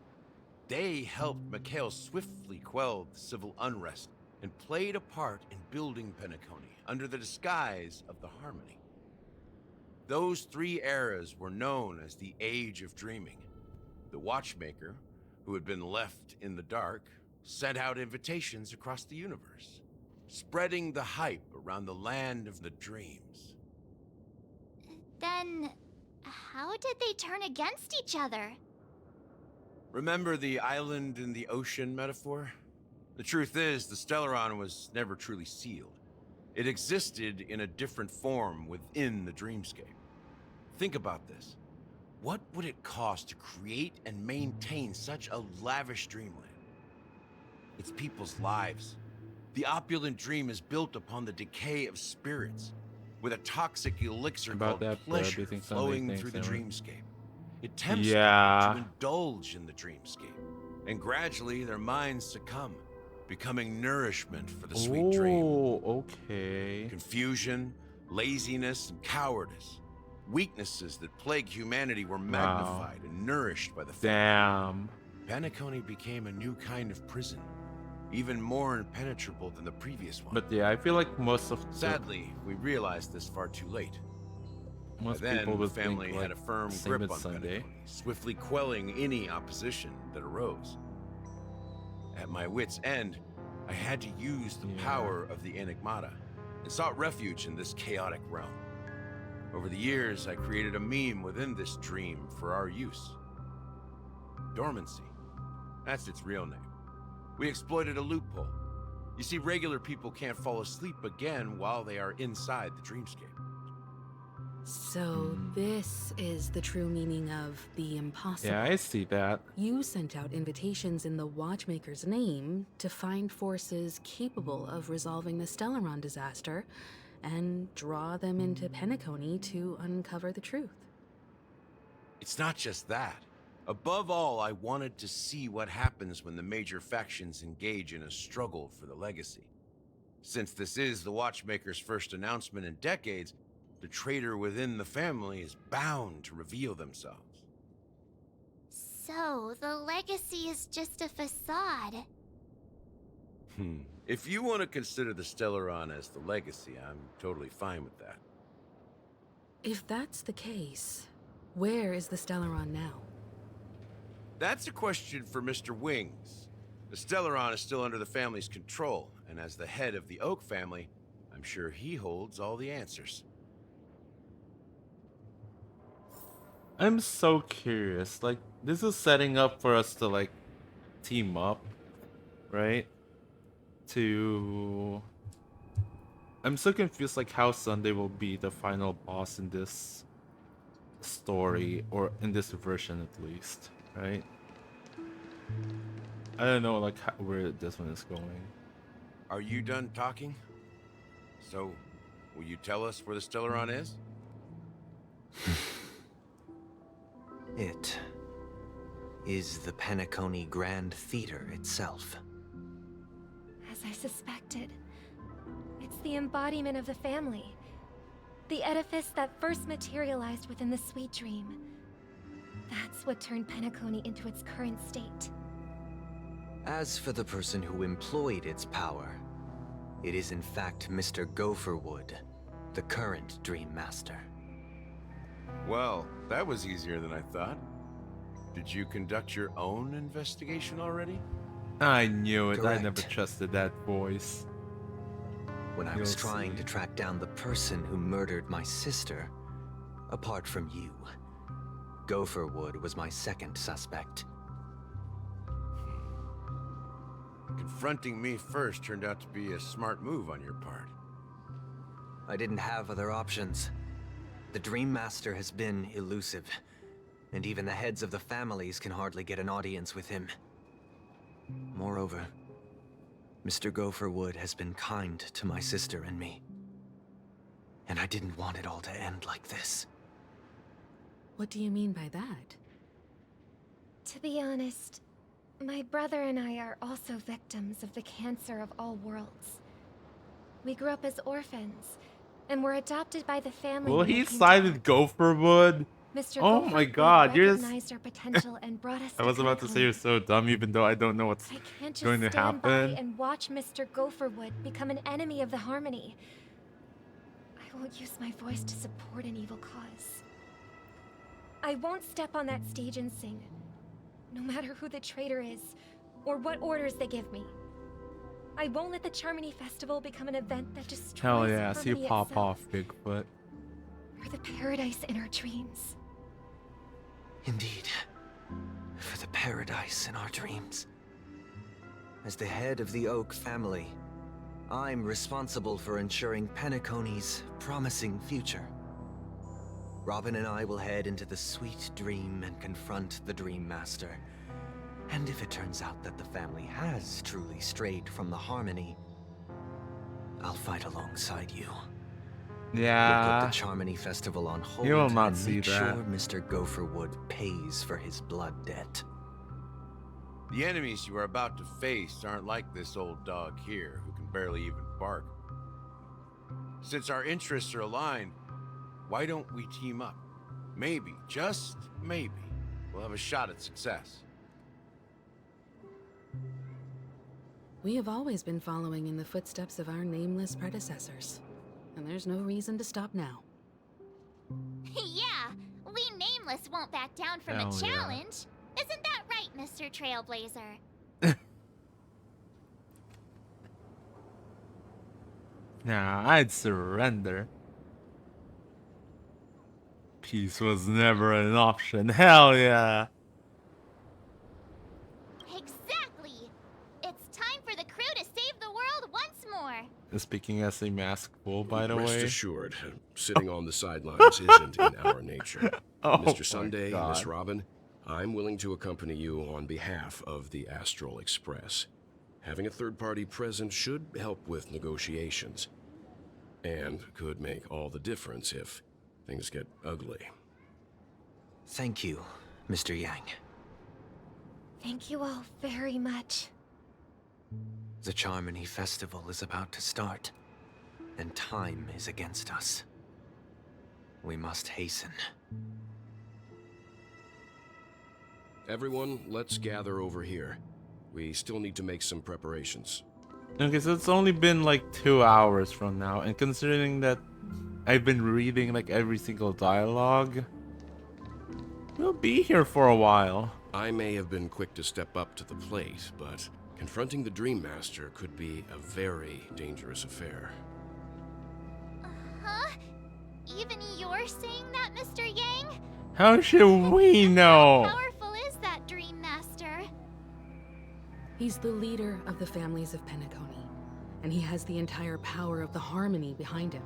S13: They helped Mikhail swiftly quell the civil unrest and played a part in building Penacony under the disguise of the Harmony. Those three eras were known as the Age of Dreaming. The Watchmaker, who had been left in the dark, sent out invitations across the universe, spreading the hype around the land of the dreams.
S9: Then, how did they turn against each other?
S13: Remember the island in the ocean metaphor? The truth is, the Stellaron was never truly sealed. It existed in a different form within the dreamscape. Think about this. What would it cost to create and maintain such a lavish dreamland? It's people's lives. The opulent dream is built upon the decay of spirits, with a toxic elixir
S1: About
S13: called
S1: that,
S13: pleasure
S1: you think somebody
S13: flowing
S1: thinks
S13: through the
S1: they were-
S13: dreamscape. It tempts
S1: Yeah.
S13: them to indulge in the dreamscape, and gradually their minds succumb, becoming nourishment for the sweet dream.
S1: Oh, okay.
S13: Confusion, laziness, and cowardice. Weaknesses that plague humanity were magnified and nourished by the
S1: Damn.
S13: Penacony became a new kind of prison, even more impenetrable than the previous one.
S1: But yeah, I feel like most of the...
S13: Sadly, we realized this far too late.
S1: Most
S13: By then,
S1: people
S13: the
S1: would
S13: family
S1: think,
S13: had
S1: like,
S13: a firm
S1: same
S13: grip
S1: as
S13: on
S1: Sunday.
S13: Penacony, swiftly quelling any opposition that arose. At my wit's end, I had to use the power of the Enigmata and sought refuge in this chaotic realm. Over the years, I created a meme within this dream for our use. Dormancy. That's its real name. We exploited a loophole. You see, regular people can't fall asleep again while they are inside the dreamscape.
S21: So this is the true meaning of the impossible.
S1: Yeah, I see that.
S21: You sent out invitations in the Watchmaker's name to find forces capable of resolving the Stellaron disaster and draw them into Penacony to uncover the truth.
S13: It's not just that. Above all, I wanted to see what happens when the major factions engage in a struggle for the legacy. Since this is the Watchmaker's first announcement in decades, the traitor within the family is bound to reveal themselves.
S9: So, the legacy is just a facade.
S13: If you want to consider the Stellaron as the legacy, I'm totally fine with that.
S21: If that's the case, where is the Stellaron now?
S13: That's a question for Mr. Wings. The Stellaron is still under the family's control, and as the head of the Oak family, I'm sure he holds all the answers.
S1: I'm so curious. Like, this is setting up for us to, like, team up, right? I'm so confused, like, how Sunday will be the final boss in this story, or in this version at least, right? I don't know, like, where this one is going.
S13: Are you done talking? So, will you tell us where the Stellaron is?
S18: It is the Penacony Grand Theater itself.
S11: As I suspected, it's the embodiment of the family. The edifice that first materialized within the Sweet Dream. That's what turned Penacony into its current state.
S18: As for the person who employed its power, it is in fact Mr. Gopherwood, the current Dream Master.
S13: Well, that was easier than I thought. Did you conduct your own investigation already?
S1: I knew it.
S18: Correct.
S1: I never trusted that voice.
S18: When I was trying to track down the person who murdered my sister, apart from you, Gopherwood was my second suspect.
S13: Confronting me first turned out to be a smart move on your part.
S18: I didn't have other options. The Dream Master has been elusive, and even the heads of the families can hardly get an audience with him. Moreover, Mr. Gopherwood has been kind to my sister and me. And I didn't want it all to end like this.
S21: What do you mean by that?
S11: To be honest, my brother and I are also victims of the cancer of all worlds. We grew up as orphans, and were adopted by the family.
S1: Will
S11: when
S1: he
S11: it came
S1: side
S11: to
S1: with Gopherwood?
S11: Mr.
S1: Oh my
S11: Gopherwood
S1: god, you're just...
S11: recognized our potential and brought us
S1: I
S11: to
S1: was about to say
S11: Penacony.
S1: you're so dumb, even though I don't know what's
S11: I can't just
S1: going to
S11: stand by
S1: happen.
S11: and watch Mr. Gopherwood become an enemy of the Harmony. I won't use my voice to support an evil cause. I won't step on that stage and sing, no matter who the traitor is, or what orders they give me. I won't let the Charmony Festival become an event that destroys
S1: Hell yeah, see you
S11: Harmony
S1: pop
S11: itself,
S1: off, Bigfoot.
S11: or the paradise in our dreams.
S18: Indeed, for the paradise in our dreams. As the head of the Oak family, I'm responsible for ensuring Penacony's promising future. Robin and I will head into the Sweet Dream and confront the Dream Master. And if it turns out that the family has truly strayed from the Harmony, I'll fight alongside you.
S1: Yeah.
S18: We'll put the Charmony Festival on hold
S1: You will not
S18: and
S1: see
S18: make
S1: that.
S18: sure Mr. Gopherwood pays for his blood debt.
S13: The enemies you are about to face aren't like this old dog here, who can barely even bark. Since our interests are aligned, why don't we team up? Maybe, just maybe, we'll have a shot at success.
S21: We have always been following in the footsteps of our nameless predecessors, and there's no reason to stop now.
S9: Yeah, we Nameless won't back down from
S1: Hell
S9: a
S1: yeah.
S9: challenge. Isn't that right, Mr. Trailblazer?
S1: Nah, I'd surrender. Peace was never an option. Hell yeah.
S9: Exactly! It's time for the crew to save the world once more!
S1: Speaking as a masked fool, by the
S17: Rest
S1: way.
S17: assured, sitting on the sidelines isn't in our nature.
S1: Oh
S17: Mr.
S1: my
S17: Sunday,
S1: God.
S17: Miss Robin, I'm willing to accompany you on behalf of the Astral Express. Having a third party present should help with negotiations, and could make all the difference if things get ugly.
S18: Thank you, Mr. Yang.
S11: Thank you all very much.
S18: The Charmony Festival is about to start, and time is against us. We must hasten.
S17: Everyone, let's gather over here. We still need to make some preparations.
S1: Okay, so it's only been like 2 hours from now, and considering that I've been reading like every single dialogue, we'll be here for a while.
S17: I may have been quick to step up to the plate, but confronting the Dream Master could be a very dangerous affair.
S9: Huh? Even you're saying that, Mr. Yang?
S1: How should we know?
S9: How powerful is that Dream Master?
S21: He's the leader of the families of Penacony, and he has the entire power of the Harmony behind him.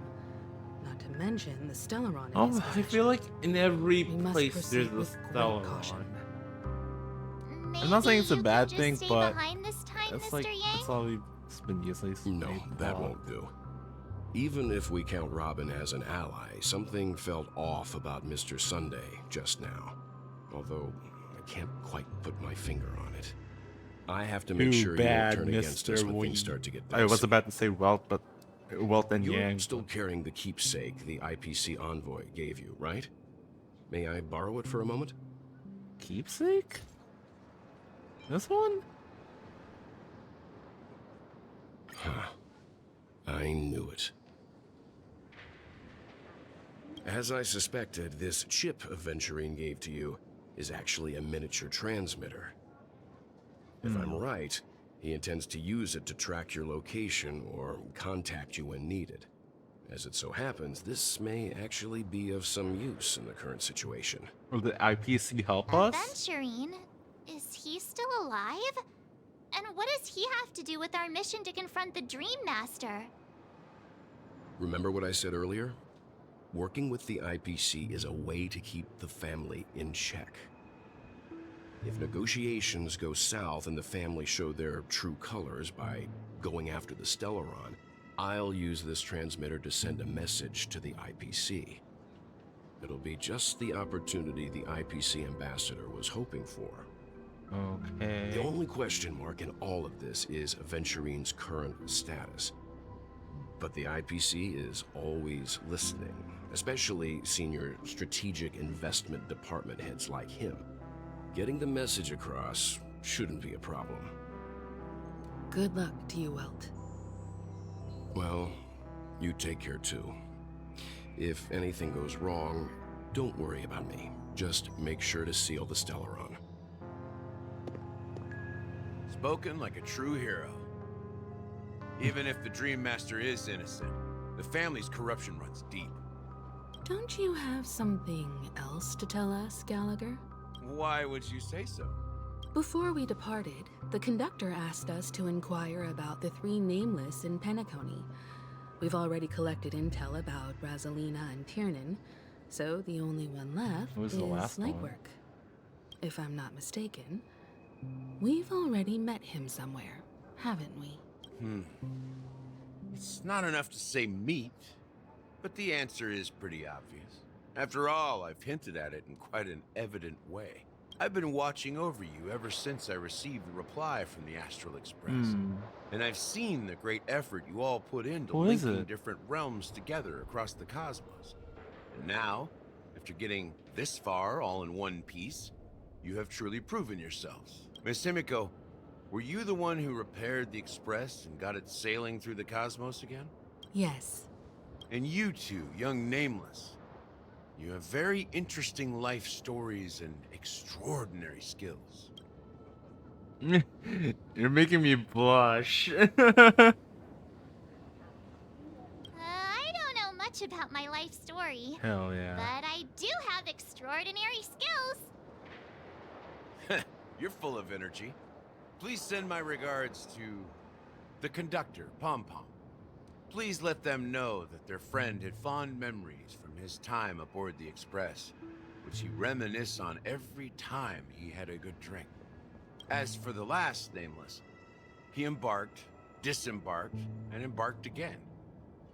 S21: Not to mention the Stellaron in his
S1: Oh, I feel like in every
S21: must
S1: place
S21: proceed
S1: there's a
S21: with great
S1: Stellaron.
S21: caution.
S1: I'm not saying it's a bad
S9: Just
S1: thing,
S9: stay
S1: but
S9: behind this time,
S1: that's
S9: Mr.
S1: like
S9: Yang?
S1: that's all we've been using.
S17: No, that won't do. Even if we count Robin as an ally, something felt off about Mr. Sunday just now. Although, I can't quite put my finger on it. I have to make
S1: Too
S17: sure you
S1: bad,
S17: don't turn against us
S1: Mr.
S17: when
S1: Wing.
S17: things start to get
S1: I was
S17: dicey.
S1: about to say Welt, but Welt and
S17: You're
S1: Yang.
S17: still carrying the keepsake the IPC envoy gave you, right? May I borrow it for a moment?
S1: Keepsake? This one?
S17: Huh. I knew it. As I suspected, this chip Aventurine gave to you is actually a miniature transmitter. If I'm right, he intends to use it to track your location or contact you when needed. As it so happens, this may actually be of some use in the current situation.
S1: Will the IPC help us?
S9: Aventurine? Is he still alive? And what does he have to do with our mission to confront the Dream Master?
S17: Remember what I said earlier? Working with the IPC is a way to keep the family in check. If negotiations go south and the family show their true colors by going after the Stellaron, I'll use this transmitter to send a message to the IPC. It'll be just the opportunity the IPC ambassador was hoping for.
S1: Okay.
S17: The only question mark in all of this is Aventurine's current status. But the IPC is always listening, especially senior strategic investment department heads like him. Getting the message across shouldn't be a problem.
S21: Good luck to you, Welt.
S17: Well, you take care too. If anything goes wrong, don't worry about me. Just make sure to seal the Stellaron.
S13: Spoken like a true hero. Even if the Dream Master is innocent, the family's corruption runs deep.
S21: Don't you have something else to tell us, Gallagher?
S13: Why would you say so?
S21: Before we departed, the conductor asked us to inquire about the 3 Nameless in Penacony. We've already collected intel about Rosalina and Tiernan, so the only one left
S1: Who's
S21: is
S1: the last one?
S21: Lightwork. If I'm not mistaken, we've already met him somewhere, haven't we?
S13: It's not enough to say meet, but the answer is pretty obvious. After all, I've hinted at it in quite an evident way. I've been watching over you ever since I received the reply from the Astral Express. And I've seen the great effort you all put into
S1: Who is
S13: linking
S1: it?
S13: different realms together across the cosmos. And now, after getting this far all in one piece, you have truly proven yourselves. Miss Himiko, were you the one who repaired the Express and got it sailing through the cosmos again?
S21: Yes.
S13: And you two, young Nameless, You have very interesting life stories and extraordinary skills.
S1: You're making me blush.
S9: I don't know much about my life story.
S1: Hell yeah.
S9: But I do have extraordinary skills.
S13: You're full of energy. Please send my regards to the conductor, Pom Pom. Please let them know that their friend had fond memories from his time aboard the Express, which he reminisced on every time he had a good drink. As for the last nameless, he embarked, disembarked, and embarked again,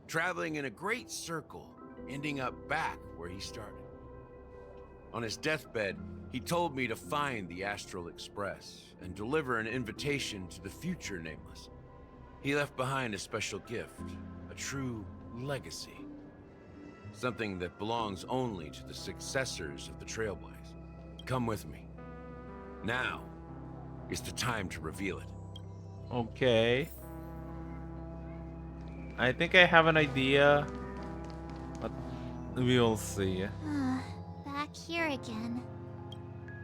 S13: traveling in a great circle, ending up back where he started. On his deathbed, he told me to find the Astral Express and deliver an invitation to the future nameless. He left behind a special gift, a true legacy. Something that belongs only to the successors of the Trailblaze. Come with me. Now is the time to reveal it.
S1: Okay. I think I have an idea, but we'll see.
S9: Back here again.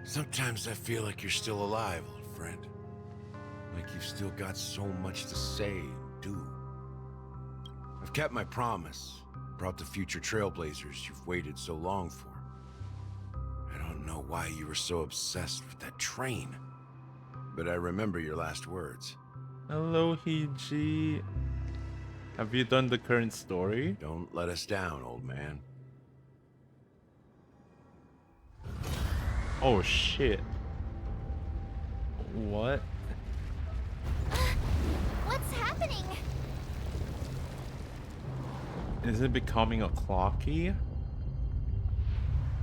S13: Sometimes I feel like you're still alive, old friend. Like you've still got so much to say and do. I've kept my promise, brought the future Trailblazers you've waited so long for. I don't know why you were so obsessed with that train, but I remember your last words.
S1: Hello, Hiji. Have you done the current story?
S13: Don't let us down, old man.
S1: Oh shit. What?
S9: What's happening?
S1: Is it becoming a clocky?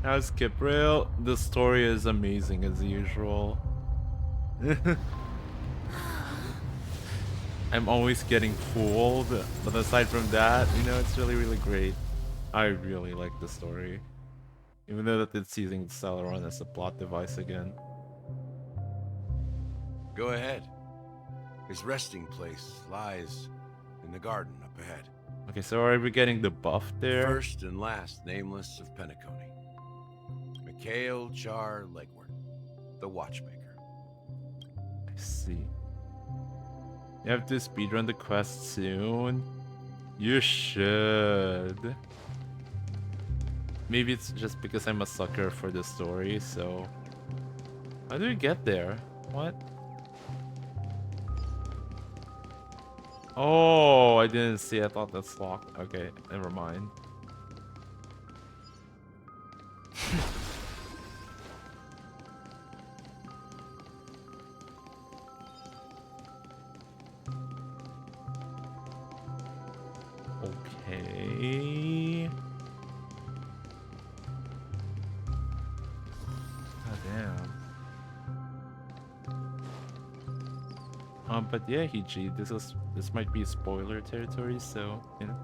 S1: As Kipril, the story is amazing as usual. I'm always getting fooled, but aside from that, you know, it's really, really great. I really like the story. Even though that it's using Celeron as a plot device again.
S13: Go ahead. His resting place lies in the garden up ahead.
S1: Okay, so are we getting the buff there?
S13: First and last nameless of Penacony. Mikhail Char Legward, the Watchmaker.
S1: I see. You have to speedrun the quest soon. You should. Maybe it's just because I'm a sucker for the story, so... How do we get there? What? Oh, I didn't see. I thought that's locked. Okay, never mind. Okay. God damn. But yeah, Hiji, this might be spoiler territory, so you know.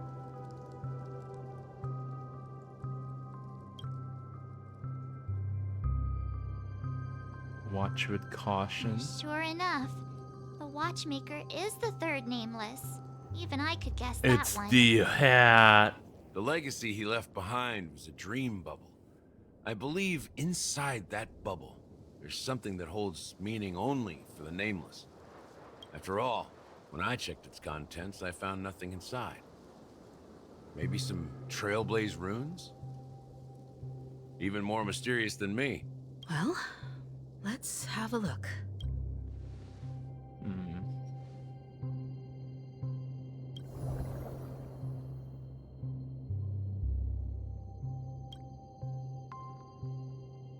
S1: Watch with caution.
S9: Sure enough, the Watchmaker is the third nameless. Even I could guess that
S1: It's
S9: one.
S1: the hat.
S13: The legacy he left behind was a dream bubble. I believe inside that bubble, there's something that holds meaning only for the nameless. After all, when I checked its contents, I found nothing inside. Maybe some Trailblaze runes? Even more mysterious than me.
S21: Well, let's have a look.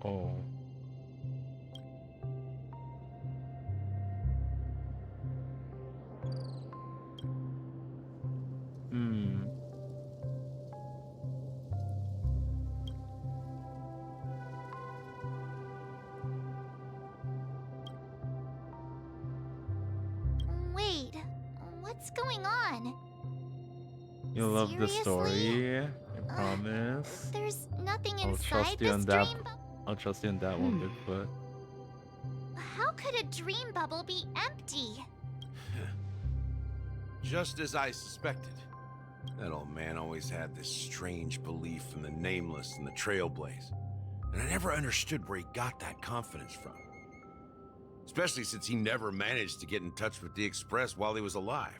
S1: Oh.
S9: Wait, what's going on?
S1: You love the
S9: Seriously?
S1: story, I promise.
S9: There's nothing
S1: I'll
S9: inside
S1: trust you
S9: this
S1: on that.
S9: dream bubble.
S1: I'll trust you on that one, Bigfoot.
S9: How could a dream bubble be empty?
S13: Just as I suspected. That old man always had this strange belief in the nameless and the trailblaze. And I never understood where he got that confidence from. Especially since he never managed to get in touch with the Express while he was alive.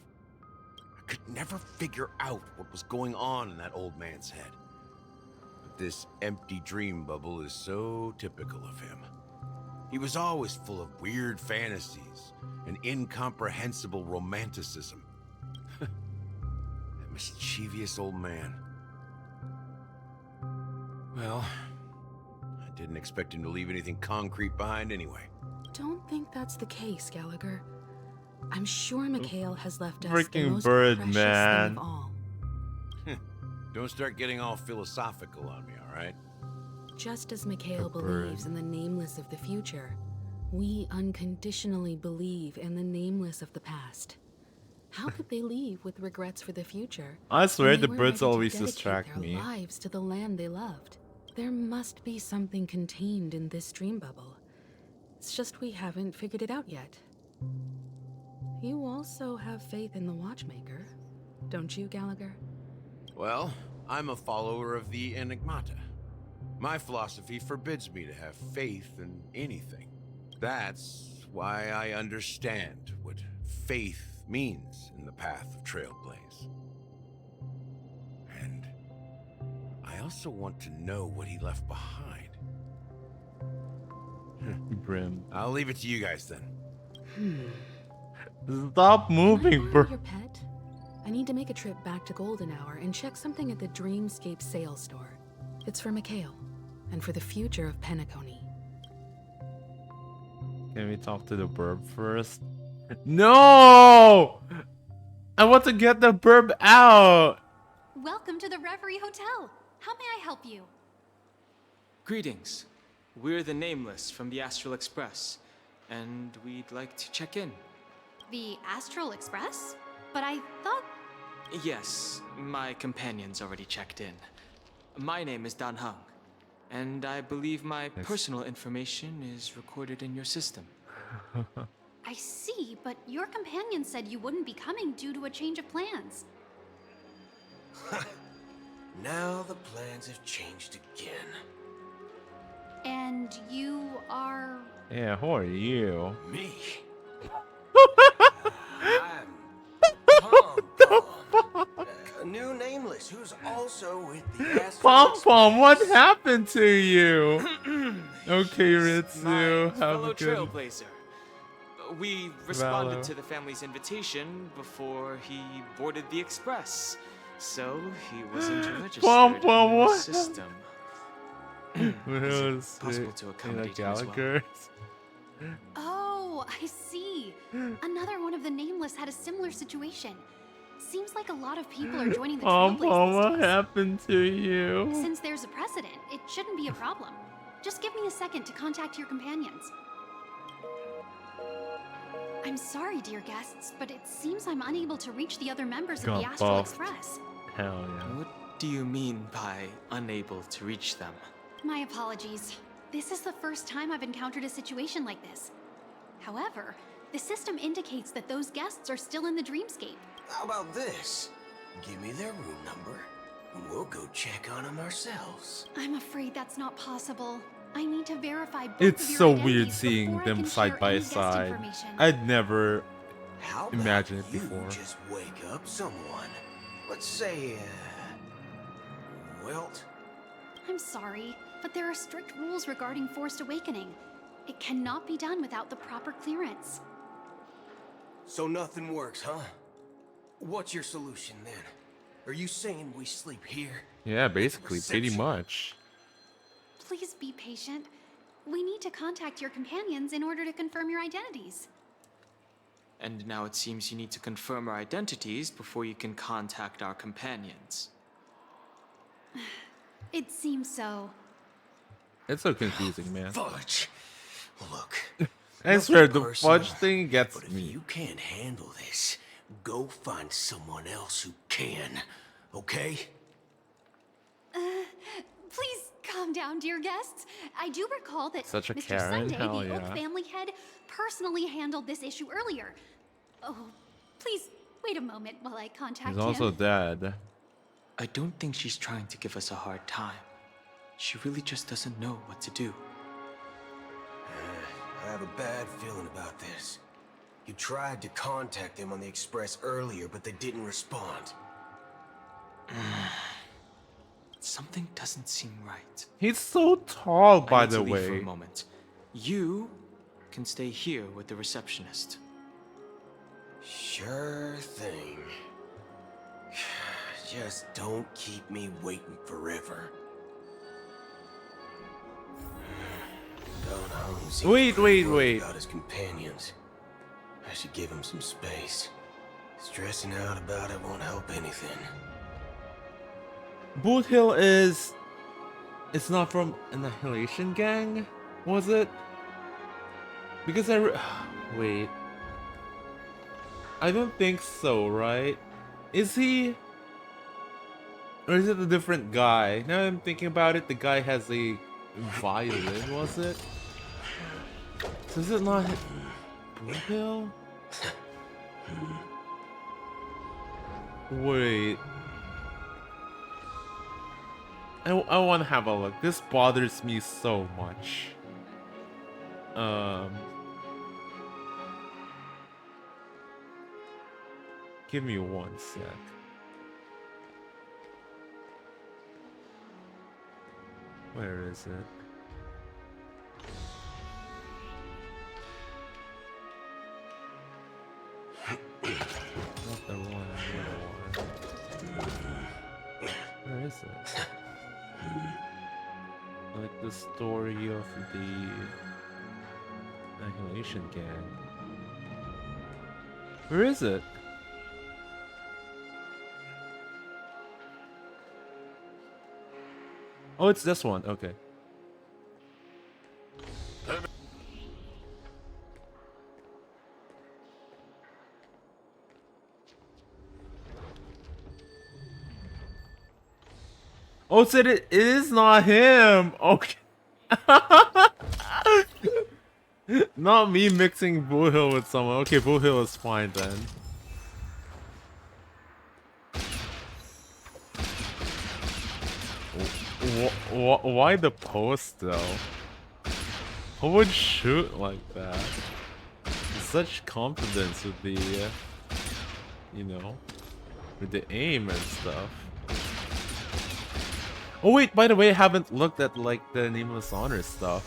S13: I could never figure out what was going on in that old man's head. But this empty dream bubble is so typical of him. He was always full of weird fantasies and incomprehensible romanticism. That mischievous old man. Well, I didn't expect him to leave anything concrete behind anyway.
S21: Don't think that's the case, Gallagher. I'm sure Mikhail has left us the
S1: Freaking
S21: most
S1: bird,
S21: precious
S1: man.
S21: thing of all.
S13: Don't start getting all philosophical on me, all right?
S21: Just as Mikhail
S1: The bird.
S21: believes in the nameless of the future, we unconditionally believe in the nameless of the past. How could they leave with regrets for the future?
S1: I swear
S21: when they
S1: the
S21: were
S1: birds
S21: ready to
S1: always
S21: dedicate
S1: distract
S21: their
S1: me.
S21: lives to the land they loved. There must be something contained in this dream bubble. It's just we haven't figured it out yet. You also have faith in the Watchmaker, don't you, Gallagher?
S13: Well, I'm a follower of the Enigmata. My philosophy forbids me to have faith in anything. That's why I understand what faith means in the path of Trailblaze. And I also want to know what he left behind.
S1: Brim.
S13: I'll leave it to you guys then.
S1: Stop moving,
S21: Can I
S1: bro.
S21: borrow your pet? I need to make a trip back to Golden Hour and check something at the Dreamscape sales store. It's for Mikhail, and for the future of Penacony.
S1: Can we talk to the burb first? No! I want to get the burb out!
S2: Welcome to the Reverie Hotel. How may I help you?
S7: Greetings. We're the Nameless from the Astral Express, and we'd like to check in.
S2: The Astral Express? But I thought...
S7: Yes, my companion's already checked in. My name is Dan Hung, and I believe my personal information is recorded in your system.
S2: I see, but your companion said you wouldn't be coming due to a change of plans.
S6: Now the plans have changed again.
S2: And you are...
S1: Yeah, who are you?
S6: Me? A new nameless who's also with the Astral
S1: Pom Pom, what happened to you? Okay, Ritsu, have
S7: Fellow
S1: a good.
S7: Trailblazer. We responded
S1: Valor.
S7: to the family's invitation before he boarded the express, so he wasn't registered
S1: Pom Pom,
S7: in the
S1: what?
S7: system. Is it possible to accommodate him as well?
S1: Gallagher.
S2: Oh, I see. Another one of the Nameless had a similar situation. Seems like a lot of people are joining the
S1: Pom
S2: Trailblazers
S1: Pom,
S2: these
S1: what
S2: days.
S1: happened to you?
S2: Since there's a precedent, it shouldn't be a problem. Just give me a second to contact your companions. I'm sorry, dear guests, but it seems I'm unable to reach the other members of
S1: Got
S2: the Astral
S1: buffed.
S2: Express.
S1: Hell yeah.
S7: What do you mean by unable to reach them?
S2: My apologies. This is the first time I've encountered a situation like this. However, the system indicates that those guests are still in the dreamscape.
S6: How about this? Give me their room number, and we'll go check on them ourselves.
S2: I'm afraid that's not possible. I need to verify both
S1: It's
S2: of your
S1: so
S2: identities
S1: weird seeing
S2: before I
S1: them
S2: can
S1: side
S2: share
S1: by
S2: any guest
S1: side.
S2: information.
S1: I'd never
S6: How
S1: imagined
S6: about
S1: it before.
S6: you just wake up someone? Let's say, Wilt?
S2: I'm sorry, but there are strict rules regarding forced awakening. It cannot be done without the proper clearance.
S6: So nothing works, huh? What's your solution then? Are you saying we sleep here?
S1: Yeah, basically, pretty
S6: Reception.
S1: much.
S2: Please be patient. We need to contact your companions in order to confirm your identities.
S7: And now it seems you need to confirm our identities before you can contact our companions.
S2: It seems so.
S1: It's so confusing, man.
S6: Fudge. Look.
S1: I swear,
S6: nothing
S1: the
S6: personal,
S1: fudge thing gets
S6: but if
S1: me.
S6: you can't handle this, go find someone else who can. Okay?
S2: Please calm down, dear guests. I do recall that
S1: Such a
S2: Mr.
S1: Karen?
S2: Sunday,
S1: Hell
S2: the Oak
S1: yeah.
S2: family head, personally handled this issue earlier. Oh, please wait a moment while I contact
S1: He's also
S2: him.
S1: dead.
S7: I don't think she's trying to give us a hard time. She really just doesn't know what to do.
S6: I have a bad feeling about this. You tried to contact them on the Express earlier, but they didn't respond.
S7: Something doesn't seem right.
S1: He's so tall,
S7: I
S1: by
S7: need
S1: the
S7: to leave for
S1: way.
S7: a moment. You can stay here with the receptionist.
S6: Sure thing. Just don't keep me waiting forever.
S1: Wait.
S6: About his companions. I should give him some space. Stressing out about it won't help anything.
S1: Boot Hill is... It's not from Annihilation Gang, was it? Because wait. I don't think so, right? Is he... Or is it a different guy? Now I'm thinking about it, the guy has a violin, was it? So is it not Boot Hill? Wait. I want to have a look. This bothers me so much. Give me 1 sec. Where is it? Not the one, the other one. Where is it? Like the story of the Annihilation Gang. Where is it? Oh, it's this one. Okay. Oh, so it is not him. Okay. Not me mixing Blue Hill with someone. Okay, Blue Hill is fine then. Why the post though? Who would shoot like that? Such confidence with the, you know, with the aim and stuff. Oh wait, by the way, I haven't looked at like the Nameless Honor stuff.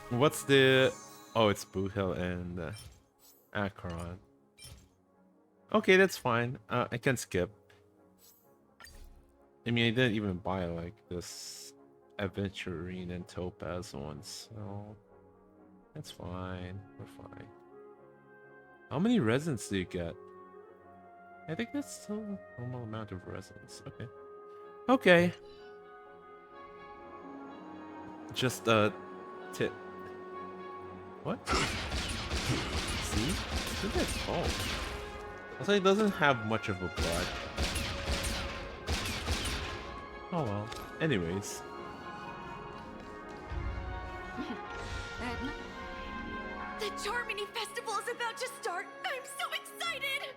S1: What's the... Oh, it's Boot Hill and Akron. Okay, that's fine. I can skip. I mean, I didn't even buy like this Aventurine and Topaz one, so that's fine. We're fine. How many resins do you get? I think that's still a normal amount of resins. Okay. Okay. Just tip. What? See? I think that's false. Also, it doesn't have much of a blood. Oh well. Anyways.
S10: The Charmony Festival is about to start! I'm so excited!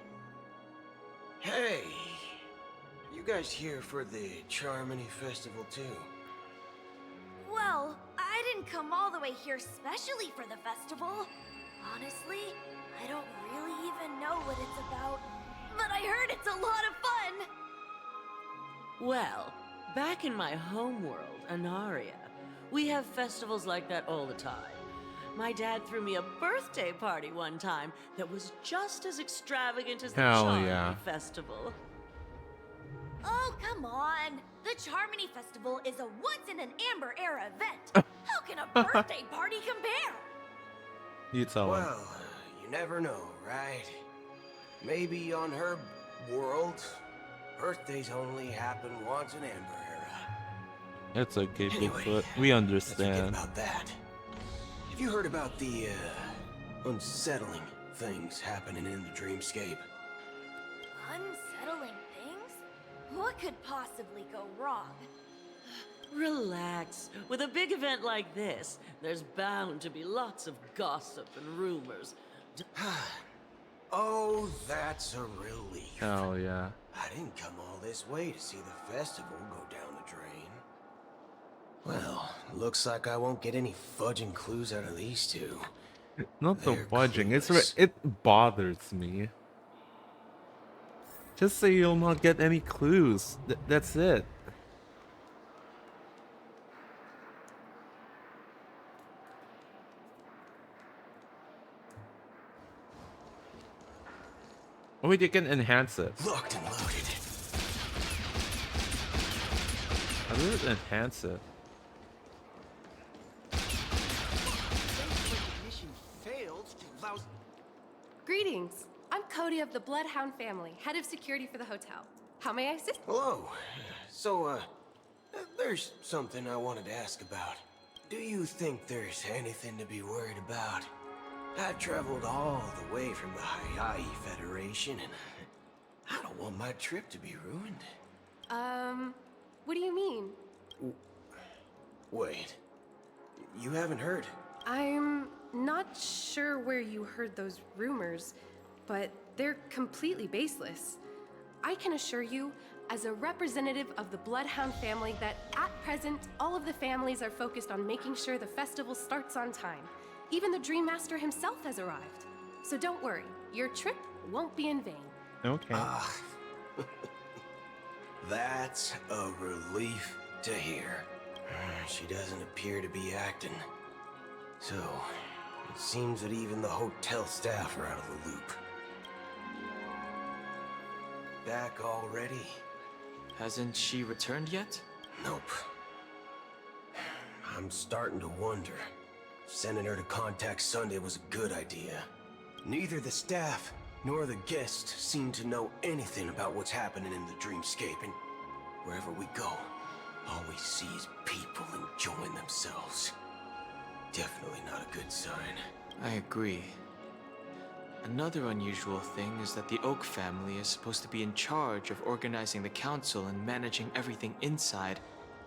S6: Hey! You guys here for the Charmony Festival too?
S10: Well, I didn't come all the way here specially for the festival. Honestly, I don't really even know what it's about. But I heard it's a lot of fun!
S8: Well, back in my home world, Anaria, we have festivals like that all the time. My dad threw me a birthday party one time that was just as extravagant as the
S1: Hell
S8: Charmony
S1: yeah.
S8: Festival.
S10: Oh, come on! The Charmony Festival is a once-in-an-amber era event! How can a birthday party compare?
S1: You tell him.
S6: Well, you never know, right? Maybe on her world, birthdays only happen once in Amber Era.
S1: It's okay,
S6: Anyway,
S1: Bigfoot. We
S6: Let's forget
S1: understand.
S6: about that. Have you heard about the, unsettling things happening in the dreamscape?
S10: Unsettling things? What could possibly go wrong?
S8: Relax. With a big event like this, there's bound to be lots of gossip and rumors.
S6: Oh, that's a relief.
S1: Hell yeah.
S6: I didn't come all this way to see the festival go down the drain. Well, looks like I won't get any fudging clues out of these two.
S1: Not the
S6: They're
S1: fudging.
S6: clueless.
S1: It bothers me. Just say you'll not get any clues. That's it. Oh wait, you can enhance it.
S6: Locked and loaded.
S1: How does it enhance it?
S12: Greetings. I'm Cody of the Bloodhound family, head of security for the hotel. How may I assist?
S6: Hello. So, there's something I wanted to ask about. Do you think there's anything to be worried about? I've traveled all the way from the Hawaii Federation, and I don't want my trip to be ruined.
S12: What do you mean?
S6: Wait. You haven't heard?
S12: I'm not sure where you heard those rumors, but they're completely baseless. I can assure you, as a representative of the Bloodhound family, that at present, all of the families are focused on making sure the festival starts on time. Even the Dream Master himself has arrived. So don't worry, your trip won't be in vain.
S1: Okay.
S6: That's a relief to hear. She doesn't appear to be acting. So, it seems that even the hotel staff are out of the loop. Back already?
S7: Hasn't she returned yet?
S6: Nope. I'm starting to wonder. Sending her to contact Sunday was a good idea. Neither the staff nor the guests seem to know anything about what's happening in the dreamscape, and wherever we go, all we see is people enjoying themselves. Definitely not a good sign.
S7: I agree. Another unusual thing is that the Oak family is supposed to be in charge of organizing the council and managing everything inside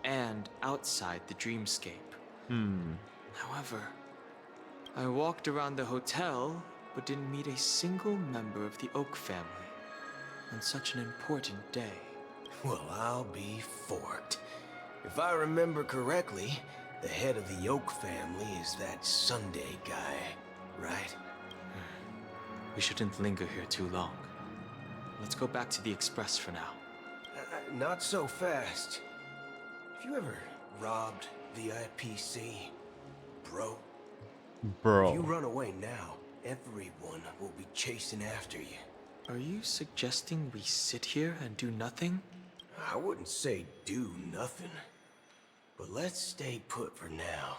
S7: and outside the dreamscape. However, I walked around the hotel, but didn't meet a single member of the Oak family on such an important day.
S6: Well, I'll be forked. If I remember correctly, the head of the Oak family is that Sunday guy, right?
S7: We shouldn't linger here too long. Let's go back to the Express for now.
S6: Not so fast. Have you ever robbed VIPC, bro?
S1: Bro.
S6: If you run away now, everyone will be chasing after you.
S7: Are you suggesting we sit here and do nothing?
S6: I wouldn't say do nothing. But let's stay put for now.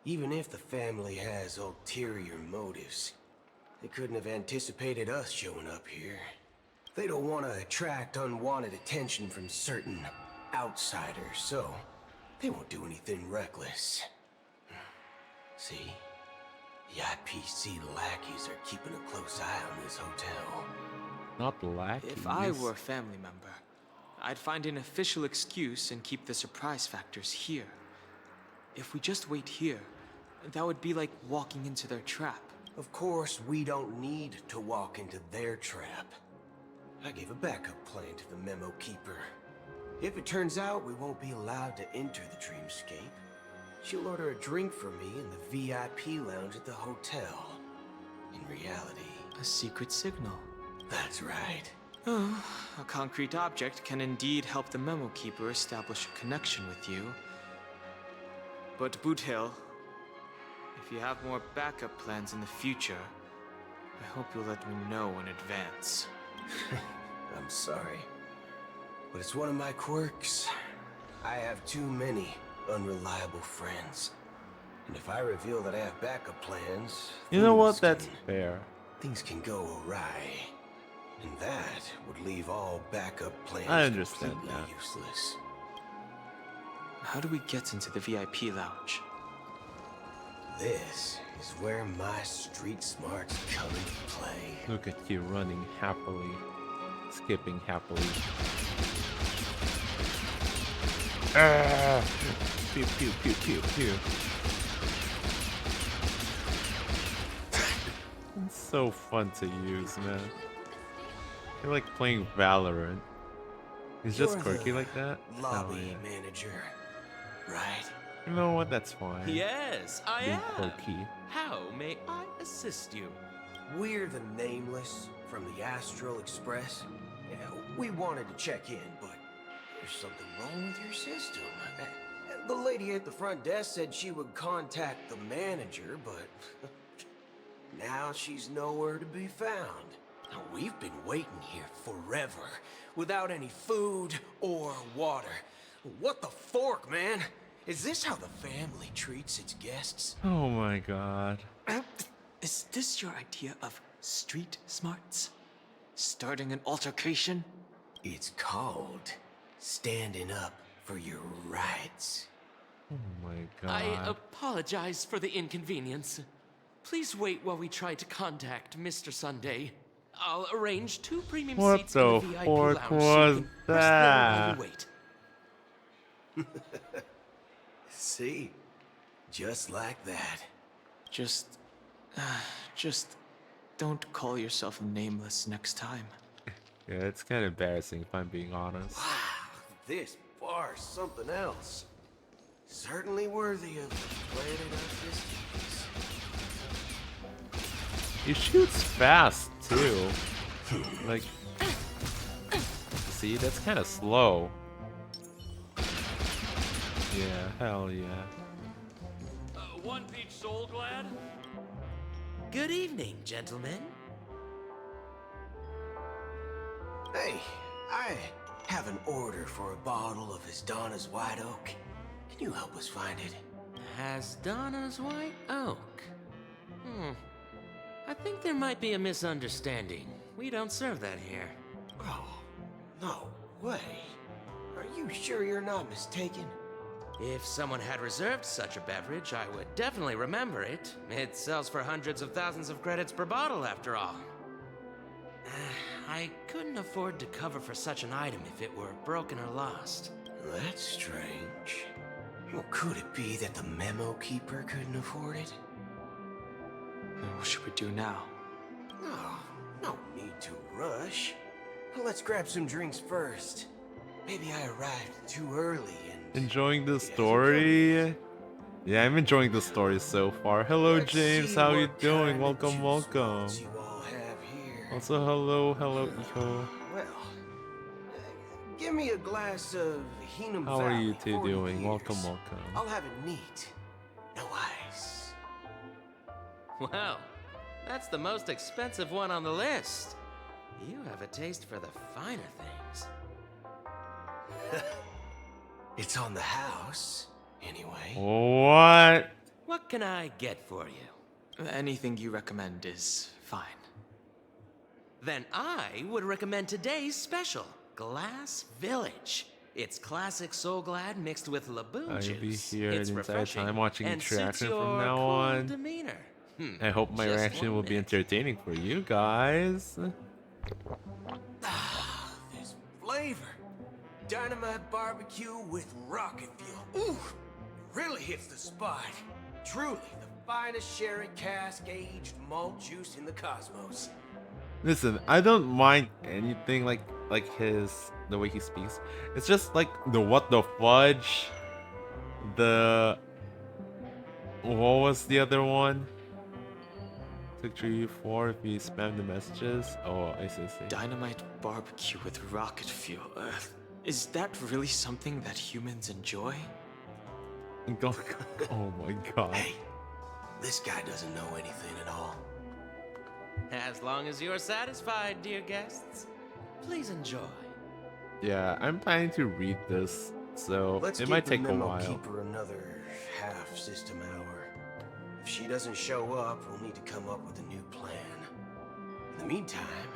S6: Even if the family has ulterior motives, they couldn't have anticipated us showing up here. They don't want to attract unwanted attention from certain outsiders, so they won't do anything reckless. See? The IPC lackeys are keeping a close eye on this hotel.
S1: Not lackeys.
S7: If I were a family member, I'd find an official excuse and keep the surprise factors here. If we just wait here, that would be like walking into their trap.
S6: Of course, we don't need to walk into their trap. I gave a backup plan to the memo keeper. If it turns out we won't be allowed to enter the dreamscape, she'll order a drink for me in the VIP lounge at the hotel. In reality...
S7: A secret signal.
S6: That's right.
S7: Oh, a concrete object can indeed help the memo keeper establish a connection with you. But Boothill, if you have more backup plans in the future, I hope you'll let me know in advance.
S6: I'm sorry, but it's one of my quirks. I have too many unreliable friends. And if I reveal that I have backup plans...
S1: You know what? That's fair.
S6: Things can go awry. And that would leave all backup plans
S1: I understand
S6: completely
S1: that.
S6: useless.
S7: How do we get into the VIP lounge?
S6: This is where my street smarts come into play.
S1: Look at you running happily, skipping happily. Ah! Pew pew pew pew pew. It's so fun to use, man. I like playing Valorant. He's just
S6: You're
S1: quirky
S6: the
S1: like that?
S6: lobby
S1: yeah.
S6: manager, right?
S1: You know what? That's fine.
S4: Yes, I
S1: Being
S4: am.
S1: quirky.
S4: How may I assist you?
S6: We're the Nameless from the Astral Express. Yeah, we wanted to check in, but there's something wrong with your system. The lady at the front desk said she would contact the manager, but now she's nowhere to be found. Now, we've been waiting here forever, without any food or water. What the fork, man? Is this how the family treats its guests?
S1: Oh my god.
S7: Is this your idea of street smarts? Starting an altercation?
S6: It's called standing up for your rights.
S1: Oh my god.
S4: I apologize for the inconvenience. Please wait while we try to contact Mr. Sunday. I'll arrange 2 premium
S1: What
S4: seats
S1: the
S4: in the VIP
S1: fork
S4: lounge so
S1: was
S4: you can rest there while
S1: that?
S4: you wait.
S6: See? Just like that.
S7: Just don't call yourself nameless next time.
S1: Yeah, it's kind of embarrassing if I'm being honest.
S6: Wow, this bar's something else. Certainly worthy of the planet of distance.
S1: He shoots fast too. Like, see, that's kind of slow. Yeah, hell yeah.
S4: One peach soul glad? Good evening, gentlemen.
S6: Hey, I have an order for a bottle of Donna's White Oak. Can you help us find it?
S4: Donna's White Oak? I think there might be a misunderstanding. We don't serve that here.
S6: Oh, no way. Are you sure you're not mistaken?
S4: If someone had reserved such a beverage, I would definitely remember it. It sells for hundreds of thousands of credits per bottle, after all. I couldn't afford to cover for such an item if it were broken or lost.
S6: That's strange. Well, could it be that the memo keeper couldn't afford it?
S7: What should we do now?
S6: Oh, no need to rush. Let's grab some drinks first. Maybe I arrived too early and...
S1: Enjoying the story? Yeah, I'm enjoying the story so far. Hello, James. How you doing? Welcome, welcome. Also, hello, Iho.
S6: Well, give me a glass of Hinam
S1: How are
S6: Valley,
S1: you two
S6: 40
S1: doing?
S6: years.
S1: Welcome, welcome.
S6: I'll have it neat. No ice.
S4: Well, that's the most expensive one on the list. You have a taste for the finer things.
S6: It's on the house, anyway.
S1: What?
S4: What can I get for you?
S7: Anything you recommend is fine.
S4: Then I would recommend today's special, Glass Village. It's classic Soul Glad mixed with Laboon
S1: I'll
S4: juice.
S1: be here
S4: It's
S1: the entire
S4: refreshing
S1: time watching
S4: and
S1: each
S4: suits
S1: reaction from
S4: your
S1: now
S4: cool
S1: on.
S4: demeanor.
S1: I hope my
S4: Just
S1: reaction
S4: 1
S1: will be
S4: minute.
S1: entertaining for you guys.
S6: This flavor. Dynamite barbecue with rocket fuel. Ooh, it really hits the spot. Truly the finest sherry cask-aged malt juice in the cosmos.
S1: Listen, I don't mind anything like the way he speaks. It's just like the what the fudge, the what was the other one? 634 if you spam the messages. Oh, I see.
S7: Dynamite barbecue with rocket fuel. Is that really something that humans enjoy?
S1: Oh my god.
S6: Hey, this guy doesn't know anything at all.
S4: As long as you're satisfied, dear guests, please enjoy.
S1: Yeah, I'm planning to read this, so
S6: Let's
S1: it
S6: give
S1: might
S6: the
S1: take a
S6: memo
S1: while.
S6: keeper another half system hour. If she doesn't show up, we'll need to come up with a new plan. In the meantime,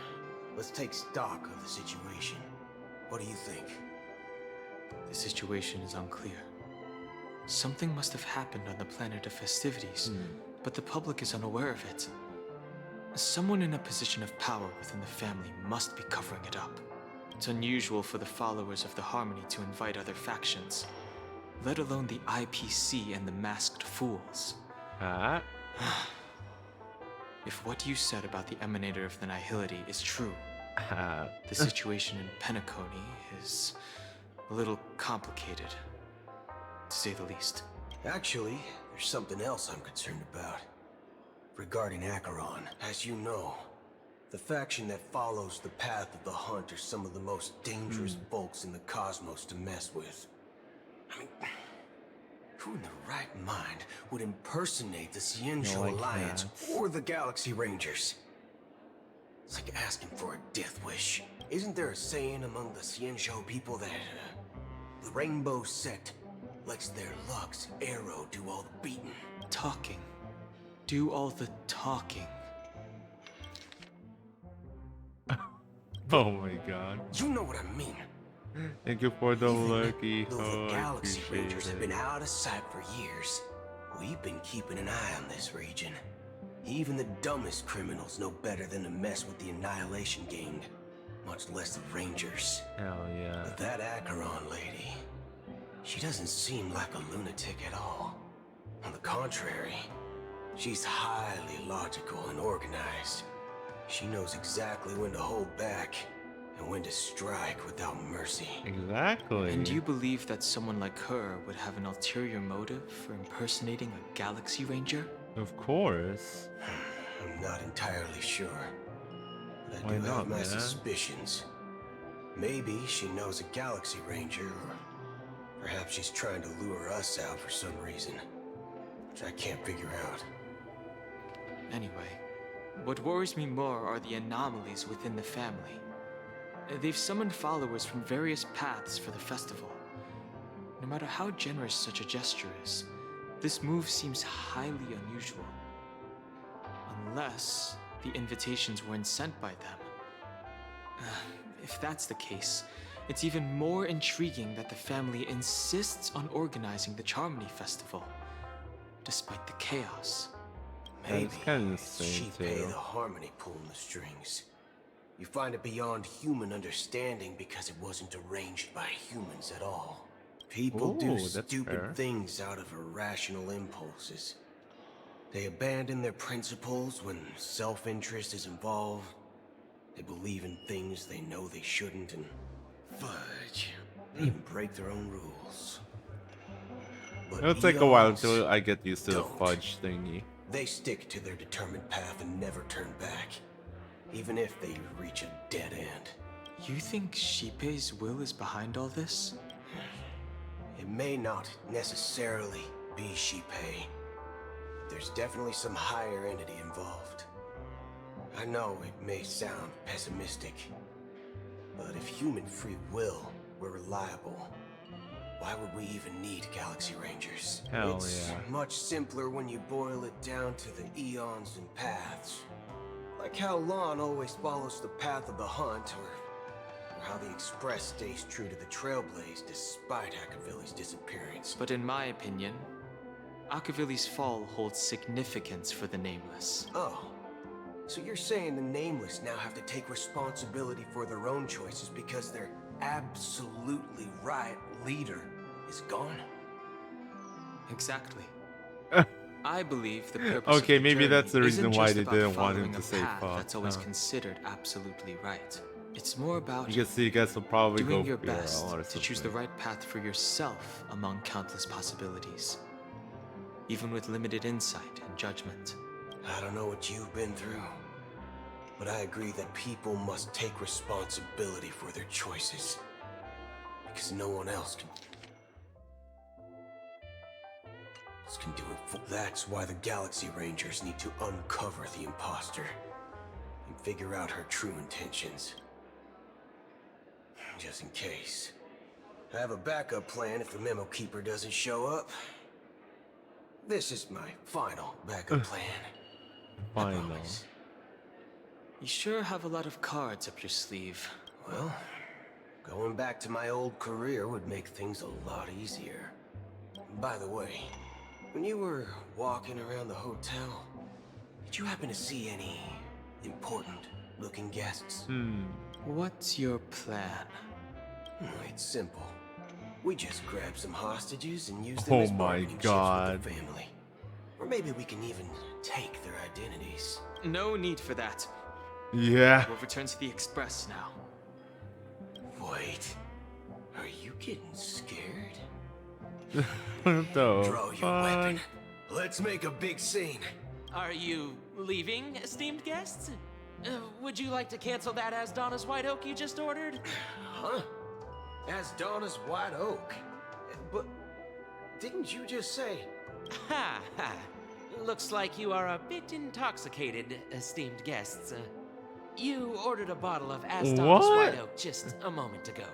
S6: let's take stock of the situation. What do you think?
S7: The situation is unclear. Something must have happened on the planet of festivities, but the public is unaware of it. Someone in a position of power within the family must be covering it up. It's unusual for the followers of the Harmony to invite other factions, let alone the IPC and the Masked Fools. If what you said about the Emanator of the Nihility is true, The situation in Penacony is a little complicated, to say the least.
S6: Actually, there's something else I'm concerned about. Regarding Acheron, as you know, the faction that follows the path of the hunt are some of the most dangerous folks in the cosmos to mess with. I mean, who in their right mind would impersonate the Cienzo Alliance or the Galaxy Rangers? It's like asking for a death wish. Isn't there a saying among the Cienzo people that the Rainbow Sect lets their Lux Arrow do all the beating?
S7: Talking. Do all the talking.
S1: Oh my god.
S6: You know what I mean.
S1: Thank you for the lucky
S6: Though the Galaxy
S1: appreciate
S6: Rangers have been
S1: it.
S6: out of sight for years, we've been keeping an eye on this region. Even the dumbest criminals know better than to mess with the Annihilation Gang, much less the Rangers.
S1: Hell yeah.
S6: But that Acheron lady, she doesn't seem like a lunatic at all. On the contrary, she's highly logical and organized. She knows exactly when to hold back and when to strike without mercy.
S1: Exactly.
S7: And you believe that someone like her would have an ulterior motive for impersonating a Galaxy Ranger?
S1: Of course.
S6: I'm not entirely sure, but I
S1: Why
S6: do
S1: not,
S6: have my
S1: man?
S6: suspicions. Maybe she knows a Galaxy Ranger, or perhaps she's trying to lure us out for some reason, which I can't figure out.
S7: Anyway, what worries me more are the anomalies within the family. They've summoned followers from various paths for the festival. No matter how generous such a gesture is, this move seems highly unusual. Unless the invitations weren't sent by them. If that's the case, it's even more intriguing that the family insists on organizing the Charmony Festival, despite the chaos.
S6: Maybe
S1: That's kind of
S6: it's
S1: insane
S6: Sheepay
S1: too.
S6: the Harmony pulling the strings. You find it beyond human understanding because it wasn't arranged by humans at all. People
S1: Ooh,
S6: do
S1: that's
S6: stupid
S1: fair.
S6: things out of irrational impulses. They abandon their principles when self-interest is involved. They believe in things they know they shouldn't and fudge. They even break their own rules. But
S1: It'll take a while
S6: eons
S1: until I get used to the
S6: don't.
S1: fudge thingy.
S6: They stick to their determined path and never turn back, even if they reach a dead end.
S7: You think Sheepay's will is behind all this?
S6: It may not necessarily be Sheepay. There's definitely some higher entity involved. I know it may sound pessimistic, but if human free will were reliable, why would we even need Galaxy Rangers?
S1: Hell
S6: It's
S1: yeah.
S6: much simpler when you boil it down to the eons and paths. Like how Lon always follows the path of the hunt, or how the Express stays true to the Trailblaze despite Akavilli's disappearance.
S7: But in my opinion, Akavilli's fall holds significance for the Nameless.
S6: Oh, so you're saying the Nameless now have to take responsibility for their own choices because their absolutely right leader is gone?
S7: Exactly. I believe the purpose
S1: Okay,
S7: of the
S1: maybe that's the
S7: journey
S1: reason
S7: isn't
S1: why
S7: just
S1: they
S7: about
S1: didn't want him
S7: following
S1: to
S7: a
S1: say
S7: path
S1: fuck,
S7: that's always
S1: huh?
S7: considered absolutely right. It's more about
S1: You guys will probably
S7: doing
S1: go
S7: your
S1: for
S7: best
S1: or
S7: to choose the
S1: something.
S7: right path for yourself among countless possibilities, even with limited insight and judgment.
S6: I don't know what you've been through, but I agree that people must take responsibility for their choices. Because no one else can do it. That's why the Galaxy Rangers need to uncover the imposter and figure out her true intentions. Just in case. I have a backup plan if the Memo Keeper doesn't show up. This is my final backup plan.
S1: Final.
S7: You sure have a lot of cards up your sleeve.
S6: Well, going back to my old career would make things a lot easier. By the way, when you were walking around the hotel, did you happen to see any important-looking guests?
S7: What's your plan?
S6: It's simple. We just grab some hostages and use them
S1: Oh
S6: as
S1: my
S6: bargaining chips
S1: God.
S6: with the family. Or maybe we can even take their identities.
S7: No need for that.
S1: Yeah.
S7: We'll return to the Express now.
S6: Wait, are you getting scared?
S1: What the
S6: Draw your weapon. Let's make a big scene.
S4: Are you leaving, esteemed guests? Would you like to cancel that as Donna's White Oak you just ordered?
S6: Huh? As Donna's White Oak? But didn't you just say...
S4: Ha ha. Looks like you are a bit intoxicated, esteemed guests. You ordered a bottle of Aston's
S1: What?
S4: White Oak just a moment ago.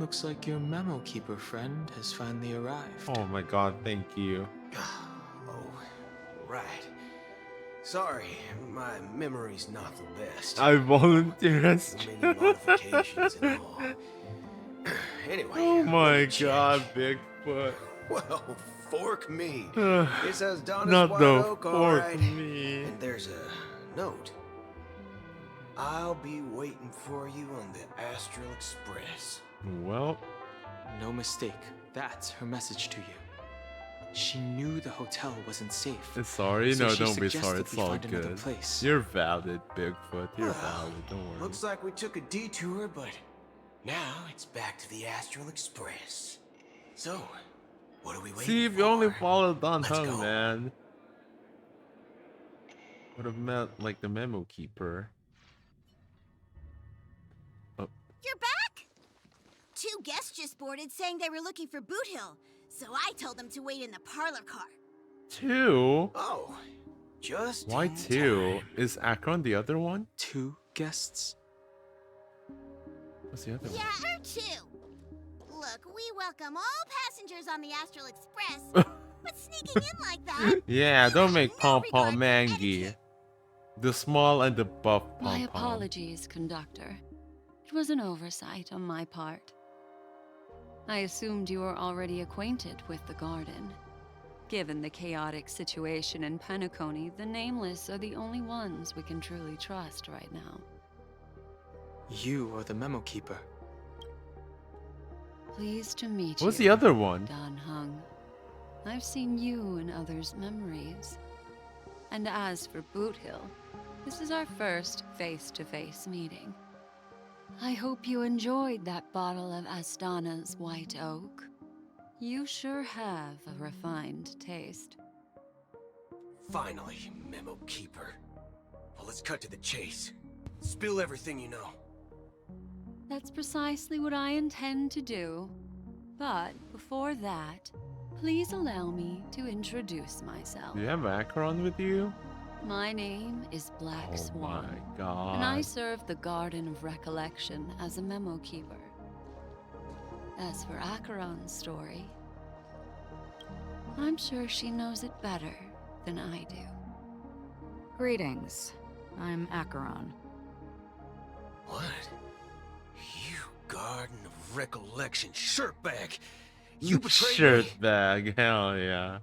S7: Looks like your memo keeper friend has finally arrived.
S1: Oh my god, thank you.
S6: Oh, right. Sorry, my memory's not the best.
S1: I volunteer as
S6: Many modifications and all. Anyway.
S1: Oh my god, Bigfoot.
S6: Well, fork me.
S1: Ugh,
S6: It says Donna's
S1: not
S6: White
S1: the
S6: Oak, all
S1: fork
S6: right.
S1: me.
S6: And there's a note. I'll be waiting for you on the Astral Express.
S1: Well,
S7: no mistake. That's her message to you. She knew the hotel wasn't safe.
S1: sorry.
S7: So
S1: No,
S7: she
S1: don't be sorry.
S7: suggested
S1: It's
S7: we
S1: all
S7: find another
S1: good.
S7: place.
S1: You're valid, Bigfoot. You're
S6: Well,
S1: valid. Don't worry.
S6: Looks like we took a detour, but now it's back to the Astral Express. So, what are we waiting
S1: See, if
S6: for?
S1: you only followed Don
S6: Let's
S1: Hung,
S6: go.
S1: man. Would have met like the memo keeper. Oh,
S14: You're back? Two guests just boarded saying they were looking for Boot Hill, so I told them to wait in the parlor car.
S1: 2?
S6: Oh, just
S1: Why
S6: in
S1: 2? Is Akron the other one?
S7: 2 guests?
S1: What's the other
S14: Yeah,
S1: one?
S14: or two. Look, we welcome all passengers on the Astral Express, but sneaking in like that...
S1: Yeah, don't make Pom Pom Mangy. The small and the buff Pom
S16: My
S1: Pom.
S16: apologies, conductor. It was an oversight on my part. I assumed you were already acquainted with the garden. Given the chaotic situation in Penacony, the Nameless are the only ones we can truly trust right now.
S7: You are the memo keeper.
S16: Pleased to meet you.
S1: What's the other one?
S16: Don Hung. I've seen you in others' memories. And as for Boot Hill, this is our first face-to-face meeting. I hope you enjoyed that bottle of Astana's White Oak. You sure have a refined taste.
S6: Finally, Memo Keeper. Well, let's cut to the chase. Spill everything you know.
S16: That's precisely what I intend to do. But before that, please allow me to introduce myself.
S1: Do you have Akron with you?
S16: My name is Black Swan.
S1: Oh my god.
S16: And I serve the Garden of Recollection as a memo keeper. As for Acheron's story, I'm sure she knows it better than I do.
S19: Greetings. I'm Acheron.
S6: What? You Garden of Recollection shirtbag! You betrayed me!
S1: Shirtbag, hell yeah.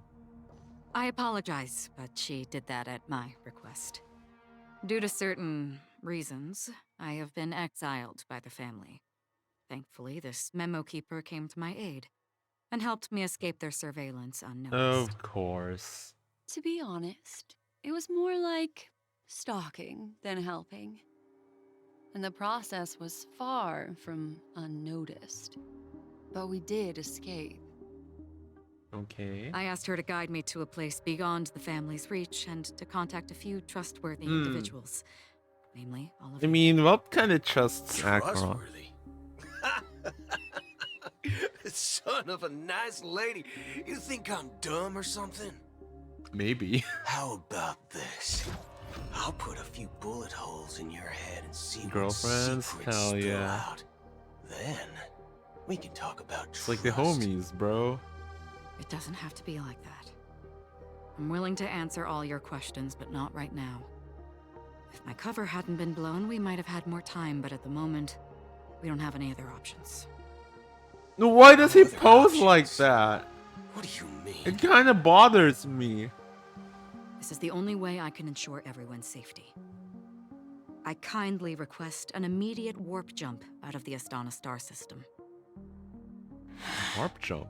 S19: I apologize, but she did that at my request. Due to certain reasons, I have been exiled by the family. Thankfully, this memo keeper came to my aid and helped me escape their surveillance unnoticed.
S1: Of course.
S16: To be honest, it was more like stalking than helping. And the process was far from unnoticed. But we did escape.
S1: Okay.
S19: I asked her to guide me to a place beyond the family's reach and to contact a few trustworthy individuals. Namely, all of
S1: I mean, what kind of trusts Akron?
S6: Trustworthy? Son of a nice lady. You think I'm dumb or something?
S1: Maybe.
S6: How about this? I'll put a few bullet holes in your head and see
S1: Girlfriends?
S6: what secrets
S1: Hell
S6: spill
S1: yeah.
S6: out. Then we can talk about
S1: It's like the homies, bro.
S19: It doesn't have to be like that. I'm willing to answer all your questions, but not right now. If my cover hadn't been blown, we might have had more time, but at the moment, we don't have any other options.
S1: Why does he pose like that?
S6: What do you mean?
S1: It kind of bothers me.
S19: This is the only way I can ensure everyone's safety. I kindly request an immediate warp jump out of the Astana star system.
S1: Warp jump?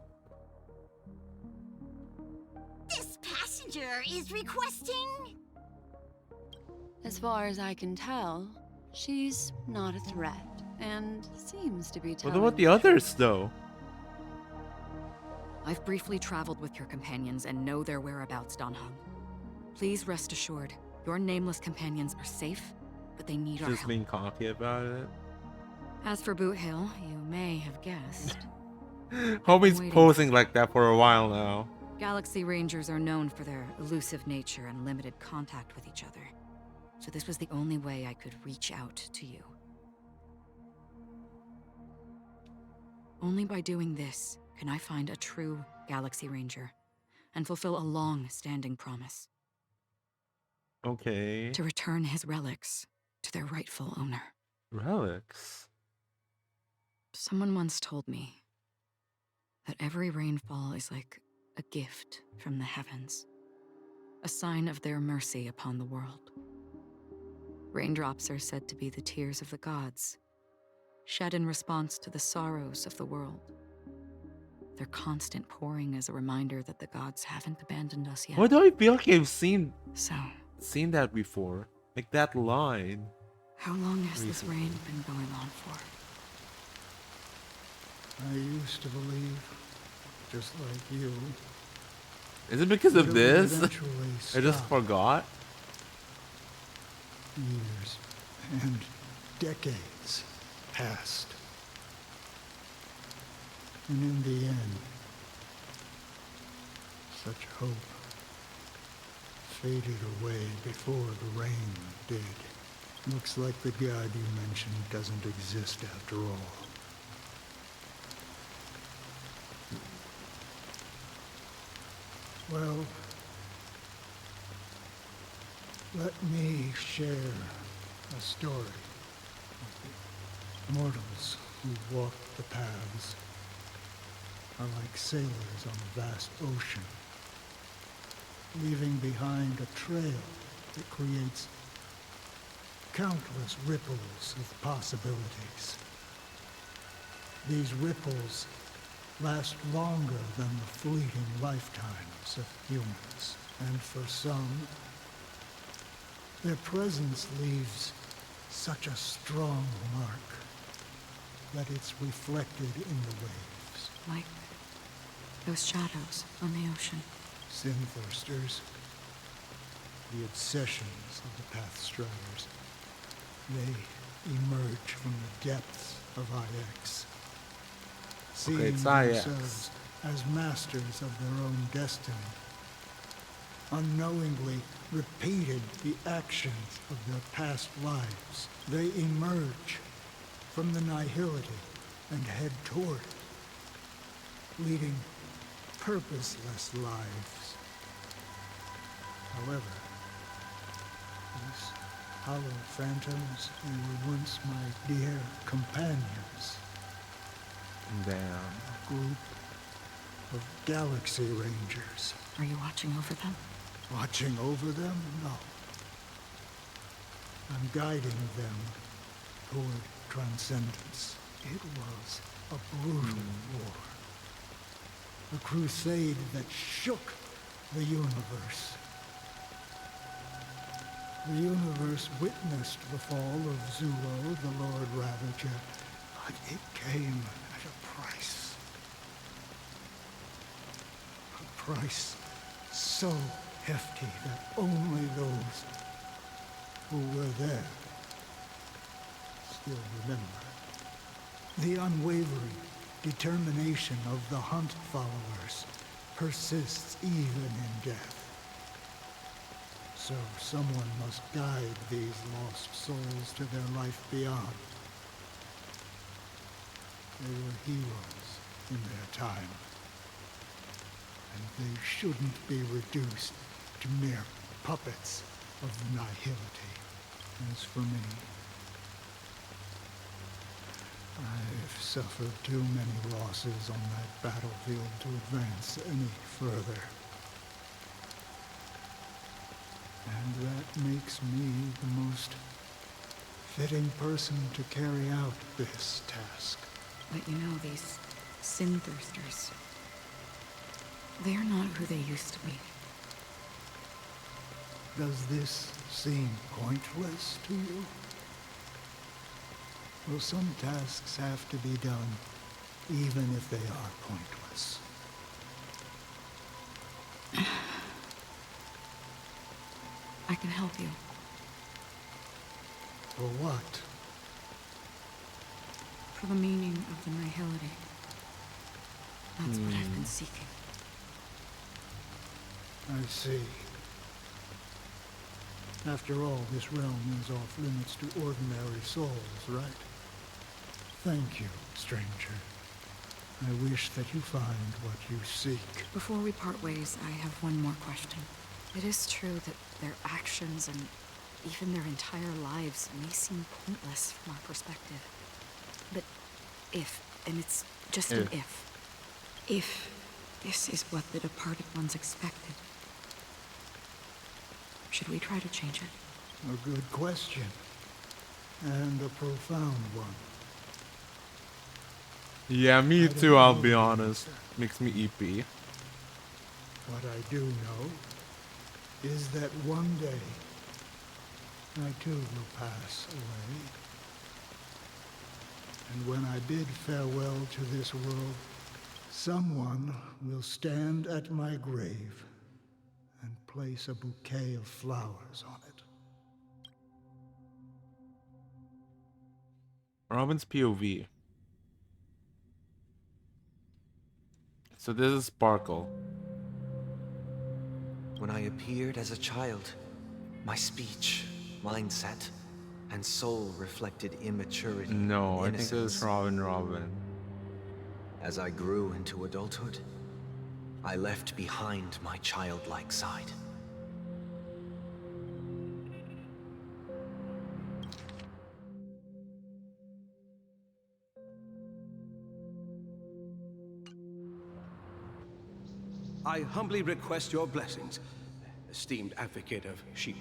S14: This passenger is requesting...
S16: As far as I can tell, she's not a threat and seems to be
S1: What
S16: telling
S1: about the
S16: truth.
S1: others, though?
S19: I've briefly traveled with your companions and know their whereabouts, Dan Heng. Please rest assured, your nameless companions are safe, but they need our
S1: Just
S19: help.
S1: being cocky about it.
S19: As for Boot Hill, you may have guessed.
S1: Homie's
S19: Waiting.
S1: posing like that for a while now.
S19: Galaxy Rangers are known for their elusive nature and limited contact with each other. So this was the only way I could reach out to you. Only by doing this can I find a true Galaxy Ranger and fulfill a long-standing promise.
S1: Okay.
S19: To return his relics to their rightful owner.
S1: Relics?
S19: Someone once told me that every rainfall is like a gift from the heavens, a sign of their mercy upon the world. Raindrops are said to be the tears of the gods, shed in response to the sorrows of the world. Their constant pouring is a reminder that the gods haven't abandoned us yet.
S1: Why do I feel like I've seen
S19: So,
S1: that before? Like that line.
S19: how long has this rain been going on for?
S5: I used to believe, just like you.
S1: Is it because of
S5: that it would
S1: this?
S5: eventually
S1: I just
S5: stop.
S1: forgot.
S5: Years and decades passed. And in the end, such hope faded away before the rain did. Looks like the god you mentioned doesn't exist after all. Well, let me share a story of the mortals who walk the paths are like sailors on a vast ocean, leaving behind a trail that creates countless ripples of possibilities. These ripples last longer than the fleeting lifetimes of humans, and for some, their presence leaves such a strong mark that it's reflected in the waves.
S19: Like those shadows on the ocean.
S5: Sin-thirsters, the obsessions of the Pathstriders, they emerge from the depths of IX, seeing
S1: it's IX.
S5: themselves as masters of their own destiny, unknowingly repeated the actions of their past lives. They emerge from the nihility and head toward it, leading purposeless lives. However, these hollow phantoms, they were once my dear companions.
S1: Damn.
S5: A group of Galaxy Rangers.
S19: Are you watching over them?
S5: Watching over them? No. I'm guiding them toward transcendence. It was a brutal war. A crusade that shook the universe. The universe witnessed the fall of Zulo, the Lord Ravager, but it came at a price. A price so hefty that only those who were there still remember. The unwavering determination of the Hunt followers persists even in death. So someone must guide these lost souls to their life beyond. They were heroes in their time, and they shouldn't be reduced to mere puppets of nihility. As for me, I've suffered too many losses on that battlefield to advance any further. And that makes me the most fitting person to carry out this task.
S19: But you know, these sin-thirsters, they're not who they used to be.
S5: Does this seem pointless to you? Well, some tasks have to be done, even if they are pointless.
S19: I can help you.
S5: For what?
S19: For the meaning of the nihility. That's what I've been seeking.
S5: I see. After all, this realm is off limits to ordinary souls, right? Thank you, stranger. I wish that you find what you seek.
S19: Before we part ways, I have one more question. It is true that their actions and even their entire lives may seem pointless from our perspective. But if, and it's just an if this is what the departed ones expected, should we try to change it?
S5: A good question. And a profound one.
S1: Yeah, me too, I'll be honest. Makes me EP.
S5: What I do know is that one day, I too will pass away. And when I bid farewell to this world, someone will stand at my grave and place a bouquet of flowers on it.
S1: Robin's POV. So this is Sparkle.
S18: When I appeared as a child, my speech, mindset, and soul reflected immaturity.
S1: No, I think
S18: innocence.
S1: this is Robin.
S18: As I grew into adulthood, I left behind my childlike side.
S3: I humbly request your blessings, esteemed advocate of Shipe.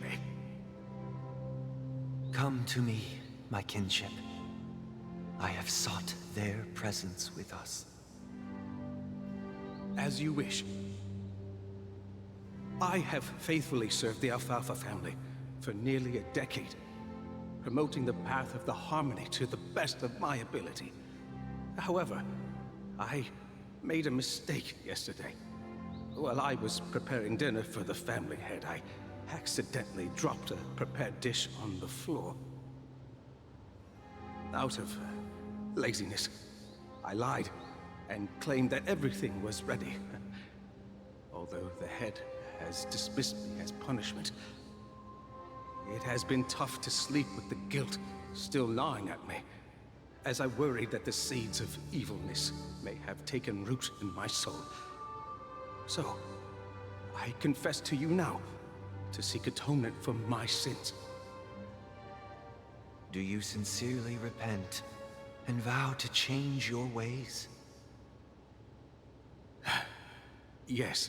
S18: Come to me, my kinship. I have sought their presence with us.
S3: As you wish. I have faithfully served the Alfalfa family for nearly a decade, promoting the path of the harmony to the best of my ability. However, I made a mistake yesterday. While I was preparing dinner for the family head, I accidentally dropped a prepared dish on the floor. Out of laziness, I lied and claimed that everything was ready. Although the head has dismissed me as punishment, it has been tough to sleep with the guilt still gnawing at me, as I worried that the seeds of evilness may have taken root in my soul. So, I confess to you now to seek atonement for my sins.
S18: Do you sincerely repent and vow to change your ways?
S3: Yes.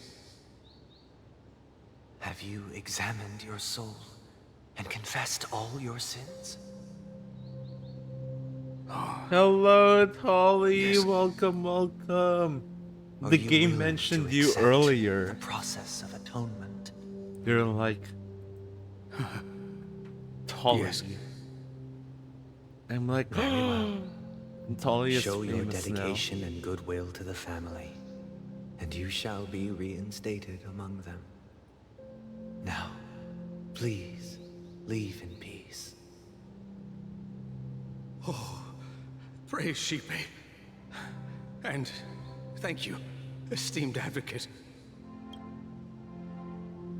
S18: Have you examined your soul and confessed all your sins?
S1: Hello, Tolly. Yes. Welcome. The game mentioned you earlier.
S18: The process of atonement.
S1: You're like Tolly.
S3: Yes.
S1: I'm like,
S18: very well.
S1: Tolly is
S18: Show your dedication
S1: now.
S18: And goodwill to the family, and you shall be reinstated among them. Now, please, leave in peace.
S3: Oh, praise Shipe. And thank you, esteemed advocate.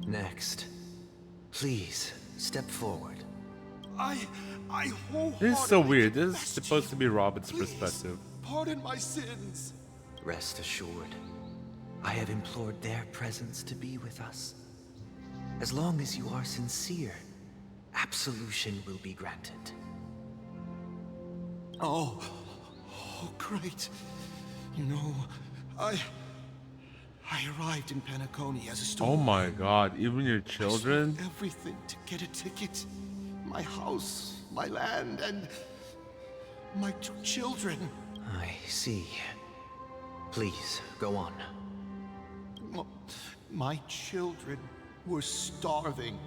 S18: Next, please step forward.
S20: I
S1: This is so weird. This is supposed to be Robin's perspective.
S20: Pardon my sins.
S18: Rest assured, I have implored their presence to be with us. As long as you are sincere, absolution will be granted.
S20: Oh, great. You know, I arrived in Penacony as a student.
S1: Oh my god, even your children?
S20: I sold everything to get a ticket. My house, my land, and my 2 children.
S18: I see. Please, go on.
S20: My children were starving.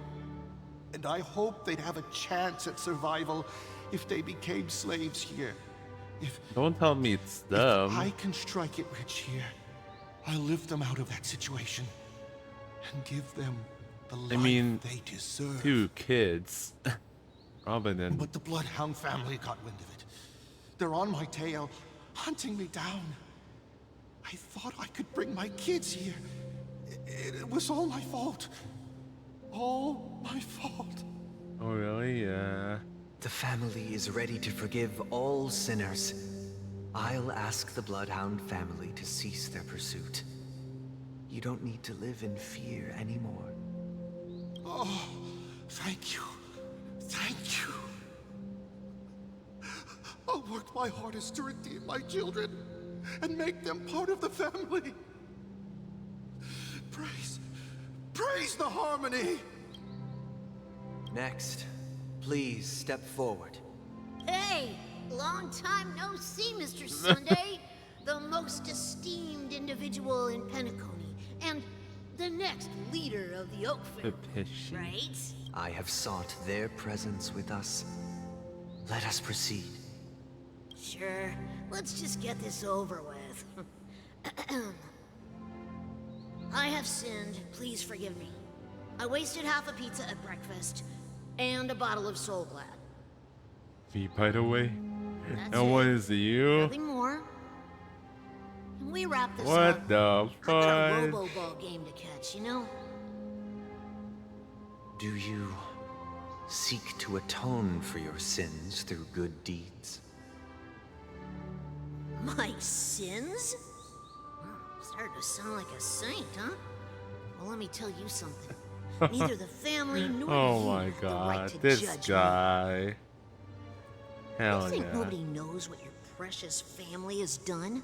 S20: And I hoped they'd have a chance at survival if they became slaves here.
S1: Don't tell me it's
S20: If
S1: them.
S20: I can strike it rich here, I'll lift them out of that situation and give them the life they deserve.
S1: 2 kids. Robin and...
S20: But the Bloodhound family got wind of it. They're on my tail, hunting me down. I thought I could bring my kids here. It was all my fault. All my fault.
S1: Oh, really? Yeah.
S18: The family is ready to forgive all sinners. I'll ask the Bloodhound family to cease their pursuit. You don't need to live in fear anymore.
S20: Oh, thank you. Thank you. I'll work my hardest to redeem my children and make them part of the family. Praise the harmony.
S18: Next, please step forward.
S15: Hey, long time no see, Mr. Sunday. The most esteemed individual in Penacony, and the next leader of the Oak family, right?
S18: I have sought their presence with us. Let us proceed.
S15: Sure, let's just get this over with. I have sinned, please forgive me. I wasted half a pizza at breakfast, and a bottle of Soul Glad.
S1: By the way, that one is you.
S15: Nothing more. Can we wrap this
S1: What
S15: up?
S1: the
S15: I've got a
S1: fuck?
S15: robo-ball game to catch, you know?
S18: Do you seek to atone for your sins through good deeds?
S15: My sins? Starting to sound like a saint, huh? Well, let me tell you something. Neither the family nor
S1: Oh
S15: you
S1: my
S15: have the
S1: god,
S15: right to
S1: this
S15: judge
S1: guy.
S15: me.
S1: Hell
S15: You think
S1: yeah.
S15: nobody knows what your precious family has done?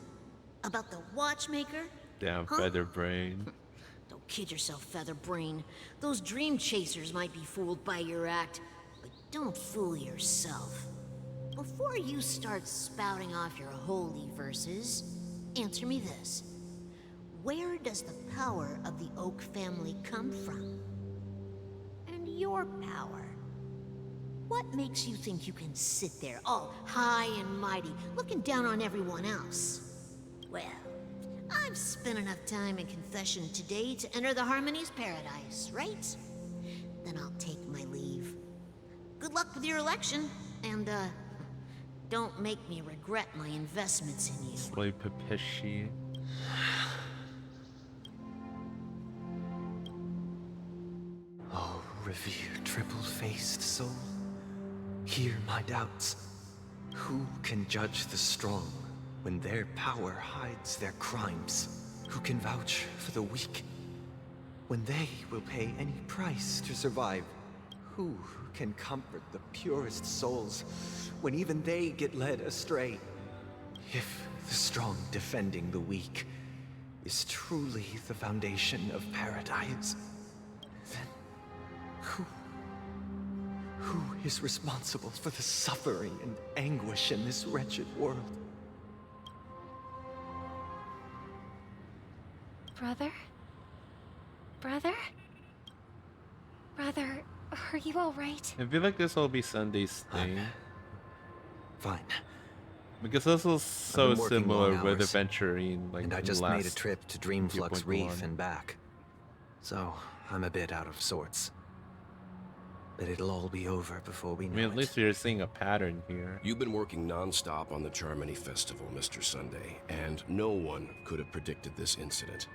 S15: About the watchmaker?
S1: Damn
S15: Huh?
S1: feather brain.
S15: Don't kid yourself, Featherbrain. Those dream chasers might be fooled by your act, but don't fool yourself. Before you start spouting off your holy verses, answer me this. Where does the power of the Oak family come from? And your power? What makes you think you can sit there all high and mighty, looking down on everyone else? Well, I've spent enough time in confession today to enter the Harmony's paradise, right? Then I'll take my leave. Good luck with your election, and, don't make me regret my investments in you.
S1: Slay Papishi.
S18: Oh, revered triple-faced soul, hear my doubts. Who can judge the strong when their power hides their crimes? Who can vouch for the weak when they will pay any price to survive? Who can comfort the purest souls when even they get led astray? If the strong defending the weak is truly the foundation of paradise, then who is responsible for the suffering and anguish in this wretched world?
S11: Brother? Brother? Brother, are you alright?
S1: I feel like this will be Sunday's thing.
S18: Fine.
S1: Because this was so
S18: I've been working
S1: similar
S18: long
S1: with
S18: hours,
S1: Aventurine, like
S18: and I just
S1: last
S18: made a trip to Dreamflux Reef
S1: 2.1.
S18: and back. So, I'm a bit out of sorts. But it'll all be over before we
S1: I
S18: know
S1: mean, at
S18: it.
S1: least you're seeing a pattern here.
S17: You've been working non-stop on the Charmony Festival, Mr. Sunday, and no one could have predicted this incident.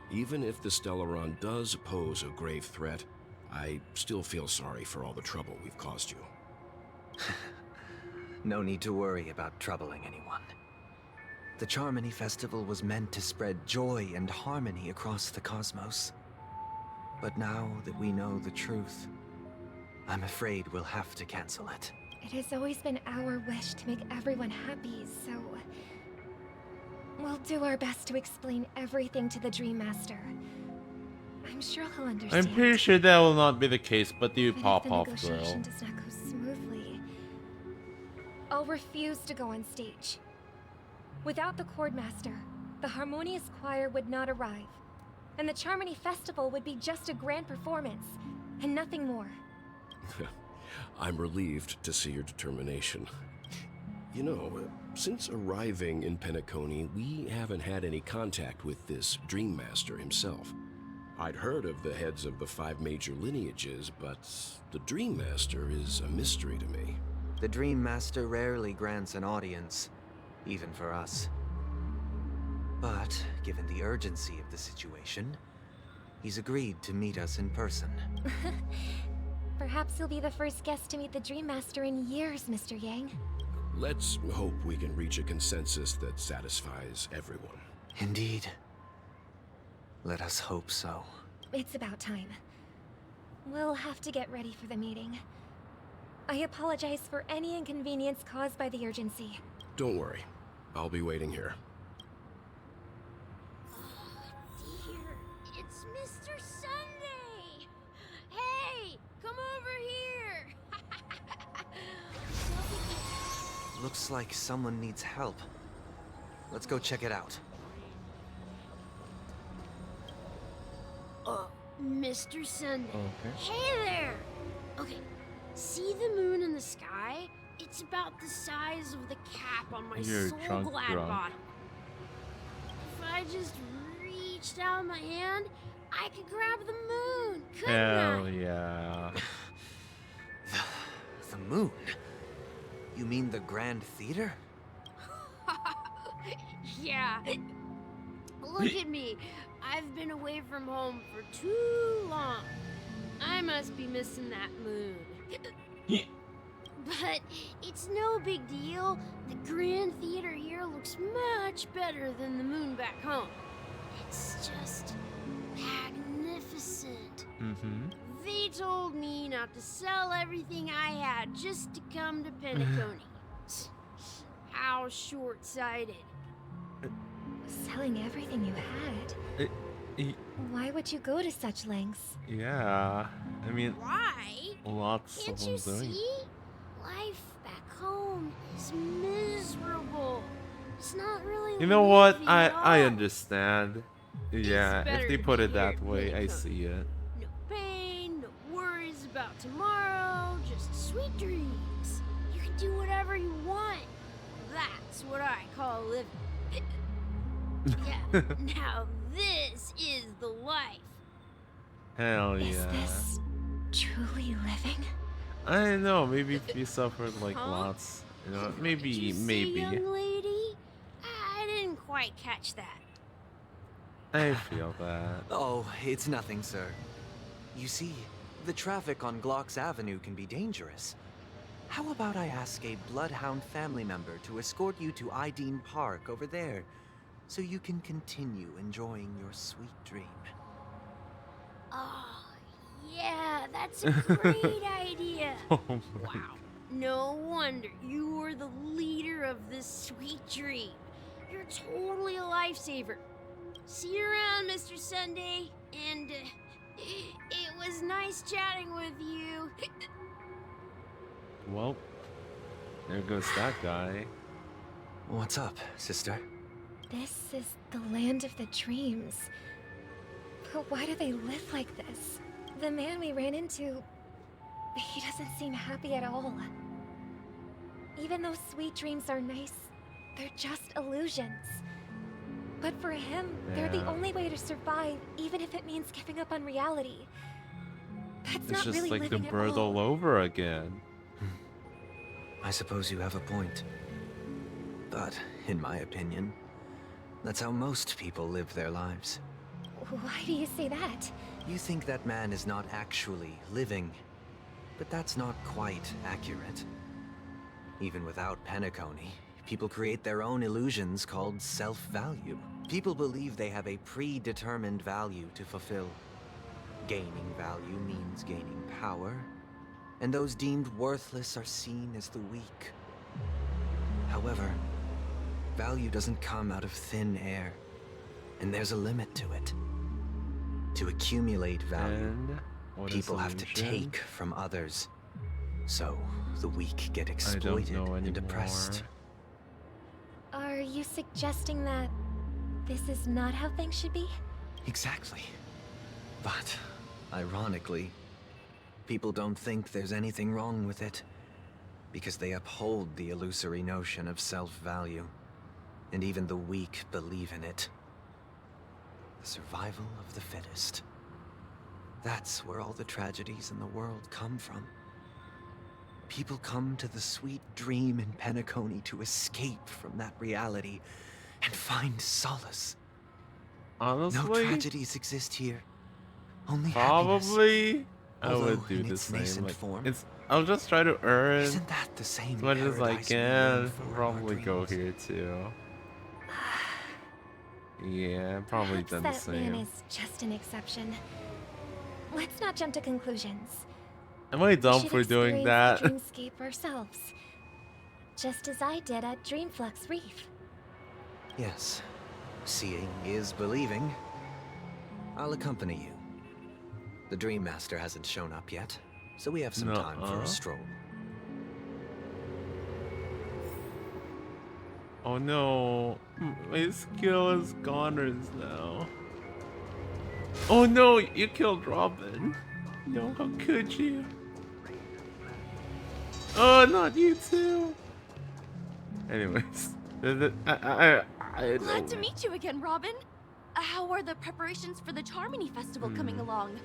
S17: Even if the Stellaron does pose a grave threat, I still feel sorry for all the trouble we've caused you.
S18: No need to worry about troubling anyone. The Charmony Festival was meant to spread joy and harmony across the cosmos. But now that we know the truth, I'm afraid we'll have to cancel it.
S11: It has always been our wish to make everyone happy, so... we'll do our best to explain everything to the Dream Master. I'm sure he'll understand.
S1: I'm pretty sure that will not be the case, but the
S11: Even if
S1: pop-off
S11: the
S1: girl.
S11: negotiation does not go smoothly, I'll refuse to go on stage. Without the Chordmaster, the Harmonious Choir would not arrive, and the Charmony Festival would be just a grand performance, and nothing more.
S17: I'm relieved to see your determination. You know, since arriving in Penacony, we haven't had any contact with this Dream Master himself. I'd heard of the heads of the 5 major lineages, but the Dream Master is a mystery to me.
S18: The Dream Master rarely grants an audience, even for us. But, given the urgency of the situation, he's agreed to meet us in person.
S11: Perhaps you'll be the first guest to meet the Dream Master in years, Mr. Yang.
S17: Let's hope we can reach a consensus that satisfies everyone.
S18: Indeed. Let us hope so.
S11: It's about time. We'll have to get ready for the meeting. I apologize for any inconvenience caused by the urgency.
S17: Don't worry. I'll be waiting here.
S10: Dear, it's Mr. Sunday! Hey, come over here!
S18: Looks like someone needs help. Let's go check it out.
S10: Mr. Sunday.
S1: Okay.
S10: Hey there! Okay, see the moon in the sky? It's about the size of the cap on my
S1: You're
S10: soul glad
S1: drunk.
S10: bottom. If I just reached out my hand, I could grab the moon, couldn't
S1: Hell
S10: I?
S1: yeah.
S18: The moon? You mean the Grand Theater?
S10: Yeah. Look at me. I've been away from home for too long. I must be missing that moon. But it's no big deal. The Grand Theater here looks much better than the moon back home. It's just magnificent.
S1: Mm-hmm.
S10: They told me not to sell everything I had just to come to Penacony. How short-sighted.
S11: Selling everything you had? Why would you go to such lengths?
S1: Yeah. I mean,
S10: Why?
S1: lots
S10: Can't
S1: of
S10: you
S1: them doing.
S10: see? Life back home is miserable. It's not really.
S1: You know what?
S10: living
S1: I
S10: at all.
S1: understand. Yeah,
S10: better
S1: if they
S10: to
S1: put
S10: be
S1: it
S10: here
S1: that
S10: at
S1: way, I
S10: Penacony.
S1: see it.
S10: No pain, no worries about tomorrow, just sweet dreams. You can do whatever you want. That's what I call living. Yeah, now this is the life.
S1: Hell
S11: Is
S1: yeah.
S11: this truly living?
S1: I don't know, maybe if you suffered like
S10: Huh?
S1: lots, you know,
S10: Did
S1: maybe,
S10: you say,
S1: maybe.
S10: young lady? I didn't quite catch that.
S1: I feel that.
S18: Oh, it's nothing, sir. You see, the traffic on Glock's Avenue can be dangerous. How about I ask a Bloodhound family member to escort you to Ideen Park over there, so you can continue enjoying your sweet dream?
S10: Oh, yeah, that's a great idea.
S1: Oh my.
S10: Wow. No wonder you were the leader of this sweet dream. You're totally a lifesaver. See you around, Mr. Sunday. And it was nice chatting with you.
S1: Well, there goes that guy.
S18: What's up, sister?
S11: This is the land of the dreams. But why do they live like this? The man we ran into, he doesn't seem happy at all. Even though sweet dreams are nice, they're just illusions. But for him, they're the
S1: Yeah.
S11: only way to survive, even if it means giving up on reality. That's
S1: It's
S11: not
S1: just
S11: really
S1: like the
S11: living at
S1: birth
S11: all.
S1: all over again.
S18: I suppose you have a point. But, in my opinion, that's how most people live their lives.
S11: Why do you say that?
S18: You think that man is not actually living, but that's not quite accurate. Even without Penacony, people create their own illusions called self-value. People believe they have a predetermined value to fulfill. Gaining value means gaining power, and those deemed worthless are seen as the weak. However, value doesn't come out of thin air, and there's a limit to it. To accumulate value,
S1: And what a
S18: people have to
S1: solution.
S18: take from others. So, the weak get
S1: I don't
S18: exploited
S1: know
S18: and
S1: anymore.
S18: oppressed.
S11: Are you suggesting that this is not how things should be?
S18: Exactly. But, ironically, people don't think there's anything wrong with it, because they uphold the illusory notion of self-value, and even the weak believe in it. The survival of the fittest. That's where all the tragedies in the world come from. People come to the sweet dream in Penacony to escape from that reality and find solace.
S1: Honestly,
S18: no tragedies exist here. Only
S1: probably I
S18: Although
S1: would do
S18: in
S1: the
S18: its
S1: same.
S18: nascent
S1: Like,
S18: form,
S1: I'll just try to earn
S18: isn't that the same
S1: as much as I
S18: paradise we yearn
S1: can.
S18: for in our
S1: Probably go
S18: dreams?
S1: here too. Yeah, probably
S11: Perhaps
S1: done the
S11: that man
S1: same.
S11: is just an exception. Let's not jump to conclusions.
S1: Am I
S11: We
S1: dumb
S11: should
S1: for doing
S11: experience
S1: that?
S11: the dreamscape ourselves. Just as I did at Dreamflux Reef.
S18: Yes. Seeing is believing. I'll accompany you. The Dream Master hasn't shown up yet, so we have some time for
S1: Nuh-uh.
S18: a stroll.
S1: Oh no, my skill is goners now. Oh no, you killed Robin. No, how could you? Oh, not you too. Anyways, I
S10: Glad to meet you again, Robin. How are the preparations for the Charmony Festival coming along?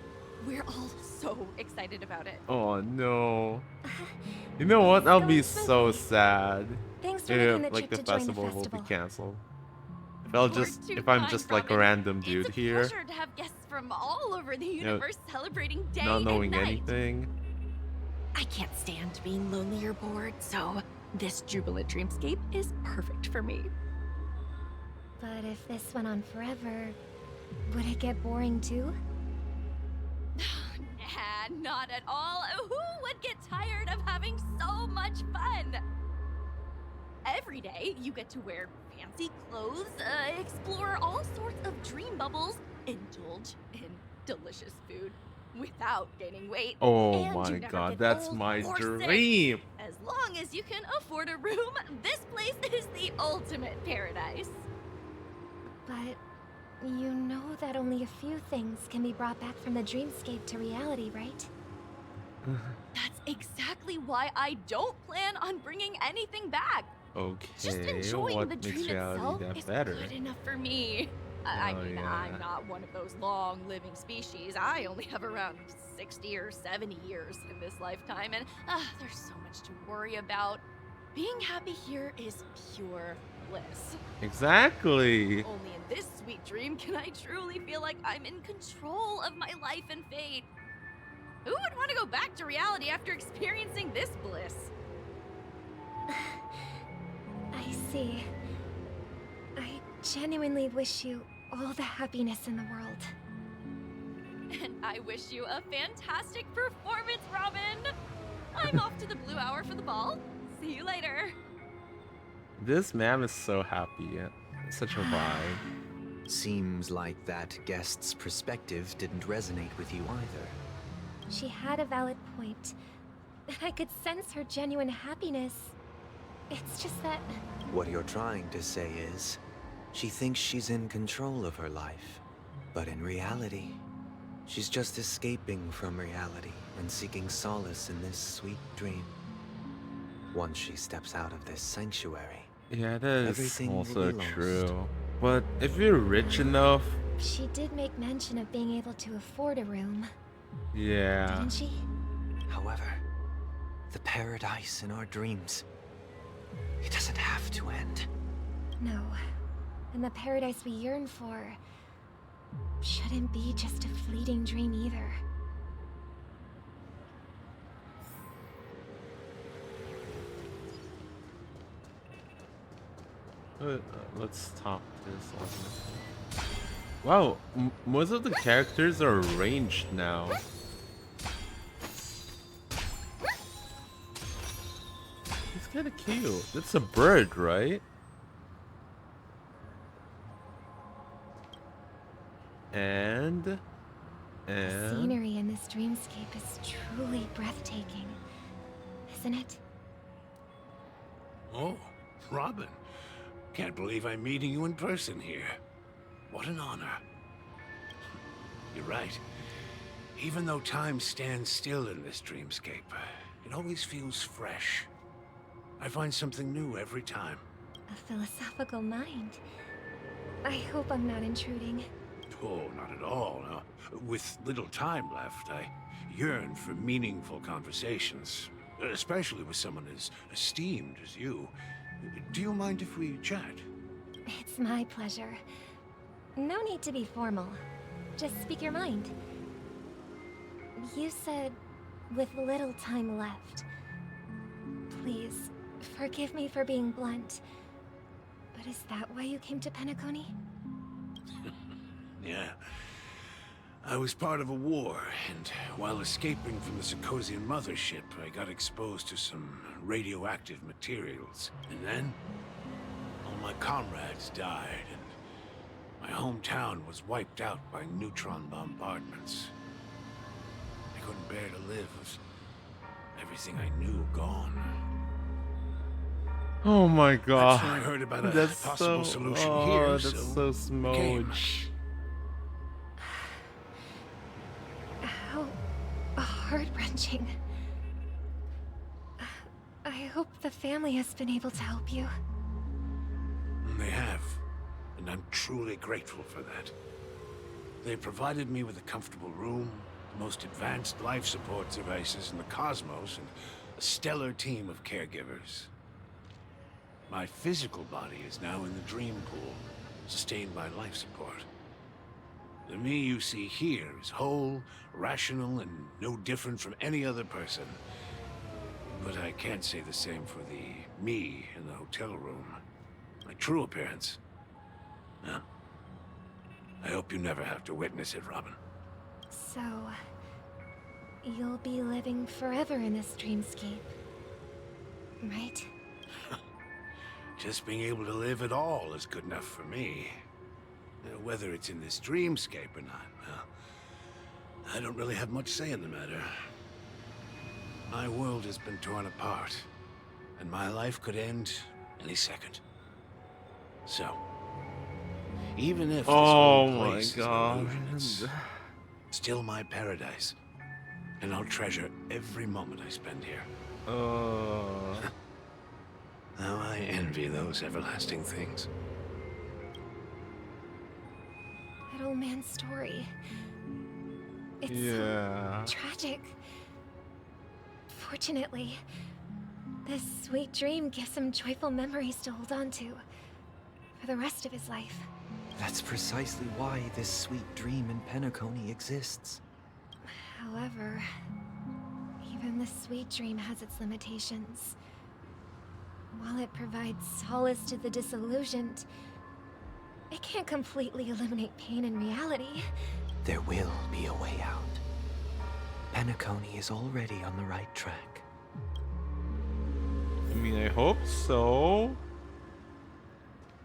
S10: We're all so excited about it.
S1: Oh no. You know what? I'll be so sad
S11: Thanks for making the
S1: if like
S11: trip
S1: the
S11: to join the
S1: festival will
S11: festival.
S1: be canceled.
S10: You're too
S1: If I'm
S10: kind,
S1: just like a
S10: Robin.
S1: random dude
S10: it's a
S1: here,
S10: pleasure to have guests from all over the
S1: know,
S10: universe celebrating day
S1: not
S10: and
S1: knowing
S10: night.
S1: anything.
S10: I can't stand being lonely or bored, so this jubilant dreamscape is perfect for me.
S11: But if this went on forever, would it get boring too?
S10: Nah, not at all. Who would get tired of having so much fun? Every day, you get to wear fancy clothes, explore all sorts of dream bubbles, indulge in delicious food without gaining weight.
S1: Oh
S10: and you
S1: my
S10: never
S1: god,
S10: get
S1: that's
S10: old
S1: my
S10: or sick.
S1: dream.
S10: As long as you can afford a room, this place is the ultimate paradise.
S11: But you know that only a few things can be brought back from the dreamscape to reality, right?
S10: That's exactly why I don't plan on bringing anything back. Just
S1: Okay,
S10: enjoying
S1: what
S10: the
S1: makes
S10: dream
S1: reality
S10: itself
S1: that
S10: is
S1: better?
S10: good enough for me. I
S1: Oh,
S10: mean,
S1: yeah.
S10: I'm not one of those long-living species. I only have around 60 or 70 years in this lifetime, and there's so much to worry about. Being happy here is pure bliss.
S1: Exactly.
S10: Only in this sweet dream can I truly feel like I'm in control of my life and fate. Who would want to go back to reality after experiencing this bliss?
S11: I see. I genuinely wish you all the happiness in the world.
S10: And I wish you a fantastic performance, Robin! I'm off to the Blue Hour for the ball. See you later.
S1: This man is so happy. Such a vibe.
S18: Seems like that guest's perspective didn't resonate with you either.
S11: She had a valid point. I could sense her genuine happiness. It's just that...
S18: What you're trying to say is, she thinks she's in control of her life. But in reality, she's just escaping from reality and seeking solace in this sweet dream. Once she steps out of this sanctuary,
S1: Yeah, that is
S18: everything will
S1: also
S18: be lost.
S1: true. But if you're rich enough,
S11: She did make mention of being able to afford a room,
S1: yeah.
S11: didn't she?
S18: However, the paradise in our dreams, it doesn't have to end.
S11: No. And the paradise we yearn for shouldn't be just a fleeting dream either.
S1: Let's stop this. Wow, most of the characters are ranged now. It's kind of cute. That's a bird, right? And
S11: The scenery in this dreamscape is truly breathtaking, isn't it?
S3: Oh, Robin. Can't believe I'm meeting you in person here. What an honor. You're right. Even though time stands still in this dreamscape, it always feels fresh. I find something new every time.
S11: A philosophical mind. I hope I'm not intruding.
S3: Oh, not at all. With little time left, I yearn for meaningful conversations, especially with someone as esteemed as you. Do you mind if we chat?
S11: It's my pleasure. No need to be formal. Just speak your mind. You said, with little time left. Please, forgive me for being blunt. But is that why you came to Penacony?
S3: Yeah. I was part of a war, and while escaping from the Sarkosian mothership, I got exposed to some radioactive materials. And then, all my comrades died, and my hometown was wiped out by neutron bombardments. I couldn't bear to live with everything I knew gone.
S1: Oh my god.
S3: That's when I heard about a
S1: That's
S3: possible
S1: so,
S3: solution
S1: oh,
S3: here,
S1: that's
S3: so
S1: so
S3: came.
S1: smooch.
S11: How heart-wrenching. I hope the family has been able to help you.
S3: They have, and I'm truly grateful for that. They provided me with a comfortable room, the most advanced life support devices in the cosmos, and a stellar team of caregivers. My physical body is now in the dream pool, sustained by life support. The me you see here is whole, rational, and no different from any other person. But I can't say the same for the me in the hotel room. My true appearance. No. I hope you never have to witness it, Robin.
S11: So, you'll be living forever in this dreamscape, right?
S3: Just being able to live at all is good enough for me. Whether it's in this dreamscape or not, well, I don't really have much say in the matter. My world has been torn apart, and my life could end any second. So, even if this
S1: Oh
S3: whole
S1: my
S3: place is an
S1: god.
S3: illusion, it's still my paradise, and I'll treasure every moment I spend here. How I envy those everlasting things.
S11: That old man's story. It's
S1: Yeah.
S11: so tragic. Fortunately, this sweet dream gives him joyful memories to hold on to for the rest of his life.
S18: That's precisely why this sweet dream in Penacony exists.
S11: However, even the sweet dream has its limitations. While it provides solace to the disillusioned, it can't completely eliminate pain in reality.
S18: There will be a way out. Penacony is already on the right track.
S1: I mean, I hope so.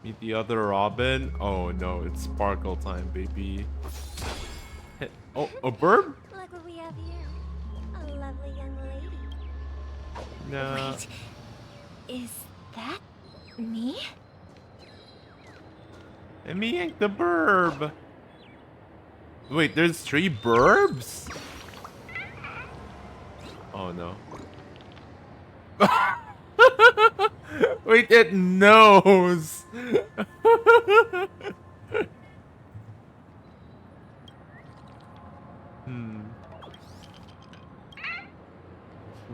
S1: Meet the other Robin. Oh no, it's sparkle time, baby. Hey, oh, a bird?
S11: Look what we have here. A lovely young lady.
S1: Nah.
S11: Wait, is that me?
S1: And me ain't the burb. Wait, there's 3 burbs? Oh no. Wait, it knows.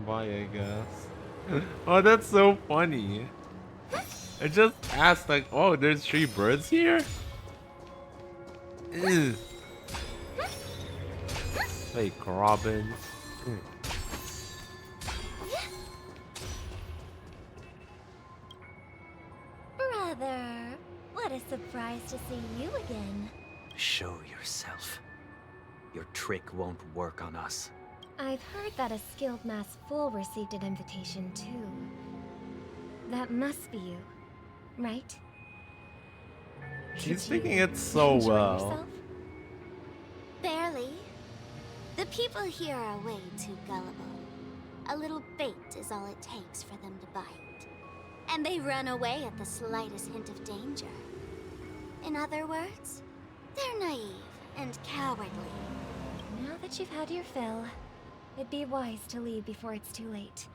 S1: Bye, I guess. Oh, that's so funny. I just asked, like, oh, there's 3 birds here? Ew. Fake Robin.
S11: Brother, what a surprise to see you again.
S18: Show yourself. Your trick won't work on us.
S11: I've heard that a skilled mass fool received an invitation too. That must be you, right?
S1: She's thinking it so
S11: Enjoy
S1: well.
S11: yourself?
S14: Barely. The people here are way too gullible. A little bait is all it takes for them to bite. And they run away at the slightest hint of danger. In other words, they're naive and cowardly.
S11: Now that you've had your fill, it'd be wise to leave before it's too late.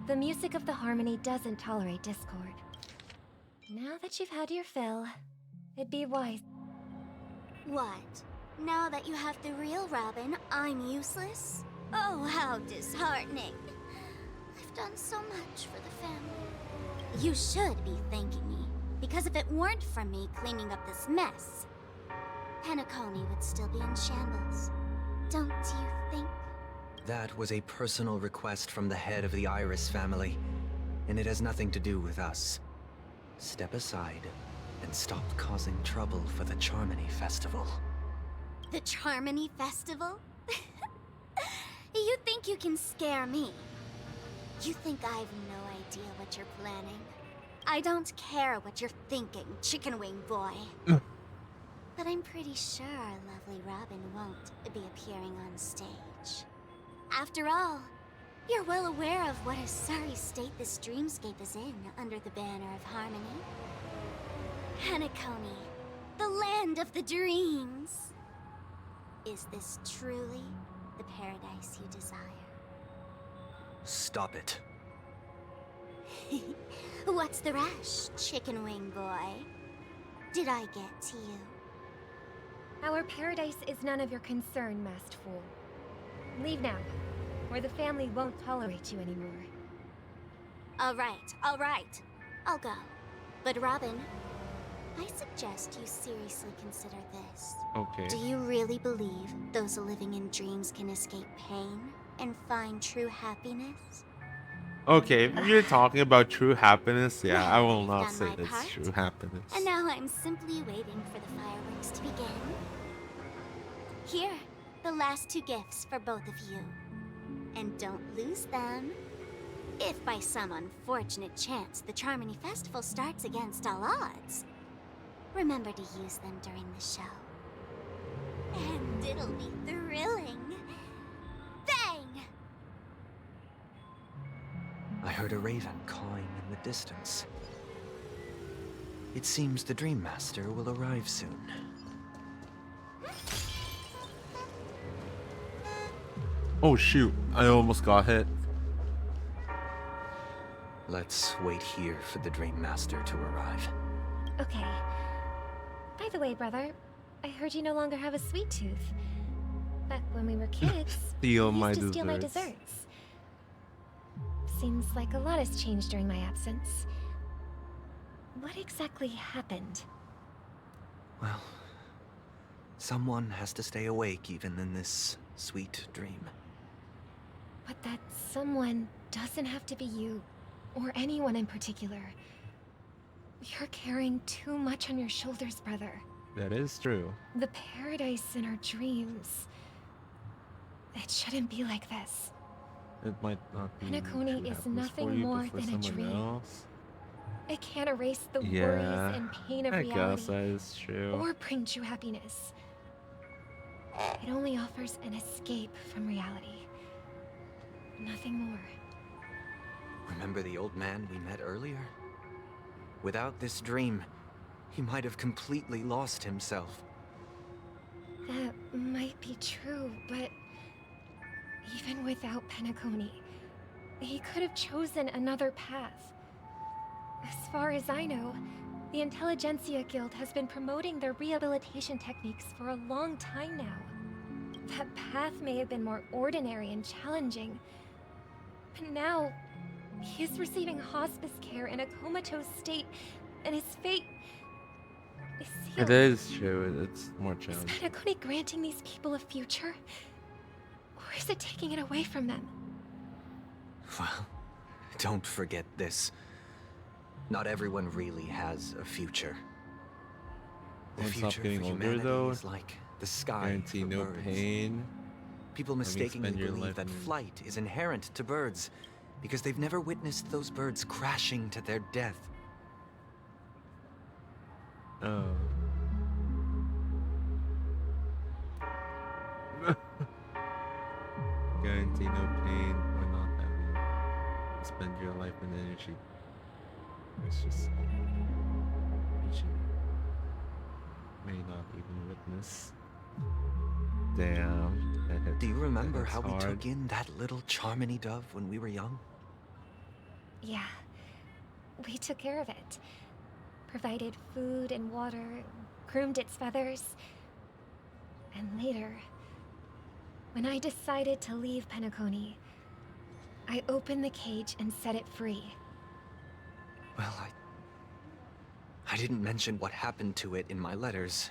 S11: The music of the harmony doesn't tolerate discord. Now that you've had your fill, it'd be wise.
S14: What? Now that you have the real Robin, I'm useless? Oh, how disheartening. I've done so much for the family. You should be thanking me, because if it weren't for me cleaning up this mess, Penacony would still be in shambles. Don't you think?
S18: That was a personal request from the head of the Iris family, and it has nothing to do with us. Step aside and stop causing trouble for the Charmony Festival.
S14: The Charmony Festival? You think you can scare me? You think I've no idea what you're planning? I don't care what you're thinking, Chicken Wing Boy. But I'm pretty sure our lovely Robin won't be appearing on stage. After all, you're well aware of what a sorry state this dreamscape is in under the banner of harmony. Penacony, the land of the dreams. Is this truly the paradise you desire?
S18: Stop it.
S14: What's the rush, Chicken Wing Boy? Did I get to you?
S11: Our paradise is none of your concern, masked fool. Leave now, or the family won't tolerate you anymore.
S14: All right. I'll go. But Robin, I suggest you seriously consider this.
S1: Okay.
S14: Do you really believe those living in dreams can escape pain and find true happiness?
S1: Okay, if you're talking about true happiness, yeah, I will not
S14: done
S1: say
S14: my
S1: that's
S14: part.
S1: true happiness.
S14: And now I'm simply waiting for the fireworks to begin. Here, the last two gifts for both of you. And don't lose them. If by some unfortunate chance the Charmony Festival starts against all odds, remember to use them during the show. And it'll be thrilling. Bang!
S18: I heard a raven cawing in the distance. It seems the Dream Master will arrive soon.
S1: Oh shoot, I almost got hit.
S18: Let's wait here for the Dream Master to arrive.
S11: Okay. By the way, brother, I heard you no longer have a sweet tooth. Back when we were kids,
S1: Steal
S11: you
S1: my
S11: used to steal my
S1: desserts.
S11: desserts. Seems like a lot has changed during my absence. What exactly happened?
S18: Well, someone has to stay awake even in this sweet dream.
S11: But that someone doesn't have to be you, or anyone in particular. You're carrying too much on your shoulders, brother.
S1: That is true.
S11: The paradise in our dreams. It shouldn't be like this.
S1: It might not be
S11: Penacony
S1: true
S11: is
S1: happiness
S11: nothing
S1: for you,
S11: more
S1: but for
S11: than a
S1: someone
S11: dream.
S1: else.
S11: It can't erase the
S1: Yeah,
S11: worries and pain of
S1: I
S11: reality.
S1: guess that is true.
S11: Or bring true happiness. It only offers an escape from reality. Nothing more.
S18: Remember the old man we met earlier? Without this dream, he might have completely lost himself.
S11: That might be true, but even without Penacony, he could have chosen another path. As far as I know, the Intelligentsia Guild has been promoting their rehabilitation techniques for a long time now. That path may have been more ordinary and challenging, but now he is receiving hospice care in a comatose state, and his fate is sealed.
S1: It is true. It's more
S11: Is
S1: challenging.
S11: Penacony granting these people a future? Or is it taking it away from them?
S18: Well, don't forget this. Not everyone really has a future. The
S1: Won't stop
S18: future
S1: getting
S18: for
S1: older,
S18: humanity
S1: though.
S18: is like the sky
S1: Guarantee
S18: for
S1: no
S18: birds.
S1: pain.
S18: People
S1: I mean,
S18: mistakenly
S1: spend your
S18: believe
S1: life
S18: that
S1: in-
S18: flight is inherent to birds because they've never witnessed those birds crashing to their death.
S1: Oh. Guarantee no pain or not having. Spend your life and energy. It's just which you may not even witness. Damn.
S18: Do you remember
S1: That's
S18: how we
S1: hard.
S18: took in that little Charmony dove when we were young?
S11: Yeah. We took care of it. Provided food and water, groomed its feathers. And later, when I decided to leave Penacony, I opened the cage and set it free.
S18: Well, I didn't mention what happened to it in my letters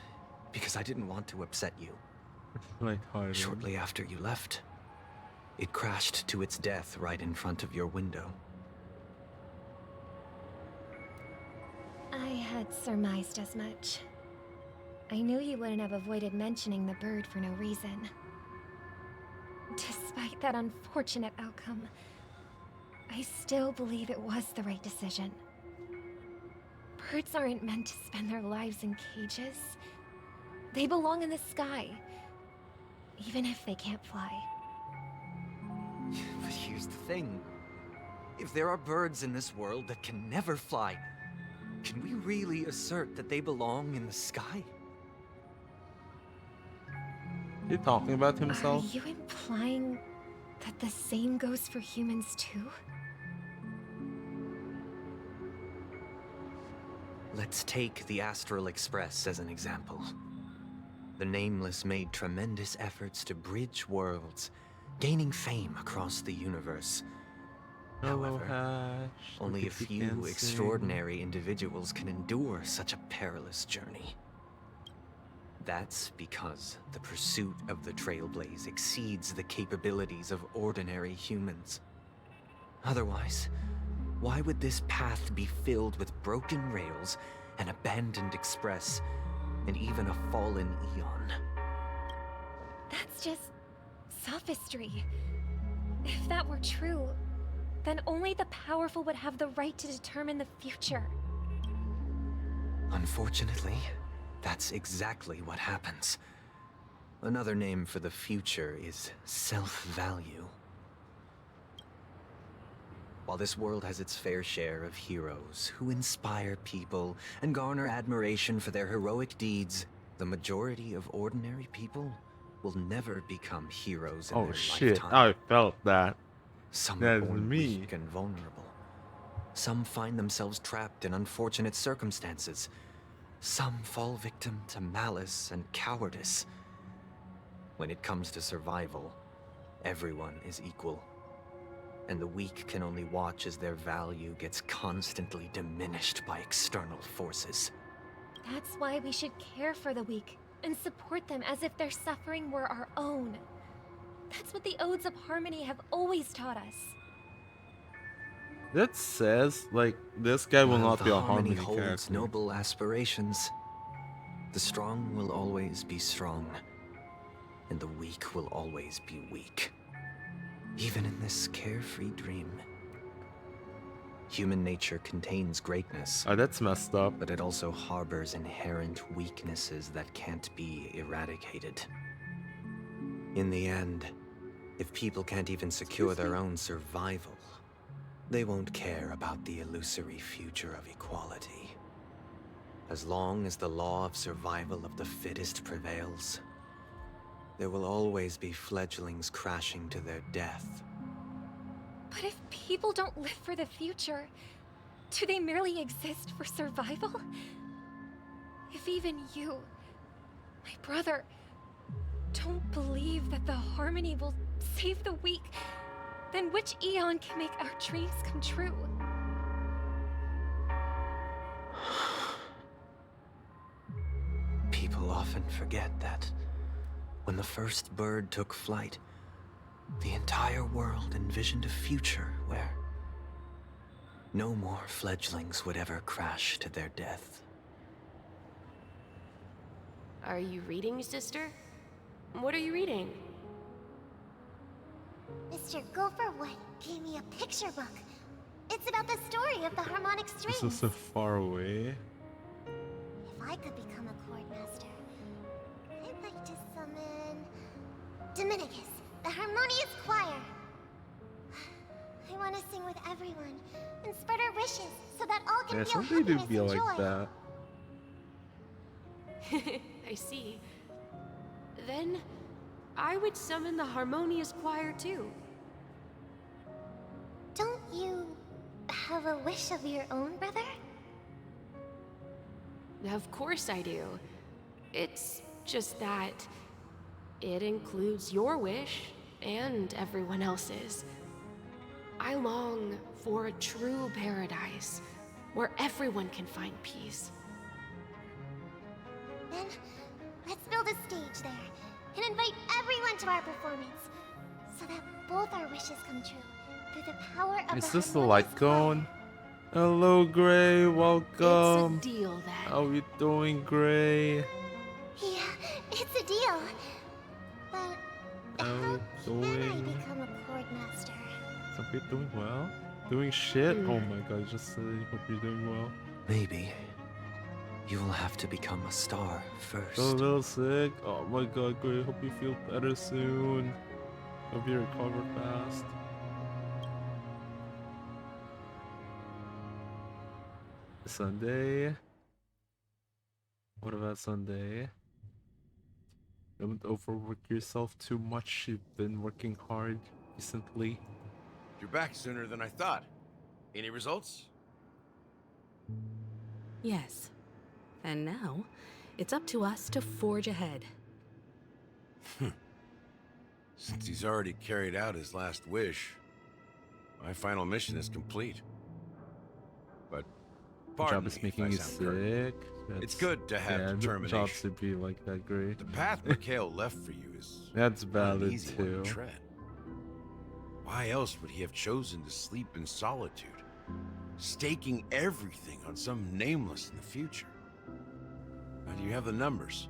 S18: because I didn't want to upset you.
S1: Lighthearted.
S18: Shortly after you left, it crashed to its death right in front of your window.
S11: I had surmised as much. I knew you wouldn't have avoided mentioning the bird for no reason. Despite that unfortunate outcome, I still believe it was the right decision. Birds aren't meant to spend their lives in cages. They belong in the sky, even if they can't fly.
S18: But here's the thing. If there are birds in this world that can never fly, can we really assert that they belong in the sky?
S1: He talking about himself?
S11: Are you implying that the same goes for humans too?
S18: Let's take the Astral Express as an example. The Nameless made tremendous efforts to bridge worlds, gaining fame across the universe. However, only a few extraordinary individuals can endure such a perilous journey. That's because the pursuit of the Trailblaze exceeds the capabilities of ordinary humans. Otherwise, why would this path be filled with broken rails, an abandoned express, and even a fallen Eon?
S11: That's just sophistry. If that were true, then only the powerful would have the right to determine the future.
S18: Unfortunately, that's exactly what happens. Another name for the future is self-value. While this world has its fair share of heroes who inspire people and garner admiration for their heroic deeds, the majority of ordinary people will never become heroes in
S1: Oh
S18: their
S1: shit,
S18: lifetime.
S1: I felt that.
S18: Some
S1: That's
S18: are born
S1: me.
S18: weak and vulnerable. Some find themselves trapped in unfortunate circumstances. Some fall victim to malice and cowardice. When it comes to survival, everyone is equal. And the weak can only watch as their value gets constantly diminished by external forces.
S11: That's why we should care for the weak and support them as if their suffering were our own. That's what the Odes of Harmony have always taught us.
S1: That says, like, this guy will
S18: While
S1: not
S18: the
S1: be a
S18: Harmony
S1: Harmony
S18: holds
S1: character.
S18: noble aspirations, the strong will always be strong, and the weak will always be weak. Even in this carefree dream. Human nature contains greatness.
S1: Oh, that's messed up.
S18: But it also harbors inherent weaknesses that can't be eradicated. In the end, if people can't even secure their own survival, they won't care about the illusory future of equality. As long as the law of survival of the fittest prevails, there will always be fledglings crashing to their death.
S11: But if people don't live for the future, do they merely exist for survival? If even you, my brother, don't believe that the Harmony will save the weak, then which Eon can make our dreams come true?
S18: People often forget that when the first bird took flight, the entire world envisioned a future where no more fledglings would ever crash to their death.
S12: Are you reading, sister? What are you reading?
S14: Mr. Gopherwood gave me a picture book. It's about the story of the harmonic strings.
S1: This is so far away.
S14: If I could become a chord master, I'd like to summon Dominicus, the harmonious choir. I want to sing with everyone and spread our wishes so that all can
S1: Yeah,
S14: feel
S1: somebody do
S14: happiness
S1: be
S14: and
S1: like
S14: joy.
S1: that.
S12: I see. then I would summon the harmonious choir too.
S11: Don't you have a wish of your own, brother?
S12: Of course I do. It's just that it includes your wish and everyone else's. I long for a true paradise where everyone can find peace.
S11: Then, let's build a stage there and invite everyone to our performance so that both our wishes come true through the power of
S1: Is
S11: the
S1: this the
S11: harmonious
S1: light cone? Hello, Gray. Welcome.
S12: It's a deal then.
S1: How you doing, Gray?
S11: Yeah, it's a deal. But
S1: How you
S11: can I
S1: doing?
S11: become a chord master?
S1: So you're doing well? Doing shit? Oh my god, just said hope you're doing well.
S18: Maybe you will have to become a star first.
S1: So a little sick. Oh my god, Gray. Hope you feel better soon. Hope you recover fast. Sunday. What about Sunday? Don't overwork yourself too much. You've been working hard recently.
S13: You're back sooner than I thought. Any results?
S21: Yes. And now, it's up to us to forge ahead.
S13: Since he's already carried out his last wish, my final mission is complete. But pardon
S1: Job is
S13: me if I
S1: making you
S13: sound curt.
S1: sick.
S13: It's good to have determination.
S1: Job should be like that, great.
S13: The path Mikhail left for you is
S1: That's
S13: not
S1: valid
S13: an easy one
S1: too.
S13: to tread. Why else would he have chosen to sleep in solitude, staking everything on some nameless in the future? But you have the numbers,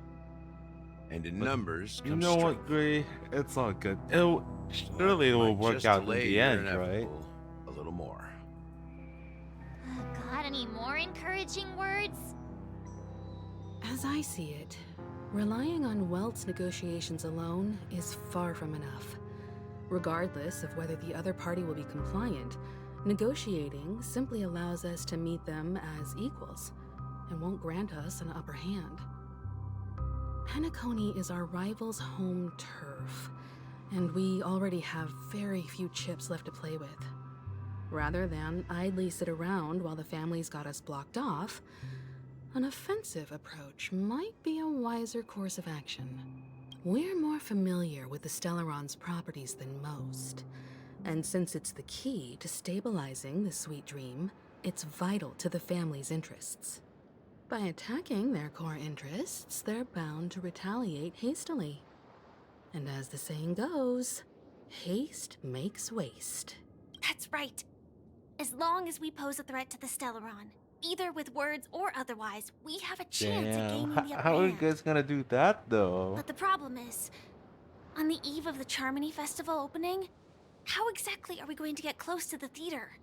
S13: and in numbers
S1: You
S13: comes
S1: know
S13: strength.
S1: what, Gray? It's all good. Surely it will
S13: Might
S1: work
S13: just
S1: out in
S13: delay
S1: the
S13: your
S1: end, right?
S13: inevitable a little more.
S11: Got any more encouraging words?
S21: As I see it, relying on Welt's negotiations alone is far from enough. Regardless of whether the other party will be compliant, negotiating simply allows us to meet them as equals and won't grant us an upper hand. Penacony is our rival's home turf, and we already have very few chips left to play with. Rather than idly sit around while the family's got us blocked off, an offensive approach might be a wiser course of action. We're more familiar with the Stellaron's properties than most, and since it's the key to stabilizing the Sweet Dream, it's vital to the family's interests. By attacking their core interests, they're bound to retaliate hastily. And as the saying goes, haste makes waste.
S10: That's right. As long as we pose a threat to the Stellaron, either with words or otherwise, we have a chance at
S1: Damn.
S10: gaining the upper
S1: How are you
S10: hand.
S1: guys gonna do that though?
S10: But the problem is, on the eve of the Charmony Festival opening, how exactly are we going to get close to the theater?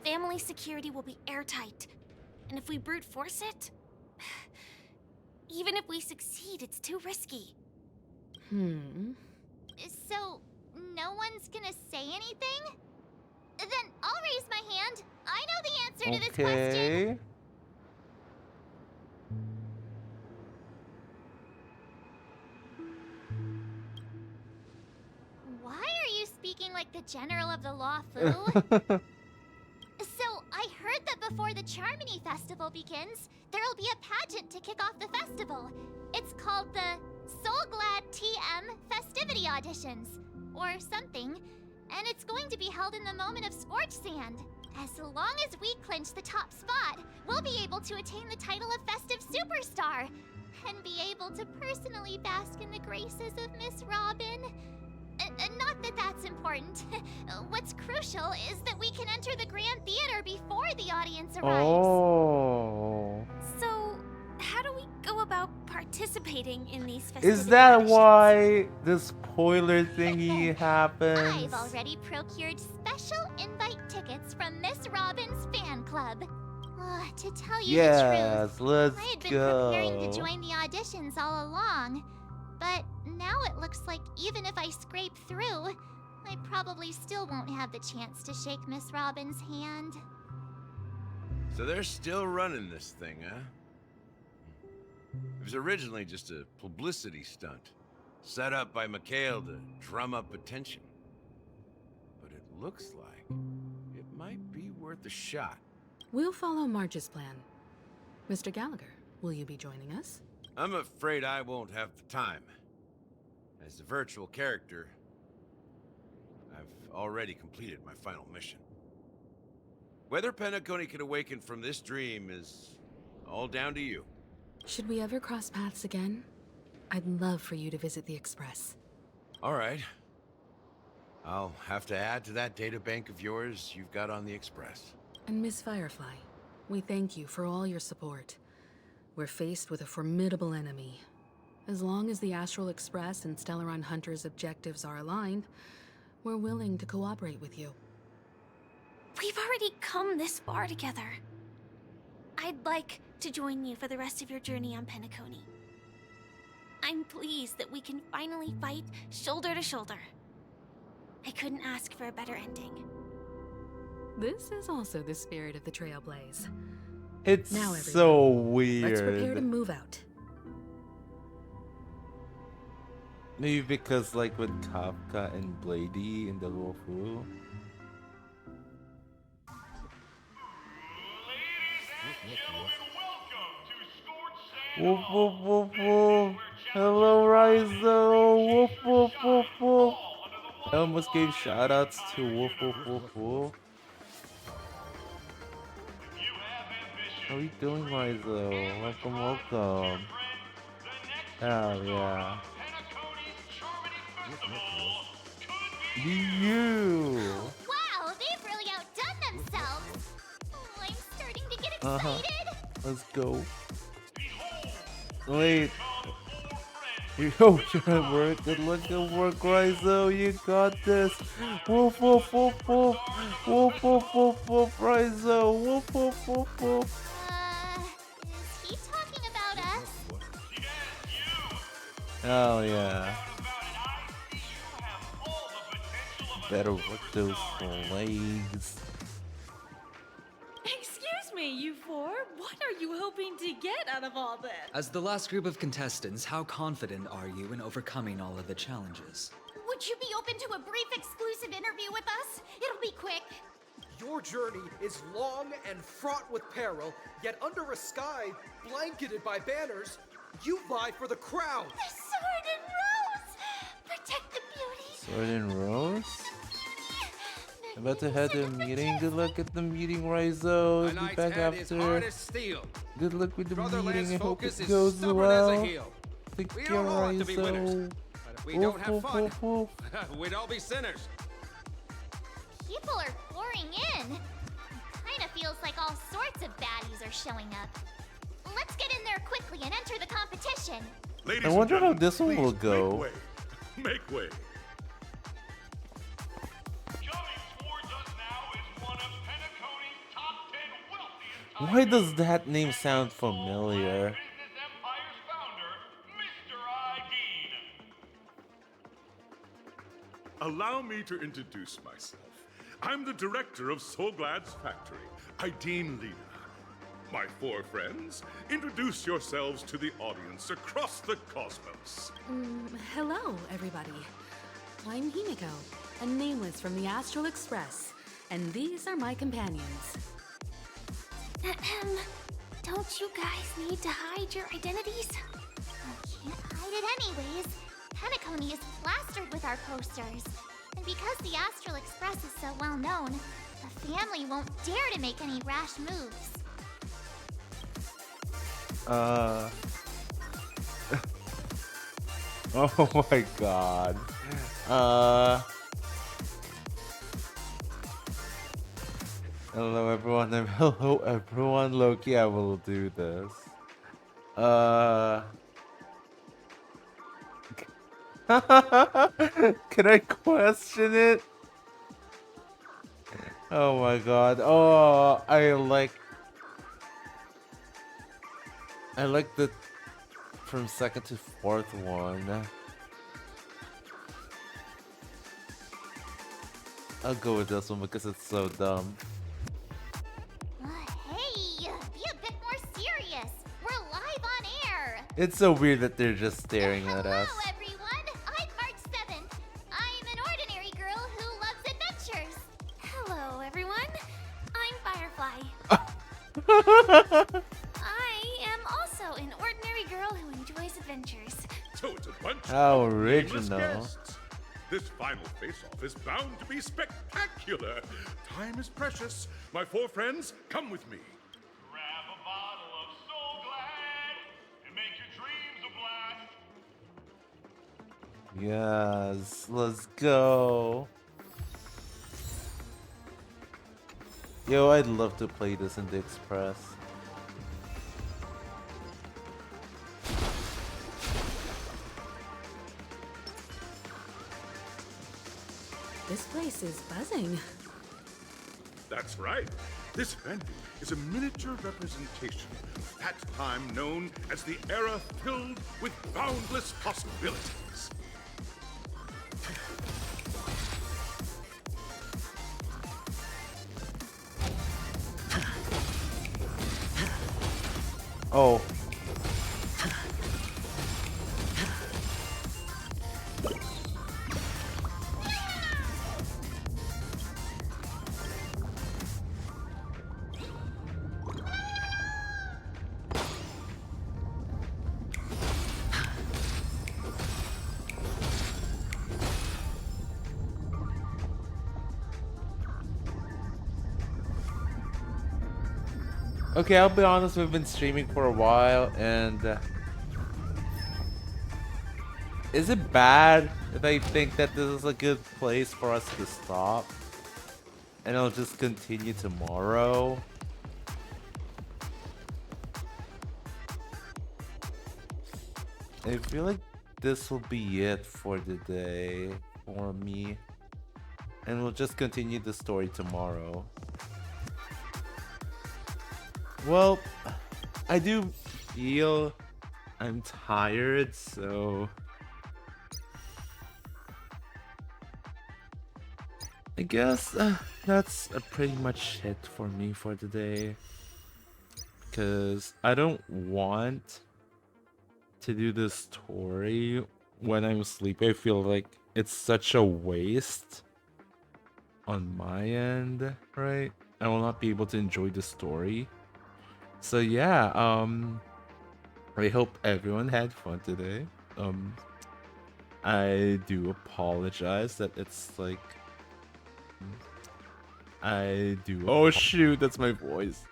S10: Family security will be airtight, and if we brute force it, even if we succeed, it's too risky.
S11: So, no one's gonna say anything? Then I'll raise my hand. I know the answer to this question.
S1: Okay.
S11: Why are you speaking like the General of the Law Fu? So, I heard that before the Charmony Festival begins, there'll be a pageant to kick off the festival. It's called the Soul Glad TM Festivity Auditions, or something, and it's going to be held in the moment of Scorch Sand. As long as we clinch the top spot, we'll be able to attain the title of Festive Superstar, and be able to personally bask in the graces of Miss Robin. Not that that's important. What's crucial is that we can enter the Grand Theater before the audience arrives.
S1: Oh.
S10: So, how do we go about participating in these festivities?
S1: Is that why the spoiler thingy happens?
S11: I've already procured special invite tickets from Miss Robin's fan club. To tell you the
S1: Yes,
S11: truth,
S1: let's
S11: I had been
S1: go.
S11: preparing to join the auditions all along. But now it looks like even if I scrape through, I probably still won't have the chance to shake Miss Robin's hand.
S13: So they're still running this thing, huh? It was originally just a publicity stunt. set up by Mikhail to drum up attention. But it looks like it might be worth a shot.
S21: We'll follow Marge's plan. Mr. Gallagher, will you be joining us?
S13: I'm afraid I won't have the time. As a virtual character, I've already completed my final mission. Whether Penacony can awaken from this dream is all down to you.
S21: Should we ever cross paths again? I'd love for you to visit the Express.
S13: All right. I'll have to add to that databank of yours you've got on the Express.
S21: And Miss Firefly, we thank you for all your support. We're faced with a formidable enemy. As long as the Astral Express and Stellaron Hunter's objectives are aligned, we're willing to cooperate with you.
S10: We've already come this far together. I'd like to join you for the rest of your journey on Penacony. I'm pleased that we can finally fight shoulder to shoulder. I couldn't ask for a better ending.
S21: This is also the spirit of the Trailblaze.
S1: It's
S21: now,
S1: so weird.
S21: Let's prepare to move out.
S1: Maybe because like with Kafka and Blady in the Wolfu. Woof woof woof woof. Hello Rizo. Woof woof woof woof. I almost gave shoutouts to Woof woof woof woof. How are you doing, Rizo? Welcome, welcome. Hell yeah. You.
S14: Wow, they've really outdone themselves. Oh, I'm starting to get excited.
S1: Let's go. Wait. Yo, good work. Good luck at work, Rizo. You got this. Woof, woof, woof, woof. Woof, woof, woof, woof, Rizo. Woof, woof, woof, woof.
S14: Is he talking about us?
S1: Oh, yeah. Better work those legs.
S9: Excuse me, you four. What are you hoping to get out of all this?
S22: As the last group of contestants, how confident are you in overcoming all of the challenges?
S10: Would you be open to a brief exclusive interview with us? It'll be quick.
S23: Your journey is long and fraught with peril, yet under a sky blanketed by banners, you vie for the crown.
S10: The sword and rose! Protect the beauty!
S1: Sword and Rose? I'm about to head to a meeting. Good luck at the meeting, Rizo. Be back after. Good luck with the meeting. I hope it goes well. Take care, Rizo.
S3: But if we don't have fun, we'd all be sinners.
S14: People are pouring in. It kind of feels like all sorts of baddies are showing up. Let's get in there quickly and enter the competition.
S1: I wonder how this one will go.
S24: Make way.
S1: Why does that name sound familiar?
S24: Allow me to introduce myself. I'm the director of Solglad's factory, Ideen Lina. My four friends, introduce yourselves to the audience across the cosmos.
S21: Hello, everybody. I'm Himiko, a nameless from the Astral Express, and these are my companions.
S10: Don't you guys need to hide your identities?
S14: Can't hide it anyways. Penacony is plastered with our posters. And because the Astral Express is so well known, the family won't dare to make any rash moves.
S1: Oh my god. Hello everyone, hello everyone. Loki, I will do this. Can I question it? Oh my god. Oh, I like the from second to fourth one. I'll go with this one because it's so dumb.
S14: Hey, be a bit more serious. We're live on air.
S1: It's so weird that they're just staring at us.
S14: Hello, everyone. I am also an ordinary girl who enjoys adventures.
S24: So it's a bunch
S1: How
S24: of nameless
S1: original.
S24: guests. This final face-off is bound to be spectacular. Time is precious. My four friends, come with me.
S2: Grab a bottle of Soul Glad and make your dreams a blast.
S1: Yes, let's go. Yo, I'd love to play this in the Express.
S21: This place is buzzing.
S24: That's right. This venue is a miniature representation of that time known as the era filled with boundless possibilities.
S1: Oh. Okay, I'll be honest, we've been streaming for a while, and is it bad if I think that this is a good place for us to stop? And I'll just continue tomorrow? I feel like this will be it for the day for me. And we'll just continue the story tomorrow. Well, I do feel I'm tired, so I guess that's pretty much it for me for today. Because I don't want to do this story when I'm sleepy. I feel like it's such a waste on my end, right? I will not be able to enjoy the story. So yeah, I hope everyone had fun today. I do apologize that it's like oh shoot, that's my voice.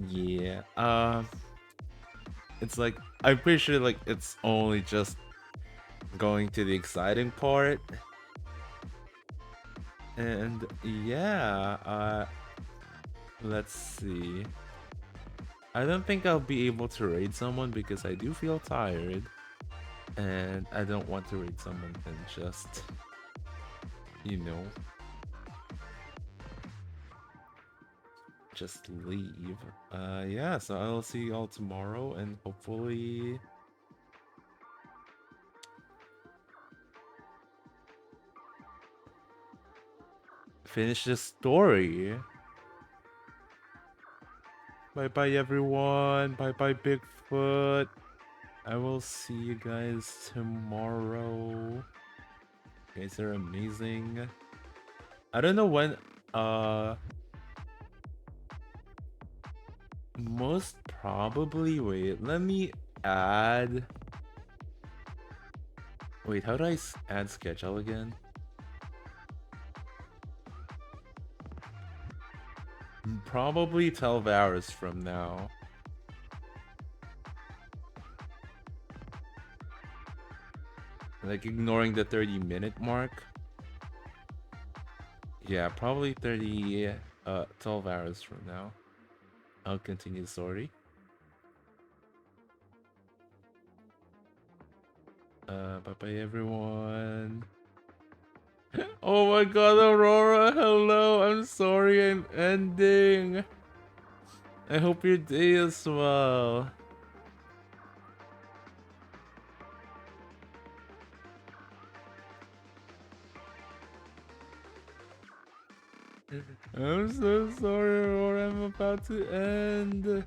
S1: Yeah, it's like I'm pretty sure like it's only just going to the exciting part. And yeah, let's see. I don't think I'll be able to raid someone because I do feel tired. And I don't want to raid someone and just, you know, just leave. Yeah, so I'll see you all tomorrow and hopefully finish this story. Bye bye everyone. Bye bye Bigfoot. I will see you guys tomorrow. You guys are amazing. I don't know when most probably wait, let me add. Wait, how do I add schedule again? Probably 12 hours from now. Like ignoring the 30-minute mark. Yeah, probably 12 hours from now. I'll continue the story. Bye-bye everyone. Oh my god, Aurora, hello. I'm sorry I'm ending. I hope your day is well. I'm so sorry, Aurora. I'm about to end.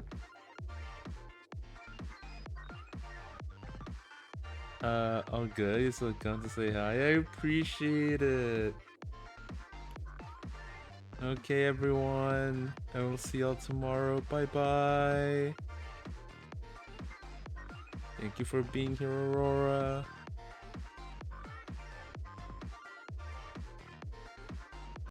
S1: All good. You still come to say hi. I appreciate it. Okay, everyone. I will see y'all tomorrow. Bye-bye. Thank you for being here, Aurora.